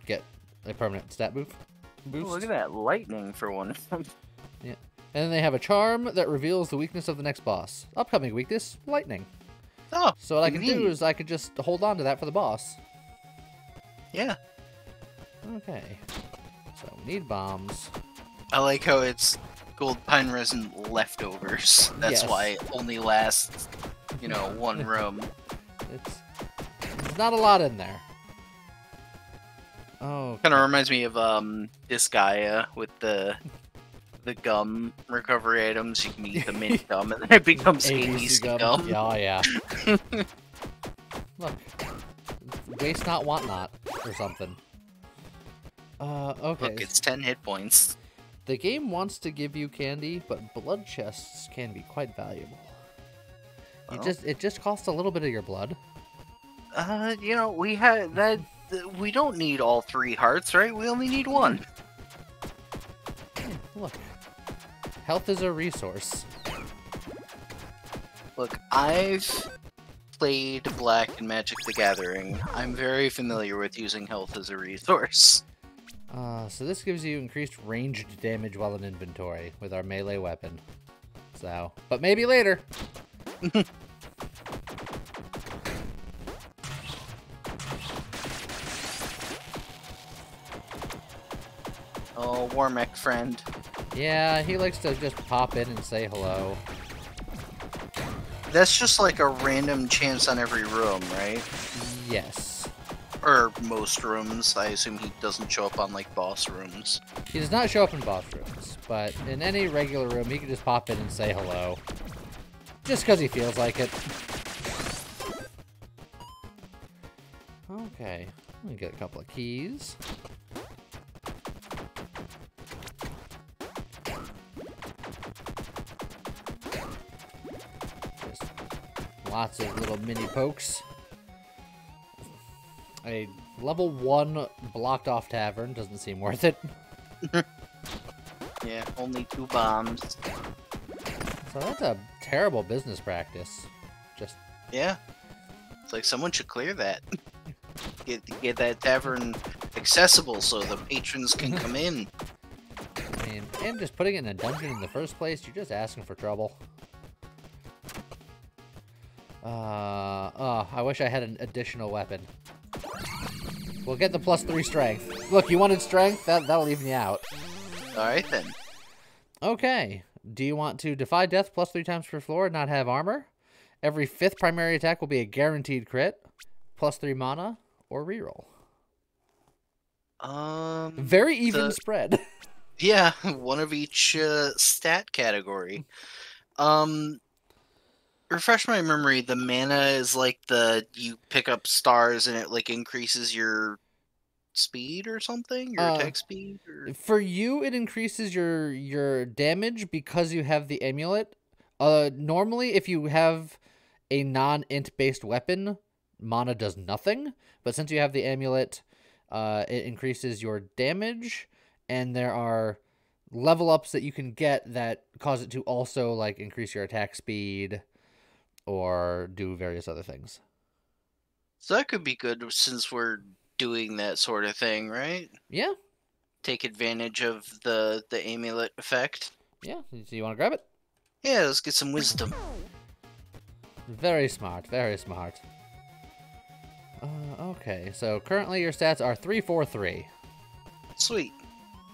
get a permanent stat boost. Look at that lightning for one. Yeah. And then they have a charm that reveals the weakness of the next boss. Upcoming weakness, lightning. Oh, So what I can do neat. is I could just hold on to that for the boss. Yeah. Okay. So we need bombs. I like how it's gold pine resin leftovers. That's Yes. why it only lasts, one room. There's not a lot in there. Oh. Kind of reminds me of this guy with the gum recovery items. You can eat the mint gum, and then it becomes ABC gum. Yeah, oh, yeah. Look. Waste not, want not, or something. Okay. Look, it's 10 hit points. The game wants to give you candy, but blood chests can be quite valuable. Oh. It just costs a little bit of your blood. We had that. We don't need all 3 hearts, right? We only need 1. Look. Health is a resource. Look, I've played Black and Magic the Gathering. I'm very familiar with using health as a resource. So this gives you increased ranged damage while in inventory with our melee weapon. So, but maybe later. Oh, Warmech friend. Yeah, he likes to just pop in and say hello. That's just like a random chance on every room, right? Yes. Or most rooms. I assume he doesn't show up on, like, boss rooms. He does not show up in boss rooms, but in any regular room, he can just pop in and say hello. Just because he feels like it. Okay, let me get a couple of keys. Just lots of little mini pokes. A level 1 blocked off tavern doesn't seem worth it. Yeah, only 2 bombs. So that's a terrible business practice. Just Yeah. It's like someone should clear that. Get that tavern accessible so the patrons can come in. I mean, and just putting it in a dungeon in the first place, you're just asking for trouble. I wish I had an additional weapon. We'll get the +3 strength. Look, you wanted strength? That'll even you out. Alright then. Okay. Do you want to defy death +3 times per floor and not have armor? Every 5th primary attack will be a guaranteed crit. +3 mana or reroll. Very even spread. Yeah, one of each stat category. Refresh my memory, the mana is like you pick up stars and it like increases your speed or something? Your attack speed? Or... For you, it increases your damage because you have the amulet. Normally, if you have a non-int based weapon, mana does nothing. But since you have the amulet, it increases your damage, and there are level ups that you can get that cause it to also like increase your attack speed or do various other things. So that could be good since we're doing that sort of thing, right? Yeah, Take advantage of the amulet effect. yeah. So you want to grab it? Yeah, let's get some wisdom. Very smart, very smart. Okay, so currently your stats are 3, 4, 3. Sweet.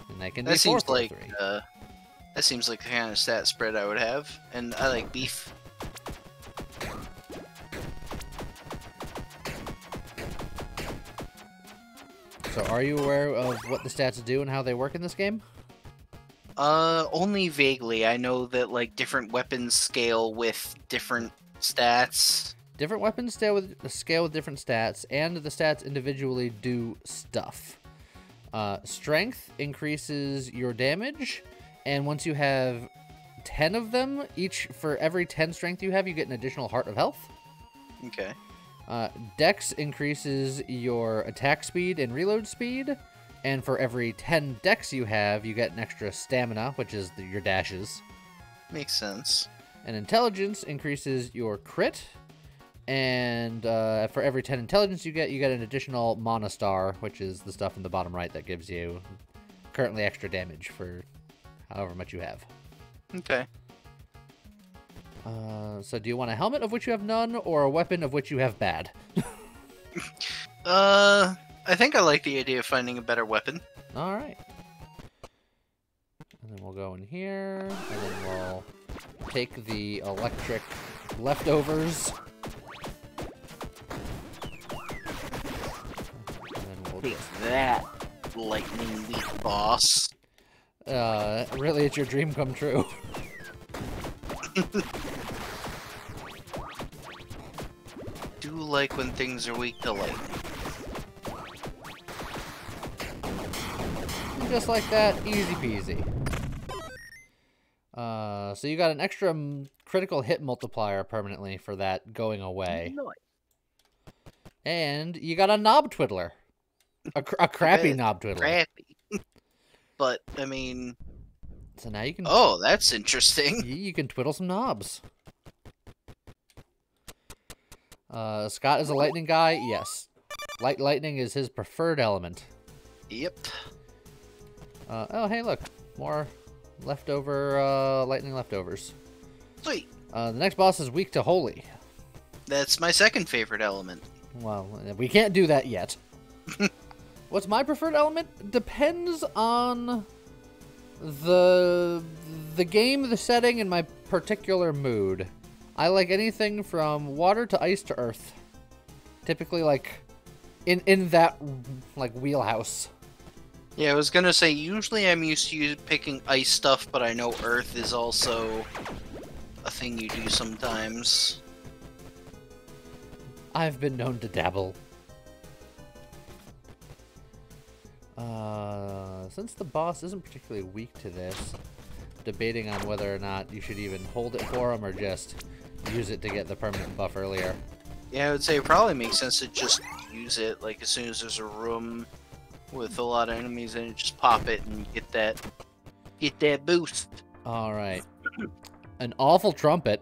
And they can be That 4, seems 4, like 3. that seems like the kind of stat spread I would have, and I like beef. So are you aware of what the stats do and how they work in this game? Only vaguely. I know that like different weapons scale with different stats. Different weapons scale with different stats, and the stats individually do stuff. Strength increases your damage, and once you have 10 of them, each for every 10 strength you have, you get an additional heart of health. Okay. Dex increases your attack speed and reload speed, and for every 10 dex you have, you get an extra stamina, which is your dashes. Makes sense. And intelligence increases your crit, and for every 10 intelligence you get an additional mana star, which is the stuff in the bottom right that gives you currently extra damage for however much you have. Okay. So do you want a helmet of which you have none, or a weapon of which you have bad? I think I like the idea of finding a better weapon. All right. And then we'll go in here, and then we'll take the electric leftovers. And then we'll Take that, lightning leaf boss. really, it's your dream come true. Do like when things are weak to lightning. Just like that, easy peasy. So you got an extra critical hit multiplier permanently for that going away. And you got a knob twiddler. A crappy knob twiddler. Crappy. But, I mean... So now you can... Oh, that's interesting. You can twiddle some knobs. Scott is a lightning guy? Yes. Lightning is his preferred element. Yep. Oh, hey, look. More leftover, lightning leftovers. Sweet. The next boss is weak to holy. That's my second favorite element. Well, we can't do that yet. What's my preferred element? Depends on the game, the setting, and my particular mood. I like anything from water to ice to earth. Typically, like, in that, like, wheelhouse. Yeah, I was gonna say, usually I'm used to you picking ice stuff, but I know earth is also a thing you do sometimes. I've been known to dabble. Since the boss isn't particularly weak to this, debating on whether or not you should even hold it for him or just use it to get the permanent buff earlier. Yeah, I would say it probably makes sense to just use it, like, as soon as there's a room with a lot of enemies in it, just pop it and get that boost. Alright. An awful trumpet.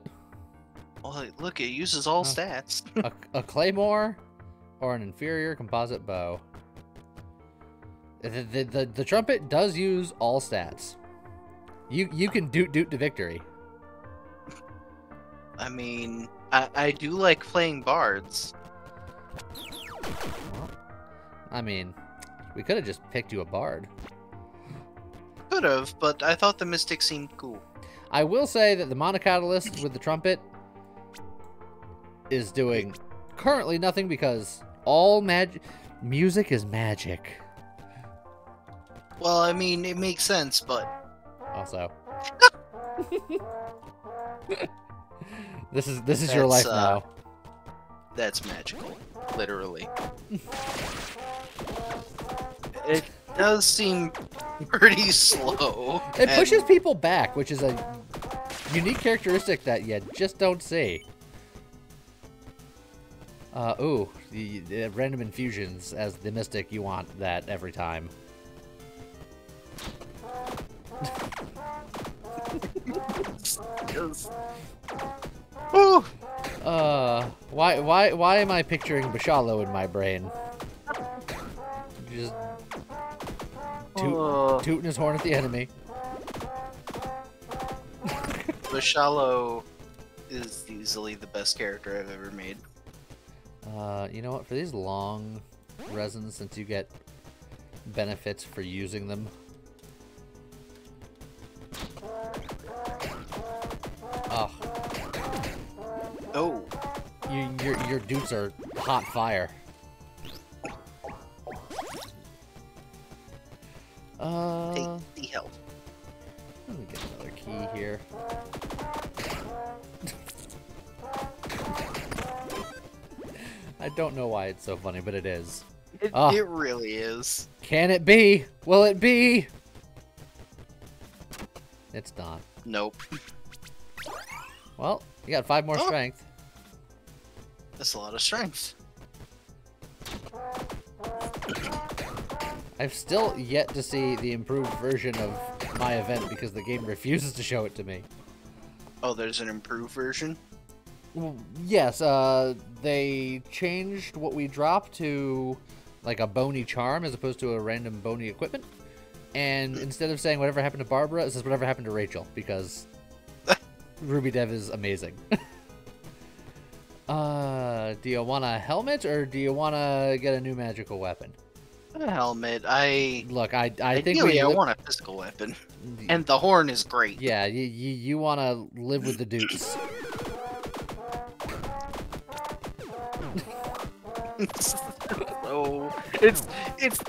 Oh, look, it uses all stats. a claymore, or an inferior composite bow. The trumpet does use all stats. You can doot to victory. I mean, I do like playing bards. Well, I mean, we could have just picked you a bard. Could have, but I thought the mystic seemed cool. I will say that the monocatalyst with the trumpet is doing currently nothing because all music is magic. Well, I mean, it makes sense, but... Also. This is your life now. That's magical. Literally. It does seem pretty slow. It pushes people back, which is a unique characteristic that you just don't see. Ooh, the random infusions. As the mystic, you want that every time. Ooh. Why am I picturing Bashalo in my brain? Just tooting his horn at the enemy. Bashalo is easily the best character I've ever made. You know what? For these long resins, since you get benefits for using them. Oh. Oh. Your dudes are hot fire. Take the health. Let me get another key here. I don't know why it's so funny, but it is. It really is. Can it be? Will it be? It's not. Nope. Well, you got 5 more strength. That's a lot of strength. I've still yet to see the improved version of my event because the game refuses to show it to me. Oh, there's an improved version? Well, yes, they changed what we drop to like a bony charm as opposed to a random bony equipment. And instead of saying whatever happened to Barbara, it says whatever happened to Rachel because Ruby Dev is amazing. Do you want a helmet or do you want to get a new magical weapon? A helmet. Look, I think ideally, I want a physical weapon, and the horn is great. Yeah, you want to live with the Dukes. So it's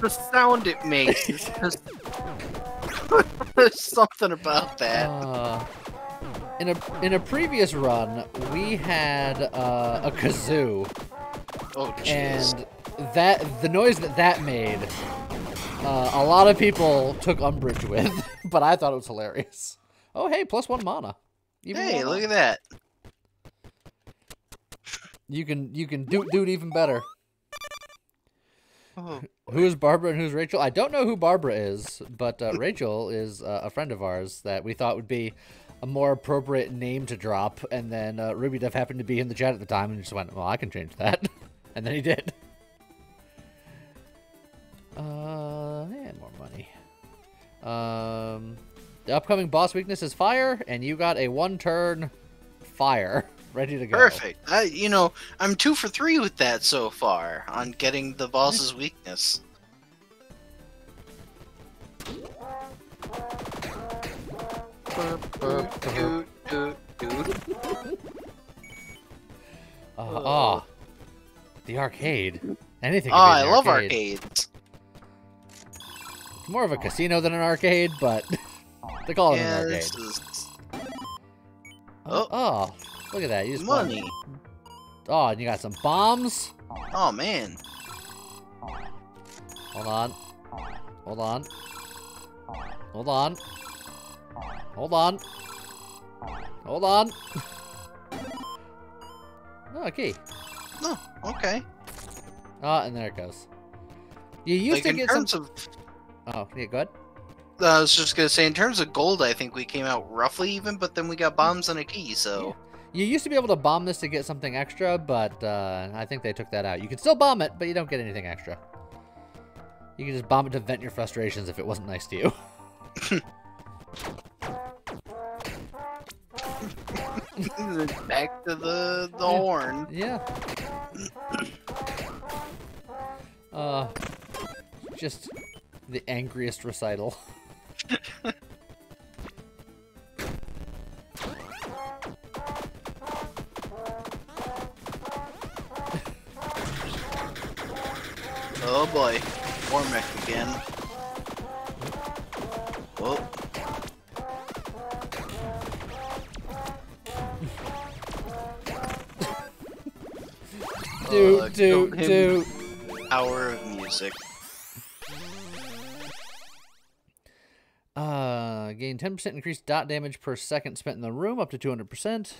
the sound it makes. It's just, there's something about that. In a previous run, we had a kazoo. Oh, jeez. And the noise that made, a lot of people took umbrage with, but I thought it was hilarious. Oh, hey, +1 mana. Hey, look at that. You can do it even better. Oh. Who is Barbara and who's Rachel? I don't know who Barbara is, but Rachel is a friend of ours that we thought would be a more appropriate name to drop, and then Ruby Dev happened to be in the chat at the time and just went, well, I can change that. And then he did. And more money. The upcoming boss weakness is fire, and you got a 1-turn fire ready to go. Perfect. I'm 2 for 3 with that so far on getting the boss's weakness. The arcade. Anything. I love arcades. It's more of a casino than an arcade, but they call it an arcade. Oh, look at that. You just money. Oh, and you got some bombs. Oh man. Hold on. Hold on. Hold on. Hold on. Hold on. Oh, key. Oh, okay. Oh, and there it goes. You used to get some... Oh, yeah, go ahead. I was just gonna say, in terms of gold, I think we came out roughly even, but then we got bombs and a key, so... Yeah. You used to be able to bomb this to get something extra, but I think they took that out. You can still bomb it, but you don't get anything extra. You can just bomb it to vent your frustrations if it wasn't nice to you. Back to the horn. Yeah. Just the angriest recital. Oh boy, Warmech again. Whoa. Do. Hour of music. Gain 10% increased dot damage per second spent in the room, up to 200%.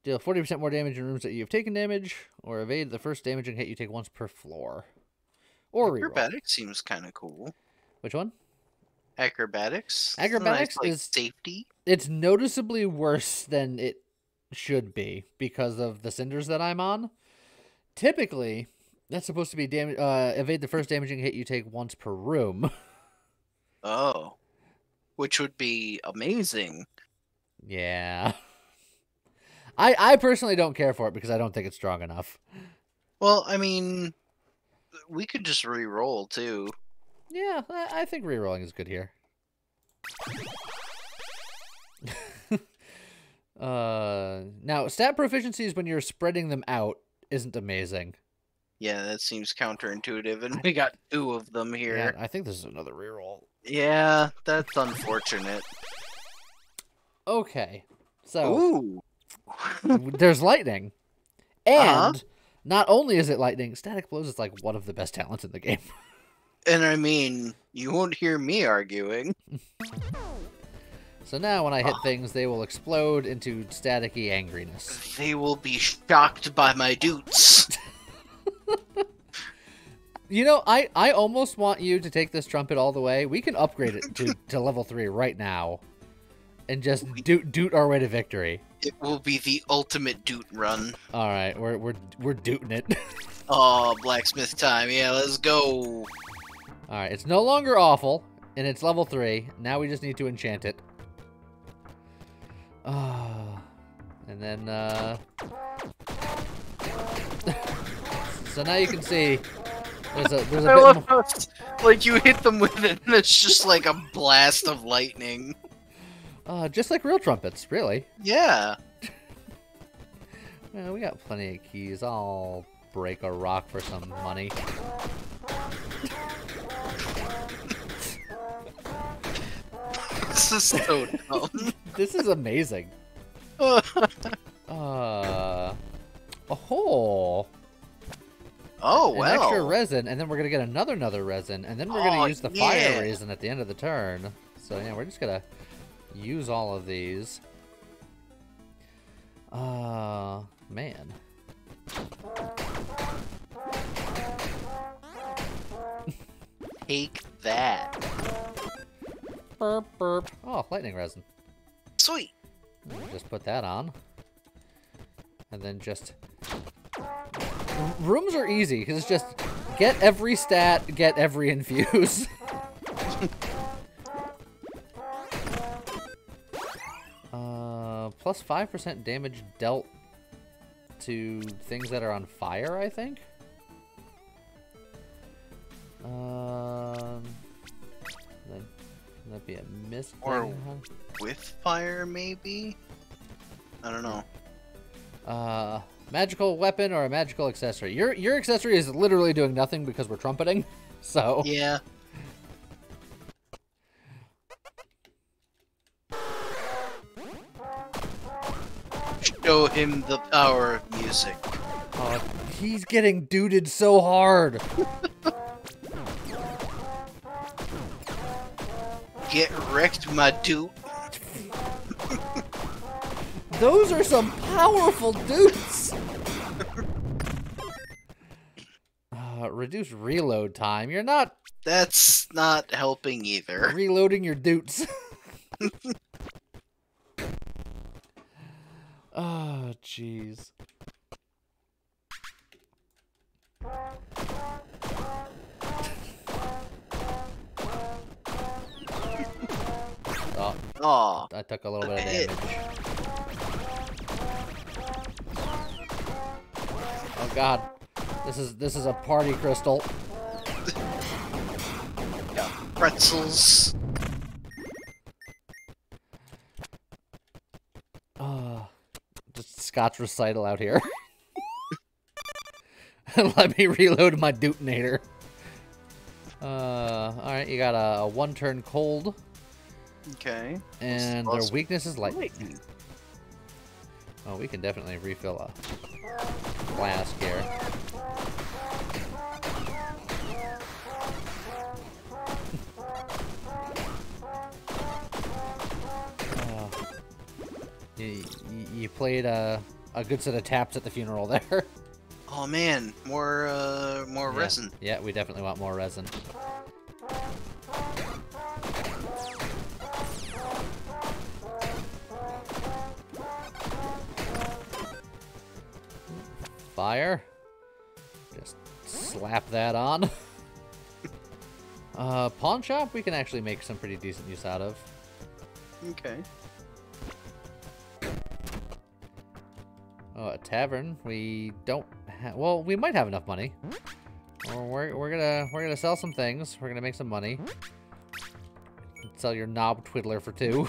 Deal 40% more damage in rooms that you have taken damage, or evade the first damaging hit you take once per floor. Or reroll. Acrobatics seems kind of cool. Which one? Acrobatics. Acrobatics nice, is safety. It's noticeably worse than it should be because of the cinders that I'm on. Typically, that's supposed to be evade the first damaging hit you take once per room. Oh. Which would be amazing. Yeah. I personally don't care for it because I don't think it's strong enough. Well, I mean, we could just re-roll, too. Yeah, I think rerolling is good here. Now, stat proficiencies when you're spreading them out isn't amazing. Yeah, that seems counterintuitive, and we got 2 of them Yeah, here. I think this is another reroll. Yeah, that's unfortunate. Okay, so Ooh. there's lightning, and not only is it lightning, static blows is like one of the best talents in the game. And I mean, you won't hear me arguing. So now when I hit things, they will explode into staticky angriness. They will be shocked by my doots. You know, I almost want you to take this trumpet all the way. We can upgrade it to level 3 right now. And just doot our way to victory. It will be the ultimate doot run. Alright, we're dooting it. Oh, blacksmith time. Yeah, let's go. Alright, it's no longer awful, and it's level 3. Now we just need to enchant it. And then, so now you can see there's a bit more... Like, you hit them with it, and it's just like a blast of lightning. Just like real trumpets, really. Yeah. We got plenty of keys. I'll break a rock for some money. This is so dumb. This is amazing. Oh. Oh, An extra resin, and then we're gonna get another resin, and then we're gonna use the fire resin at the end of the turn. So yeah, we're just gonna use all of these. Man. Take that. Burp, burp. Oh, lightning resin. Sweet. Just put that on. And then just... Rooms are easy, because it's just get every stat, get every infuse. Plus 5% damage dealt to things that are on fire, I think? That'd be a mist Or thing, huh? with fire, maybe? I don't know. Magical weapon or a magical accessory. Your accessory is literally doing nothing because we're trumpeting, so... Yeah. Show him the power of music. Oh, he's getting duded so hard. Get wrecked, my dude. Those are some powerful dudes. Reduce reload time. You're not That's not helping either. reloading your dudes. Oh, jeez. Oh, Aw. I took a little bit of damage. Oh god. This is a party crystal. Yeah, pretzels. Just Scotch recital out here. Let me reload my detonator. Alright, you got a one-turn cold. Okay. And their weakness is lightning. Oh, we can definitely refill a flask here. You played a good set of taps at the funeral there. Oh man, more resin. Yeah, we definitely want more resin. fire. Just slap that on. Pawn shop, we can actually make some pretty decent use out of. Okay. Oh, a tavern. We don't have. Well, we might have enough money. We're gonna sell some things. We're gonna make some money. Sell your knob twiddler for 2.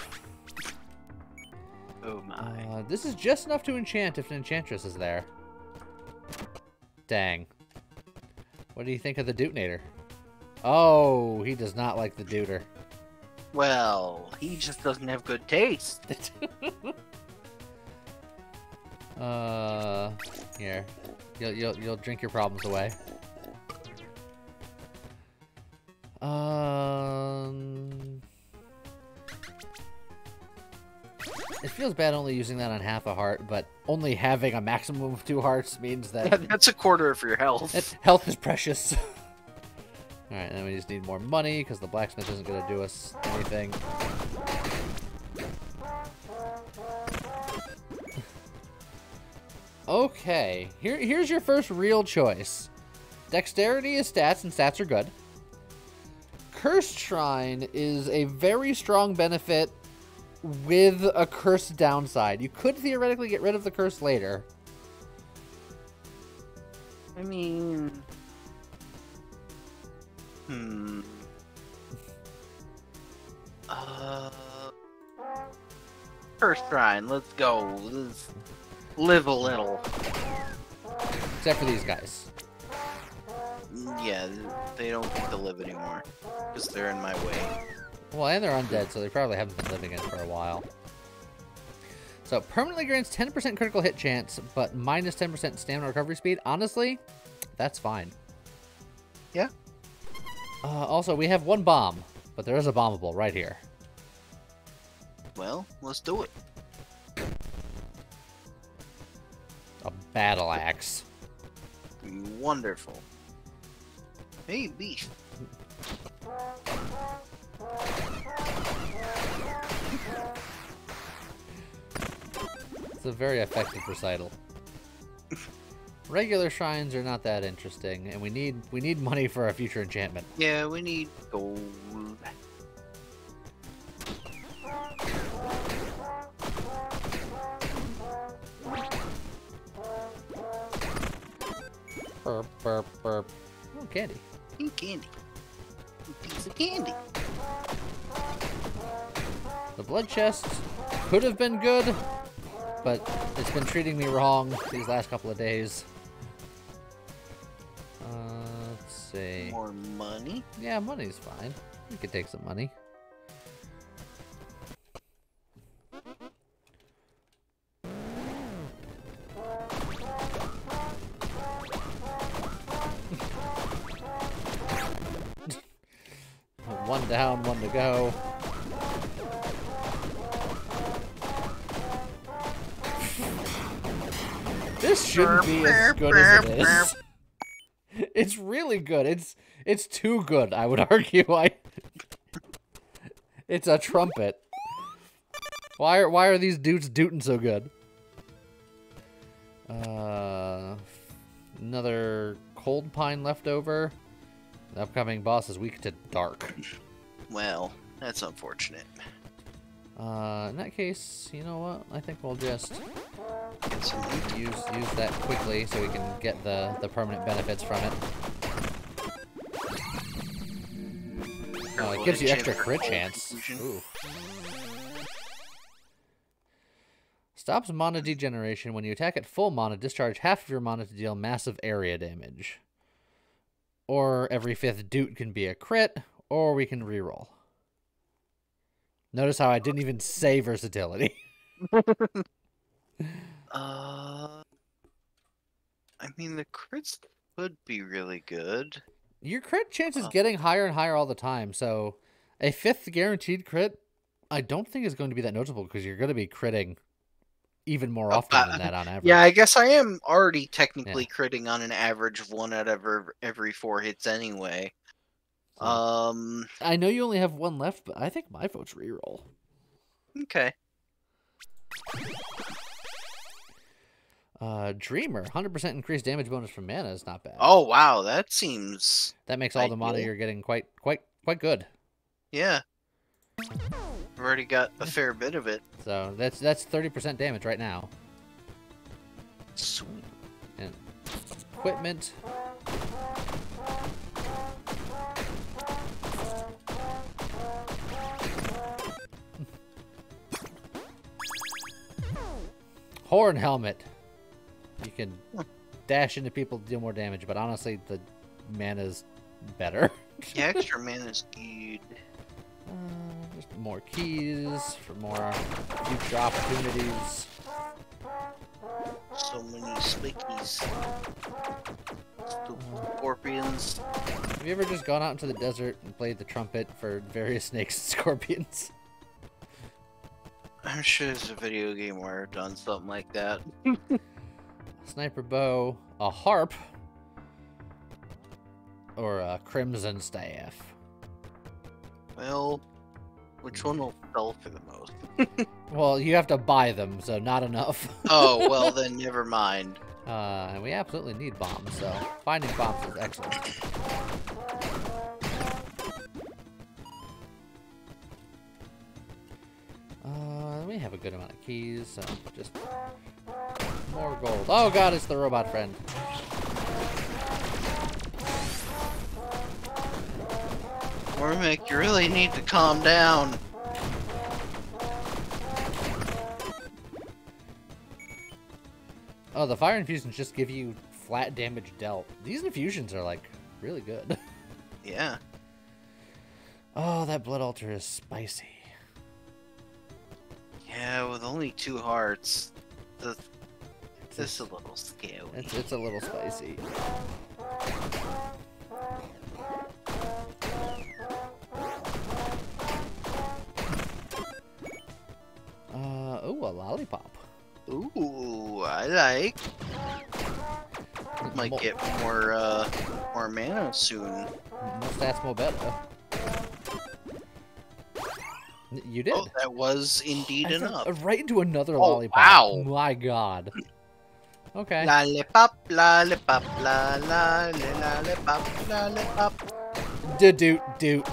Oh my. This is just enough to enchant if an enchantress is there. Dang. What do you think of the Detonator? Oh, he does not like the Duder. Well, he just doesn't have good taste. Here. You'll drink your problems away. It feels bad only using that on half a heart, but only having a maximum of 2 hearts means that That's a quarter of your health. health is precious. Alright, then we just need more money, because the blacksmith isn't going to do us anything. Okay, here's your first real choice. Dexterity is stats, and stats are good. Cursed Shrine is a very strong benefit with a curse downside. You could theoretically get rid of the curse later. I mean... First shrine, let's go. Let's live a little. Except for these guys. Yeah, they don't get to live anymore. Because they're in my way. Well, and they're undead, so they probably haven't been living in for a while. So, permanently grants 10% critical hit chance, but minus 10% stamina recovery speed. Honestly, that's fine. Yeah. Also, we have 1 bomb, but there is a bombable right here. Well, let's do it. A battle axe. Wonderful. Hey, beast. It's a very effective recital. Regular shrines are not that interesting, and we need money for a future enchantment. Yeah, we need gold. Burp, burp, burp. Oh, candy. Pink candy. A piece of candy. The blood chest could have been good, but it's been treating me wrong these last couple of days. Let's see. More money? Yeah, money's fine. We could take some money. One down, 1 to go. This shouldn't be as good as it is. It's really good. It's too good, I would argue. It's a trumpet. Why are these dudes dooting so good? Another cold pine left over. The upcoming boss is weak to dark. Well, that's unfortunate. In that case, you know what? I think we'll just Get some loot. use that quickly so we can get the permanent benefits from it. Oh, it gives you extra crit chance. Ooh. Stops mana degeneration. When you attack at full mana, discharge half of your mana to deal massive area damage. Or every 5th doot can be a crit, or we can reroll. Notice how I didn't even say versatility. I mean, the crits could be really good. Your crit chance is getting higher and higher all the time, so a 5th guaranteed crit, I don't think is going to be that noticeable because you're going to be critting even more often than that on average. Yeah, I guess I am already technically critting on an average of 1 out of every 4 hits anyway. I know you only have 1 left, but I think my vote's reroll. Okay. Dreamer, 100% increased damage bonus from mana is not bad. Oh wow, that seems. That makes all the mana ideal. you're getting quite good. Yeah. I've already got a fair bit of it. So that's 30% damage right now. Sweet. And equipment. Horn helmet. You can dash into people to deal more damage, but honestly, the mana's better. The extra mana is good. Just more keys for more future opportunities. So many spickies. Scorpions. Have you ever just gone out into the desert and played the trumpet for various snakes and scorpions? I'm sure there's a video game where I've done something like that. Sniper bow, a harp, or a crimson staff. Well, which one will sell for the most? Well, you have to buy them, so not enough. Oh, well then never mind. And we absolutely need bombs, so finding bombs is excellent. We have a good amount of keys, so just more gold. Oh god, it's the robot friend. Mormick, you really need to calm down. Oh, the fire infusions just give you flat damage dealt. These infusions are like really good. Yeah. Oh, that blood altar is spicy. Yeah, with only 2 hearts, this is a little scary. It's a little spicy. Oh, a lollipop. Ooh, I like. Might get more mana soon. More stats, more better. You did. Oh, that was indeed I fell enough. right into another Oh, lollipop. wow. My god. Okay. Lollipop, lollipop, la la la lollipop, lollipop. Doot, doot,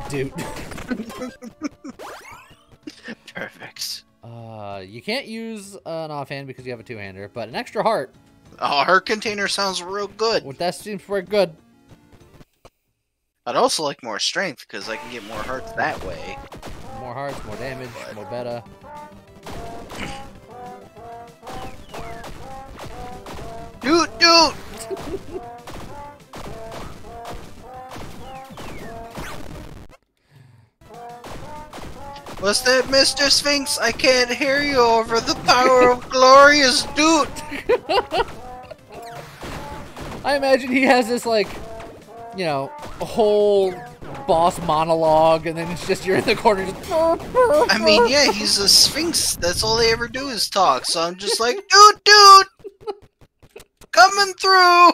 doot. Perfect. You can't use an offhand because you have a two-hander, but an extra heart. Oh, her container sounds real good. Well, that seems very good. I'd also like more strength because I can get more hearts that way. More hearts, more damage, more beta. Doot doot! What's that, Mr. Sphinx? I can't hear you over the power of glorious doot! I imagine he has this, like, you know, a whole boss monologue, and then it's just you're in the corner just... I mean, yeah, he's a Sphinx. That's all they ever do is talk. So I'm just like, doot doot! Coming through!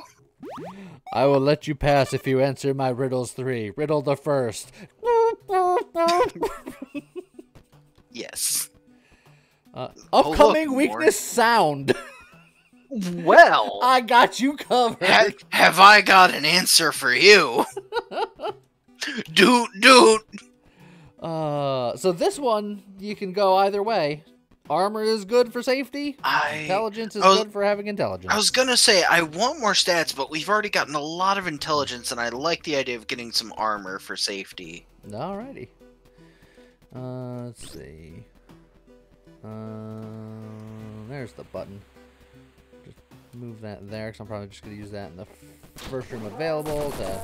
I will let you pass if you answer my riddles 3. Riddle the first. Yes. Upcoming look, weakness sound. Well, I got you covered. have I got an answer for you? Doot doot! So this one, you can go either way. Armor is good for safety. Intelligence is good for having intelligence. I was gonna say, I want more stats, but we've already gotten a lot of intelligence, and I like the idea of getting some armor for safety. Alrighty. Let's see. There's the button. Just move that there, because I'm probably just going to use that in the first room available to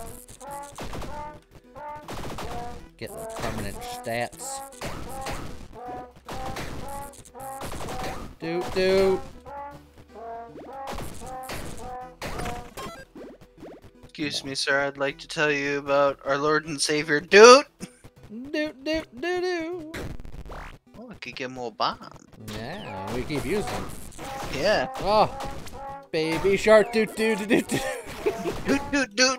get the permanent stats. Doot doot. Excuse me, sir, I'd like to tell you about our Lord and Savior, Doot! Doot doot doot doot. Oh, I could get more bombs. Yeah, we keep using them. Yeah. Oh, baby shark doot doot doot doot. Doot doot doot!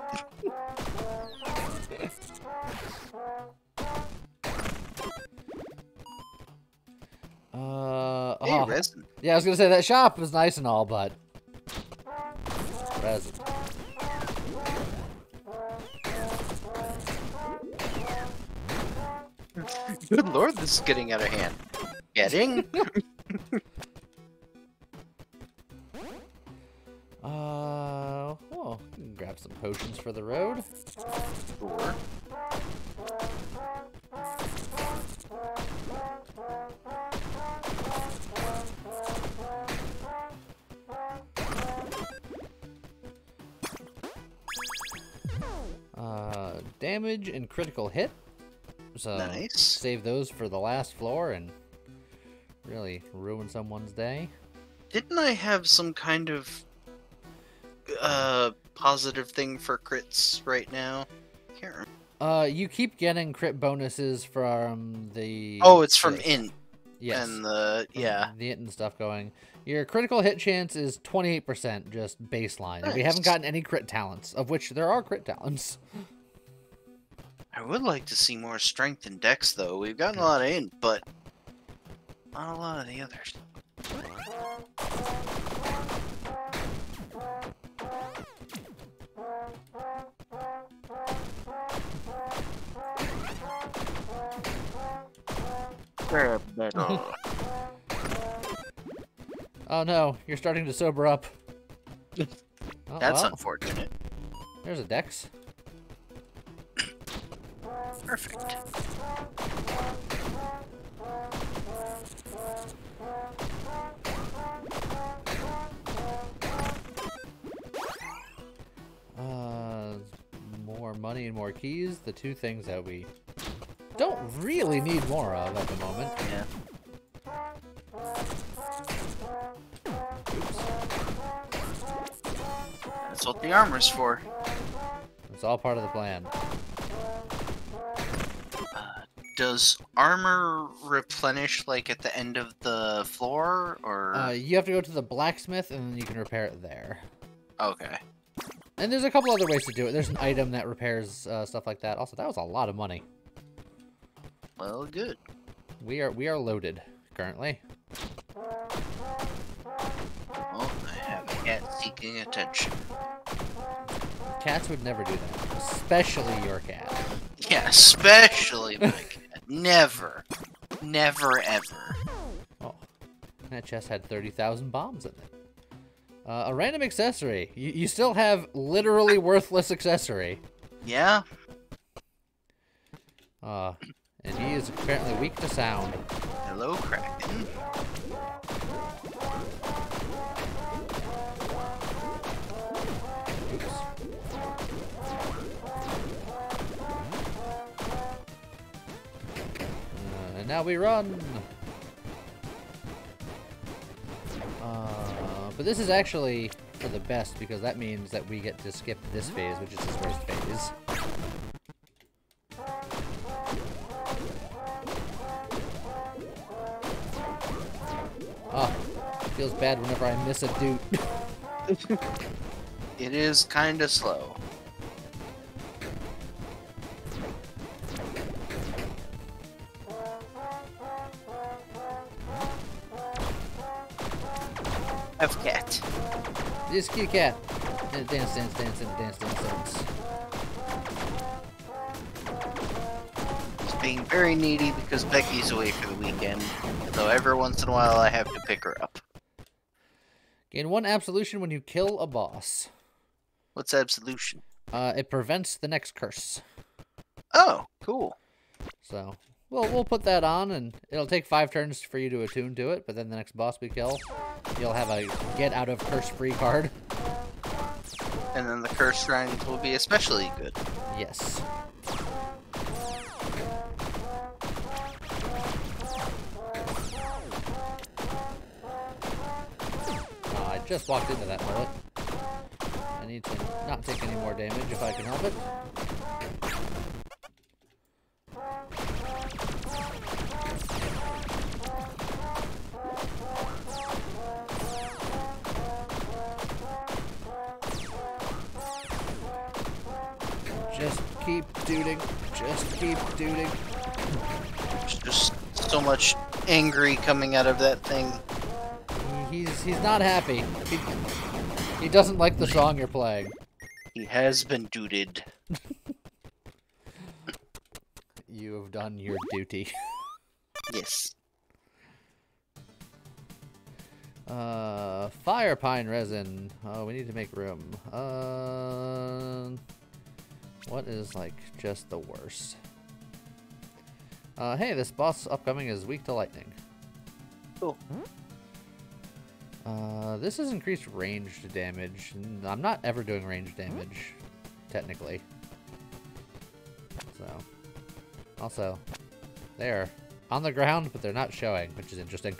Hey, resin. Yeah, I was gonna say that shop was nice and all, but resin. Good lord, this is getting out of hand. Getting? Well, grab some potions for the road. Sure. Damage and critical hit. So Nice. save those for the last floor and really ruin someone's day. Didn't I have some kind of positive thing for crits right now? Can't remember. You keep getting crit bonuses from the... Oh, it's from this. int. Yes. And the The int and stuff going. Your critical hit chance is 28%, just baseline. And we haven't Nice. gotten any crit talents, of which there are crit talents. I would like to see more strength in Dex though. We've gotten a lot of int, but not a lot of the others. Oh no, you're starting to sober up. Oh, That's well, unfortunate. there's a dex. Perfect. More money and more keys. The two things that we don't really need more of at the moment. Yeah. That's what the armor's for. It's all part of the plan. Does armor replenish like at the end of the floor, or? You have to go to the blacksmith and then you can repair it there. Okay. And there's a couple other ways to do it. There's an item that repairs stuff like that. Also, that was a lot of money. Well, good. We are loaded currently. Well, I have a cat seeking attention. Cats would never do that, especially your cat. Yeah, especially my cat. Never. Never ever. Oh, that chest had 30,000 bombs in it. A random accessory. You still have literally worthless accessory. Yeah? And he is apparently weak to sound. Hello, Kraken. Oops. And now we run. But this is actually for the best because that means that we get to skip this phase, which is his worst phase. Oh, feels bad whenever I miss a dude. It is kinda slow. F-cat. This kitty cat. And dance, dance, dance, and dance, dance, dance. She's being very needy because Becky's away for the weekend. So every once in a while I have to pick her up. Gain 1 absolution when you kill a boss. What's absolution? It prevents the next curse. Oh, cool. So, we'll put that on, and it'll take 5 turns for you to attune to it, but then the next boss we kill, you'll have a get out of curse free card. And then the curse shrines will be especially good. Yes. Oh, I just walked into that bullet. I need to not take any more damage if I can help it. Just keep duding. Just keep duding. There's just so much angry coming out of that thing. He's not happy. He doesn't like the song you're playing. He has been dooted. You have done your duty. Yes. Fire pine resin. Oh, we need to make room. What is, like, just the worst? Hey, this boss upcoming is weak to lightning. Cool. This is increased ranged damage. I'm not ever doing ranged damage, technically. So, also, they're on the ground, but they're not showing, which is interesting.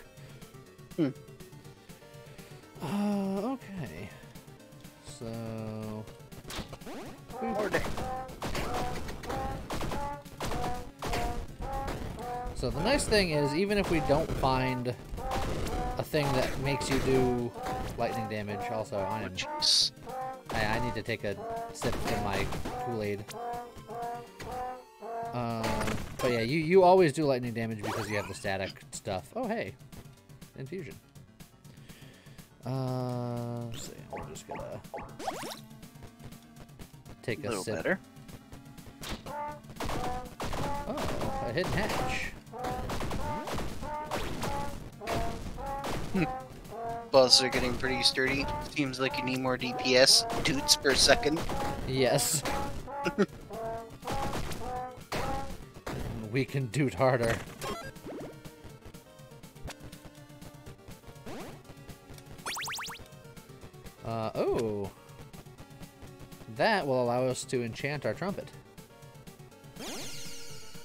Okay. So, so the nice thing is, even if we don't find a thing that makes you do lightning damage, also, I need to take a sip of my Kool-Aid. But yeah, you always do lightning damage because you have the static stuff. Oh, hey. Infusion. Let's see. I'm just gonna take a sip. Better. Oh, a hidden hatch. Buzz are getting pretty sturdy. Seems like you need more DPS. Toots per second. Yes. We can doot harder. Oh. That will allow us to enchant our trumpet.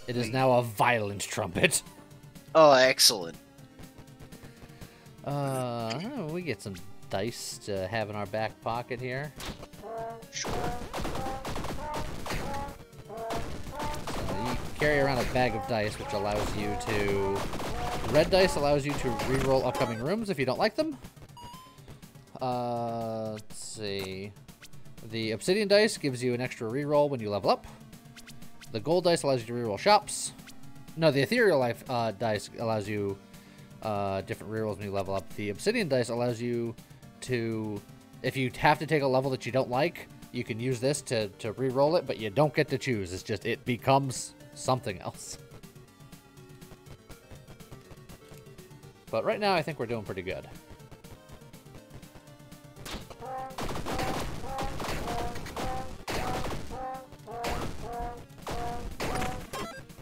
It is now a violent trumpet. Oh, excellent. We get some dice to have in our back pocket here. Sure. So you carry around a bag of dice, which allows you to... Red dice allows you to reroll upcoming rooms if you don't like them. Let's see. The obsidian dice gives you an extra reroll when you level up. The gold dice allows you to reroll shops. No, the ethereal life dice allows you different rerolls when you level up. The obsidian dice allows you to, if you have to take a level that you don't like, you can use this to reroll it, but you don't get to choose. It's just, it becomes something else. But right now, I think we're doing pretty good.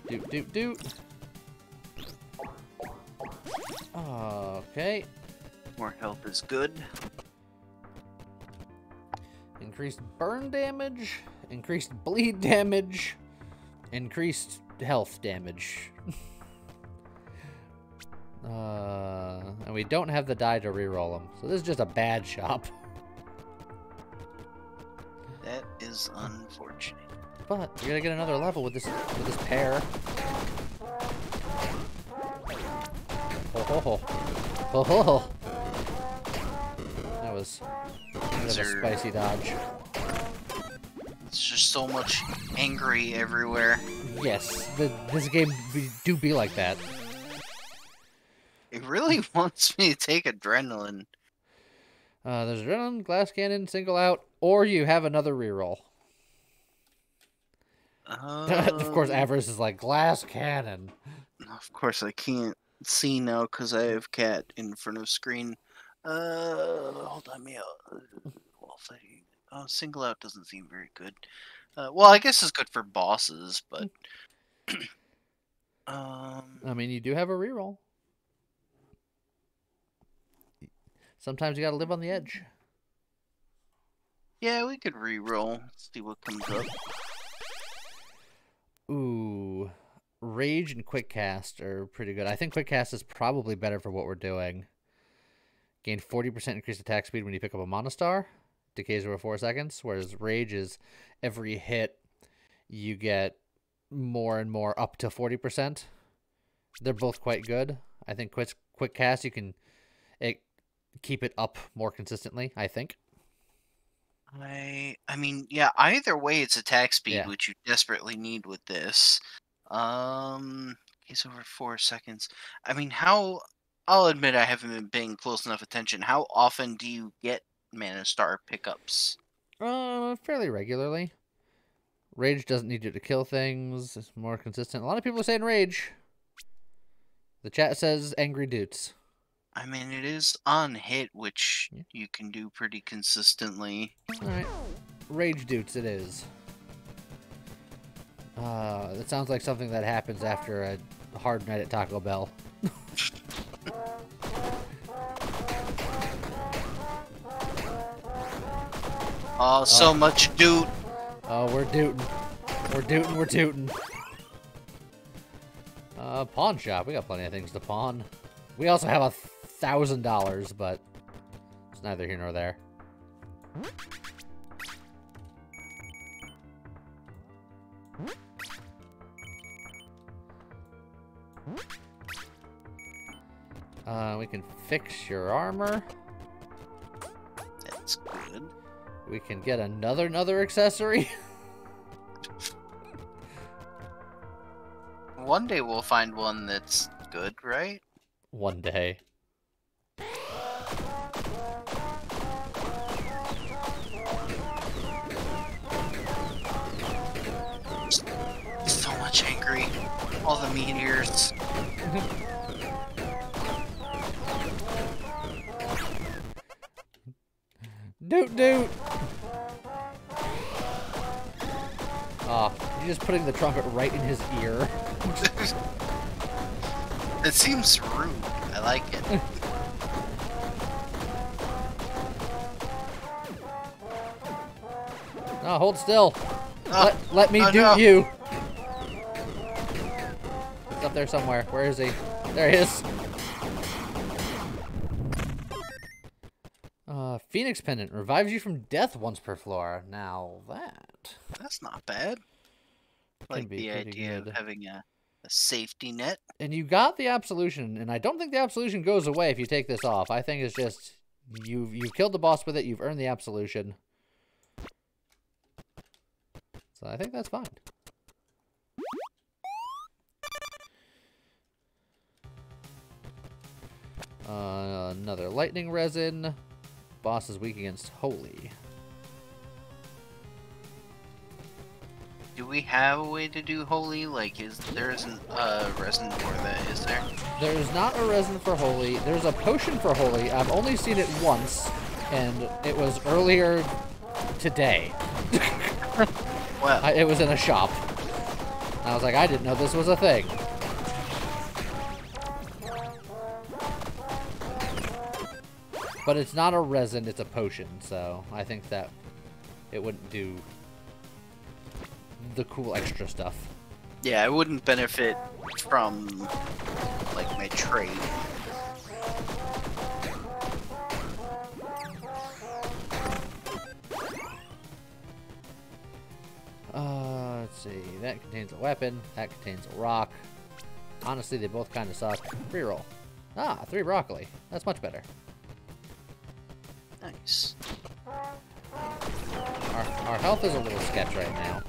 Doot, doot, doot. Okay. More health is good. Increased burn damage, increased bleed damage, increased health damage. And we don't have the die to reroll them, so this is just a bad shop. That is unfortunate. But you're gonna get another level with this pair. Ho ho ho. Ho ho ho. That was a bit of a spicy dodge. It's just so much angry everywhere. Yes, this game do be like that. It really wants me to take adrenaline. There's adrenaline, glass cannon, single out, or you have another reroll. Of course, Avarice is like, glass cannon. Of course, I can't see now because I have cat in front of screen. Hold on, single out doesn't seem very good. Well, I guess it's good for bosses, but I mean, you do have a reroll. Sometimes you gotta live on the edge. Yeah, we could reroll. See what comes up. Ooh, Rage and Quick Cast are pretty good. I think Quick Cast is probably better for what we're doing. Gain 40% increased attack speed when you pick up a Monostar. Decays over 4 seconds. Whereas Rage is every hit you get more and more up to 40%. They're both quite good. I think Quick Cast, you can keep it up more consistently, I think. I mean, yeah, either way it's attack speed, Yeah. which you desperately need with this. It's over 4 seconds. I mean, I'll admit I haven't been paying close enough attention. How often do you get Mana Star pickups? Fairly regularly. Rage doesn't need you to kill things. It's more consistent. A lot of people are saying Rage. The chat says Angry Dutes. I mean, it is on hit, which Yeah. you can do pretty consistently. Alright. Rage Dutes it is. That sounds like something that happens after a hard night at Taco Bell. Oh, so much dude. Oh, we're dootin'. We're tootin'. Pawn shop. We got plenty of things to pawn. We also have $1,000, but it's neither here nor there. We can fix your armor. That's good. We can get another accessory. One day we'll find one that's good, right? One day. So much angry. All the meteors. Doot. Oh, you're just putting the trumpet right in his ear. It seems rude. I like it. No, hold still. Oh, Let me oh, doot no. you. He's up there somewhere. Where is he? There he is. Phoenix Pendant revives you from death once per floor. Now that That's not bad. Like be the pretty idea good. of having a safety net. And you got the absolution, and I don't think the absolution goes away if you take this off. I think it's just you've killed the boss with it. You've earned the absolution. So I think that's fine. Another lightning resin. Boss is weak against holy. Do we have a way to do holy? Like, there isn't a resin for that, is there? There's not a resin for holy. There's a potion for holy. I've only seen it once, and it was earlier today. Well, It was in a shop. I was like, I didn't know this was a thing. But it's not a resin, it's a potion, so I think that it wouldn't do the cool extra stuff. yeah, I wouldn't benefit from, like, my trade. Let's see. That contains a weapon. That contains a rock. Honestly, they both kind of suck. Reroll. Ah, 3 broccoli. That's much better. Nice. Our health is a little sketch right now.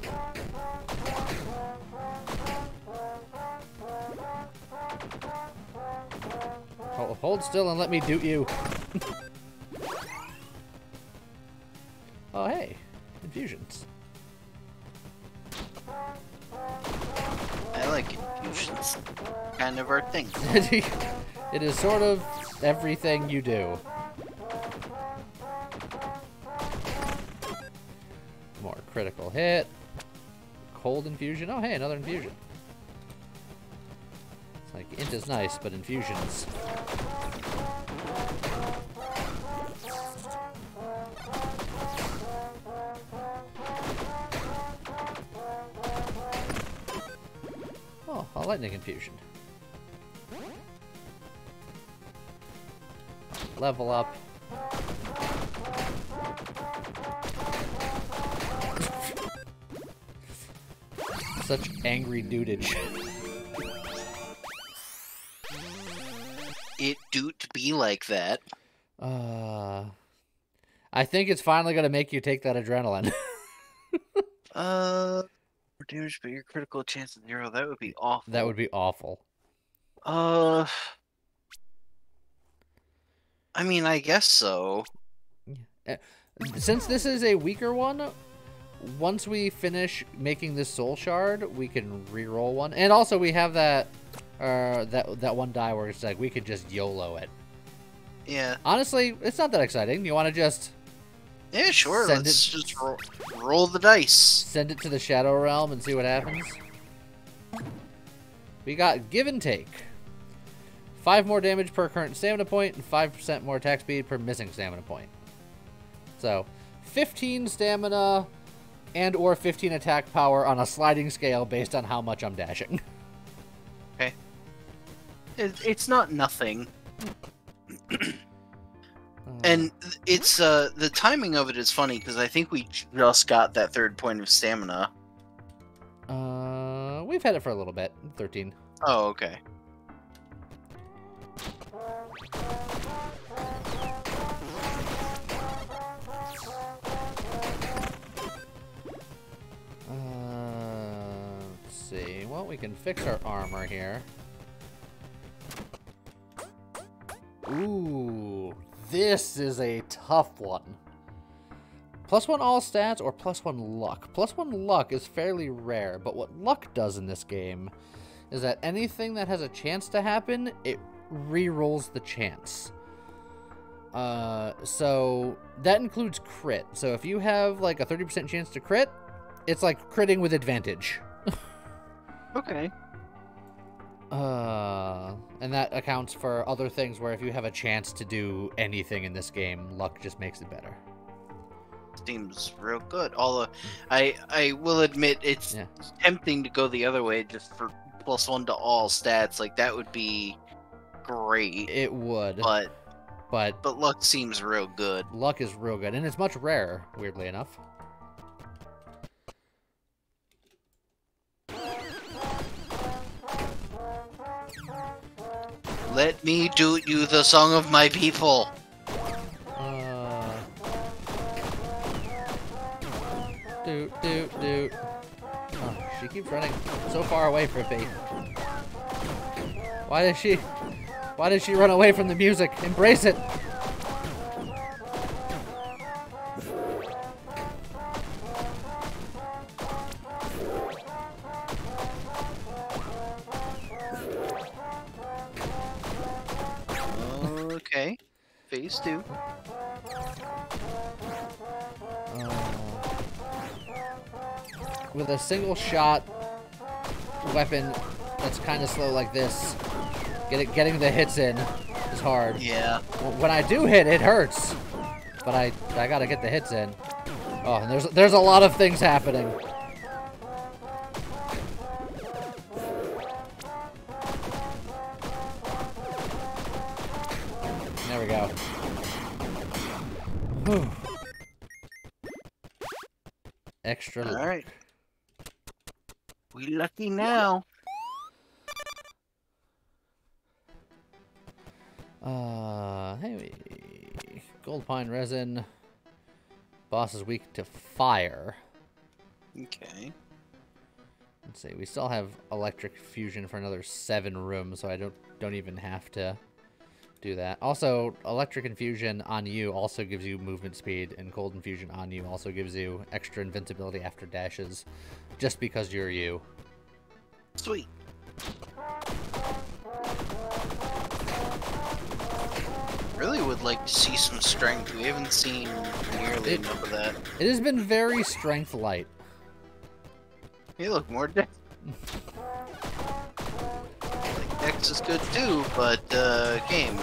Hold still and let me doot you. Oh, hey. Infusions. I like infusions. Kind of our thing. It is sort of everything you do. More critical hit. Cold infusion. Oh, hey, another infusion. It's like, int is nice, but infusions. Oh, a lightning infusion. Level up. Such angry dudage. It do to be like that. I think it's finally gonna make you take that adrenaline. More damage, but your critical chance of 0. That would be awful. That would be awful. I mean, I guess so. Since this is a weaker one, once we finish making this soul shard, we can re-roll one. And also we have that that one die where it's like we could just YOLO it. Yeah. Honestly, it's not that exciting. You want to just Yeah, sure. Send Let's just roll the dice. send it to the Shadow Realm and see what happens? We got Give and Take. 5 more damage per current stamina point and 5% more attack speed per missing stamina point. So, 15 stamina and or 15 attack power on a sliding scale based on how much I'm dashing. Okay. It's not nothing. And it's the timing of it is funny because I think we just got that 3rd point of stamina. We've had it for a little bit. 13. Oh, okay. Let's see. Well, we can fix our armor here. Ooh, this is a tough one. +1 all stats or +1 luck. +1 luck is fairly rare, but what luck does in this game is that anything that has a chance to happen, it re-rolls the chance. So that includes crit. So if you have like a 30% chance to crit, it's like critting with advantage. Okay. And that accounts for other things where if you have a chance to do anything in this game, luck just makes it better. Seems real good. Although, I will admit it's tempting to go the other way just for +1 to all stats. Like that would be great. It would. But luck seems real good. Luck is real good, and it's much rarer, weirdly enough. Let me do you the song of my people. Doot. Oh, she keeps running so far away from me. Why does she run away from the music? Embrace it. Okay. Phase 2. With a single shot weapon that's kind of slow like this, getting the hits in is hard. Yeah. When I do hit, it hurts, but I gotta get the hits in. Oh, and there's a lot of things happening. There we go. Whew. Extra luck. All right. We lucky now. Hey, gold pine resin. Boss is weak to fire. Okay. Let's see. We still have electric fusion for another 7 rooms, so I don't even have to do that. Also, electric infusion on you also gives you movement speed, and cold infusion on you also gives you extra invincibility after dashes, just because you're you. Sweet. Really would like to see some strength. We haven't seen nearly enough of that. It has been very strength light. Hey, look, more dex. Like, dex is good too, but game.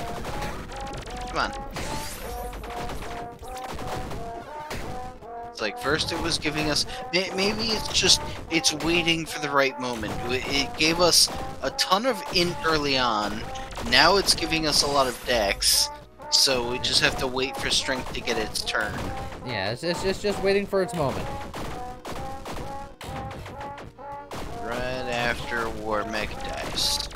Come on. It's like first it was giving us. Maybe it's just it's waiting for the right moment. It gave us a ton of int early on. Now it's giving us a lot of dex. So we just have to wait for strength to get its turn. Yeah, it's just waiting for its moment. Right after War Mech dies.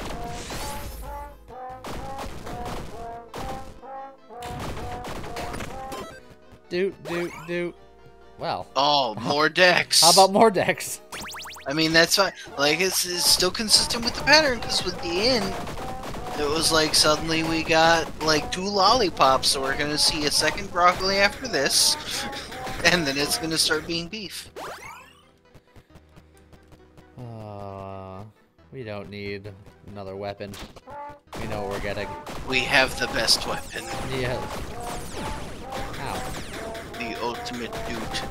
Doot. Well. Oh, more dex. How about more dex? I mean, that's fine. Like, it's still consistent with the pattern, because with the int, It was like suddenly we got like 2 lollipops, so we're gonna see a second broccoli after this, and then it's gonna start being beef. We don't need another weapon. We know what we're getting. We have the best weapon. Yeah. Ow. The ultimate dude.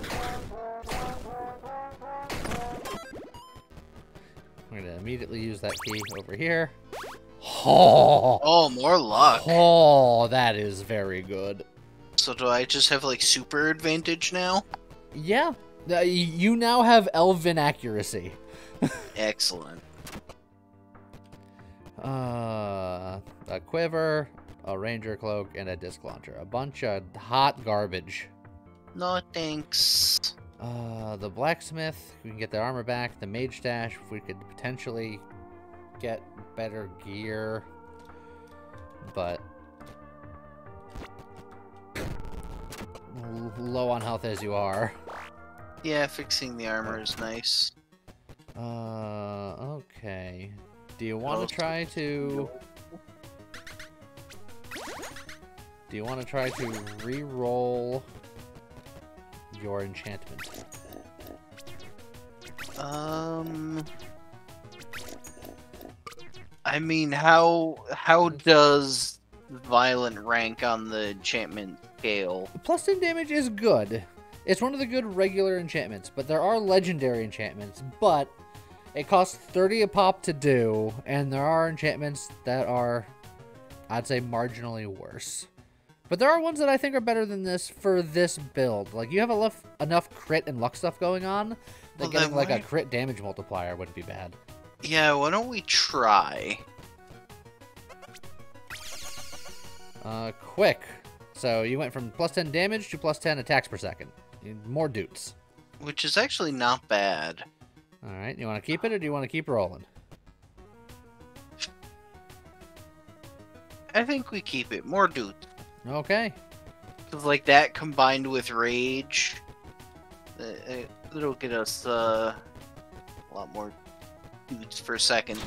I'm gonna immediately use that key over here. Oh, Oh, more luck. oh, that is very good. So do I just have like super advantage now? Yeah, you now have elven accuracy. Excellent. A quiver, a ranger cloak, and a disc launcher. A bunch of hot garbage. No thanks. The blacksmith, we can get the armor back. The mage stash, we could potentially get better gear. But low on health as you are. Yeah, fixing the armor is nice. Okay. Do you want to try to... Do you want to try to re-roll your enchantment? I mean, how does violent rank on the enchantment scale? Plus 10 damage is good. It's one of the good regular enchantments, but there are legendary enchantments, but it costs 30 a pop to do, and there are enchantments that are, I'd say, marginally worse. But there are ones that I think are better than this for this build. Like, you have enough crit and luck stuff going on that Well, getting, then like, a why- crit damage multiplier wouldn't be bad. Yeah, why don't we try? Quick. So, you went from plus 10 damage to plus 10 attacks per second. More doots. Which is actually not bad. Alright, you want to keep it, or do you want to keep rolling? I think we keep it. More dude. Okay. Cause like that combined with rage, it'll get us a lot more dudes per second.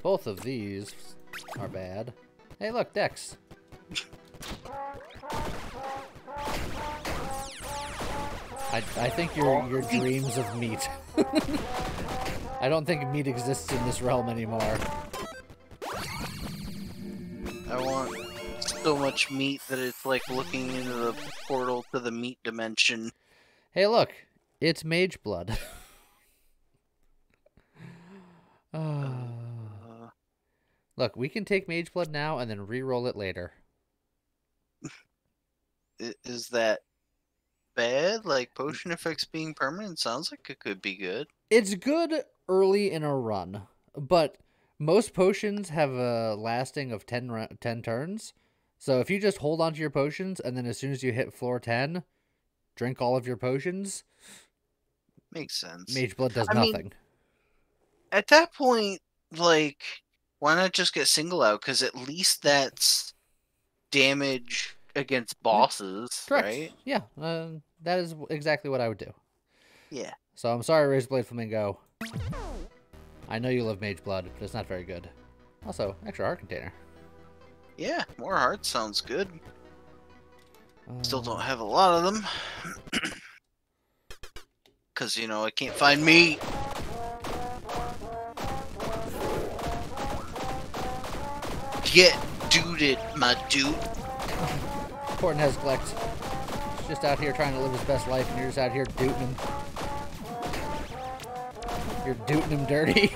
Both of these are bad. Hey, look, Dex. I think your dreams of meat. I don't think meat exists in this realm anymore. I want so much meat that it's like looking into the portal to the meat dimension. Hey, look, it's mage blood. Look, we can take mage blood now and then re-roll it later. Is that bad? Like potion effects being permanent sounds like it could be good. It's good early in a run, but most potions have a lasting of 10 turns. So if you just hold onto your potions and then as soon as you hit floor 10, drink all of your potions, Makes sense. mage blood does I mean, nothing. At that point, like, why not just get single out? Because at least that's damage against bosses, Correct. right? Yeah, that is exactly what I would do. Yeah. So I'm sorry, Razorblade Flamingo. I know you love mage blood, but it's not very good. Also, extra heart container. Yeah, more hearts sounds good. Still don't have a lot of them. Because, you know, I can't find meat. Get duded, my dude. Important has collect. He's just out here trying to live his best life, and you're just out here dooting him. You're dooting him dirty.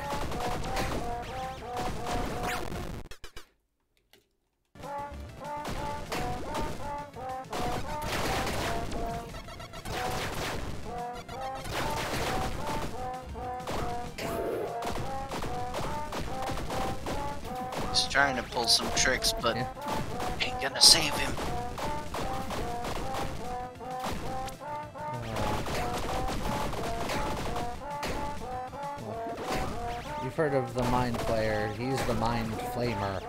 He's trying to pull some tricks, but Yeah. ain't gonna save him. You've heard of the Mind Flayer. He's the Mind Flamer.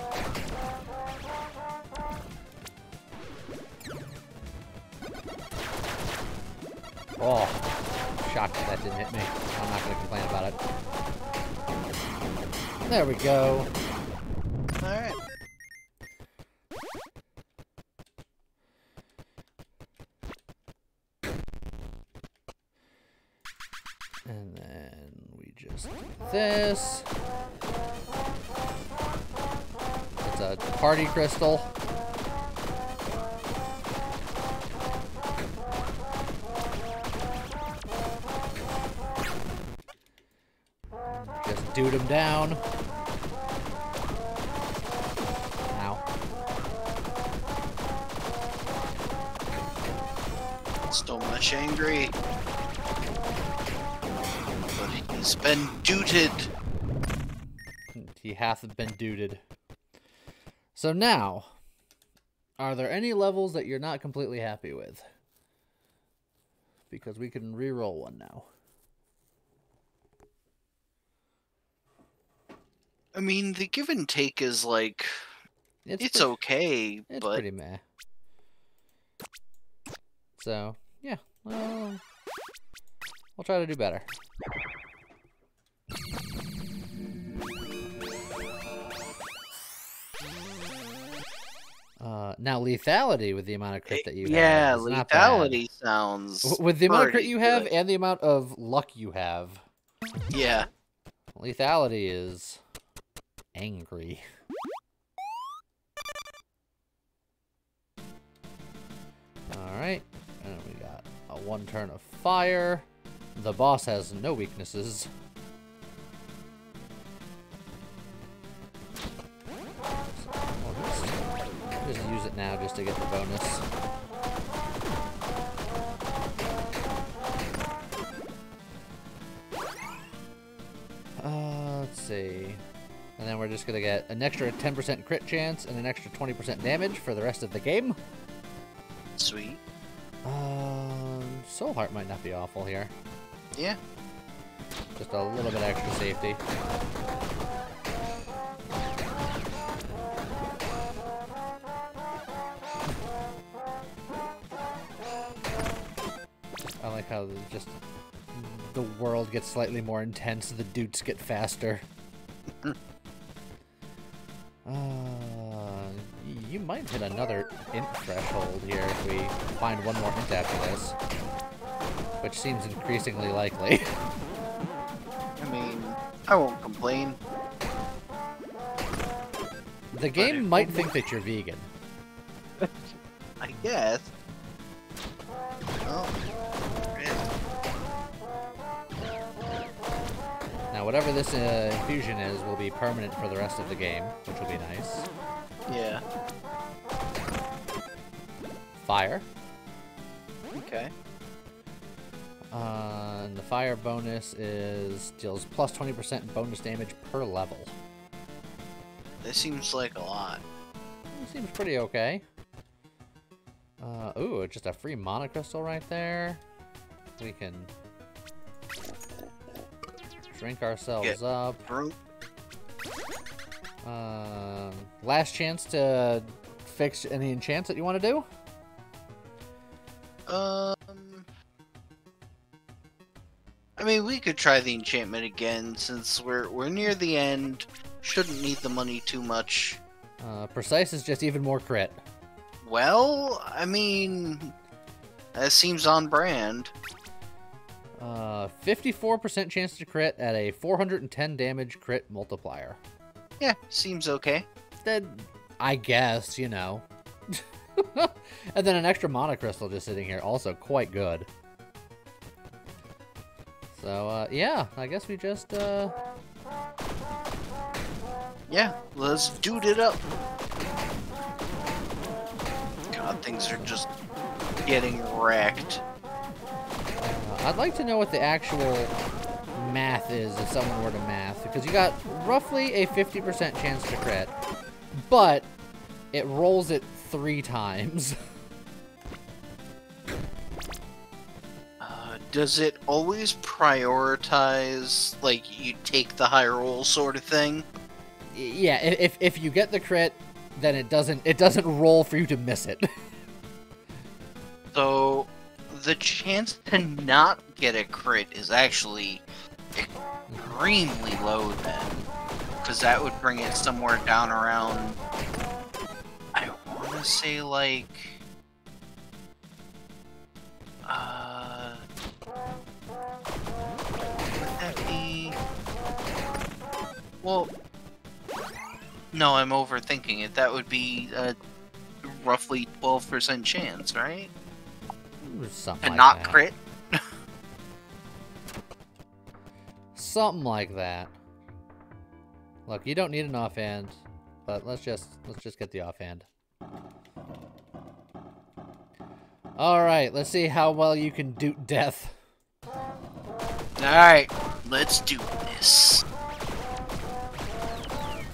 Oh, shocked that didn't hit me. I'm not going to complain about it. There we go. Alright. And then we just do this. It's a party crystal. Just dude him down. Ow. Still much angry. But he's been dooted. He hath been duded. So now, are there any levels that you're not completely happy with? Because we can re-roll one now. I mean, the give and take is like, it's okay, It's but pretty meh. So, yeah. Well, we'll try to do better. Now lethality with the amount of crit that you yeah, have is not bad. lethality sounds With the amount of crit pretty you have good. and the amount of luck you have, Yeah. lethality is angry. Alright, and we got a 1 turn of fire. The boss has no weaknesses. So we'll just use it now just to get the bonus. Let's see. And then we're just going to get an extra 10% crit chance and an extra 20% damage for the rest of the game. Sweet. Soul Heart might not be awful here. Yeah. Just a little bit extra safety. I like how just the world gets slightly more intense, the dudes get faster. You might hit another int threshold here if we find one more int after this, which seems increasingly likely. I mean, I won't complain. The game might think that you're vegan. I guess. Oh. Now, whatever this infusion is will be permanent for the rest of the game, which will be nice. Yeah. Fire. Okay. And the fire bonus is deals plus 20% bonus damage per level. That seems like a lot. Seems pretty okay. Ooh, just a free mana crystal right there. We can drink ourselves up. Fruit. Last chance to fix any enchants that you want to do? I mean, we could try the enchantment again since we're near the end. Shouldn't need the money too much. Precise is just even more crit. Well, I mean, that seems on brand. 54% chance to crit at a 410 damage crit multiplier. Yeah, seems okay. That, I guess, you know. And then an extra mana crystal just sitting here, also quite good. So, yeah, I guess we just, Yeah, let's dude it up. God, things are just getting wrecked. I'd like to know what the actual math is if someone were to math, because you got roughly a 50% chance to crit, but it rolls it 3 times. Does it always prioritize, like, you take the high roll sort of thing? Yeah, if you get the crit, then it doesn't roll for you to miss it. So the chance to not get a crit is actually extremely low then. Because that would bring it somewhere down around, I want to say like, would that be, well, no, I'm overthinking it. That would be a roughly 12% chance, right? Something And like not that. crit? Something like that. Look, you don't need an offhand, but let's just get the offhand. All right, let's see how well you can do death. Alright, let's do this.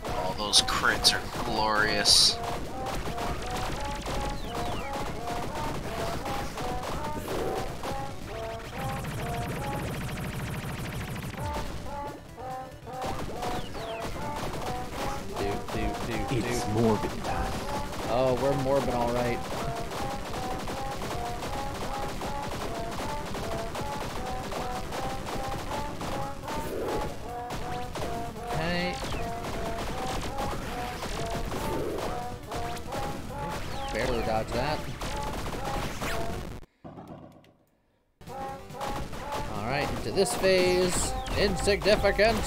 All those crits are glorious. It's morbid time. Oh, we're morbid, all right. Okay. Barely dodge that. All right, into this phase. Insignificant.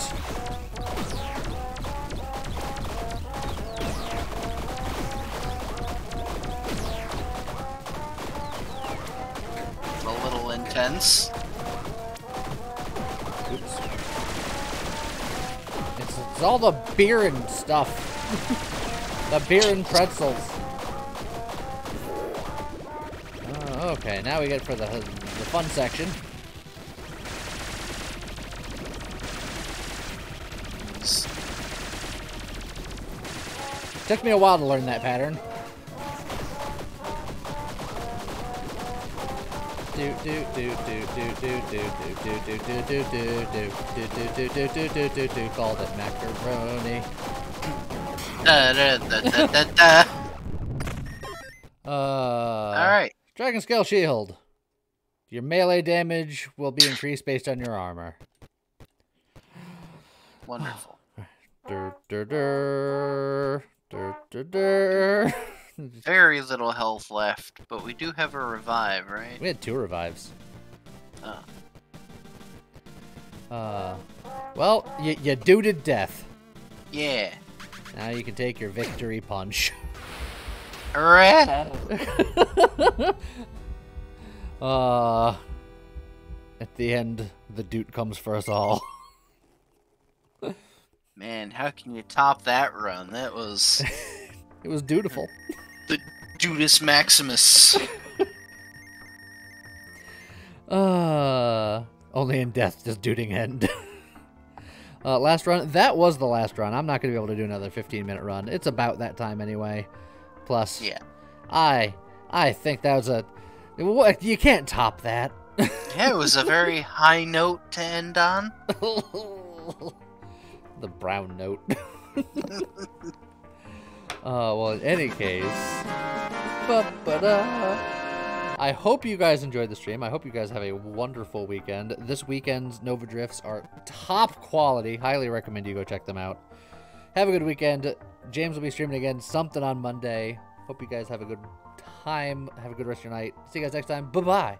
A little intense. Oops. It's all the beer and stuff. The beer and pretzels. Oh, okay, now we get for the fun section. Took me a while to learn that pattern. Called it macaroni. Alright. Dragon Scale Shield. Your melee damage will be increased based on your armor. Wonderful. Very little health left, but we do have a revive, right? We had 2 revives. Oh. Well, you do to death. Yeah. Now you can take your victory punch. Alright. At the end, the dude comes for us all. Man, how can you top that run? That was It was dutiful. the Judas Maximus. Only in death does duding end. Last run. That was the last run. I'm not going to be able to do another 15-minute run. It's about that time anyway. Plus, Yeah. I think that was a... You can't top that. Yeah, it was a very high note to end on. The brown note. Well, in any case... I hope you guys enjoyed the stream. I hope you guys have a wonderful weekend. This weekend's Nova Drifts are top quality. Highly recommend you go check them out. Have a good weekend. James will be streaming again something on Monday. Hope you guys have a good time. Have a good rest of your night. See you guys next time. Bye-bye.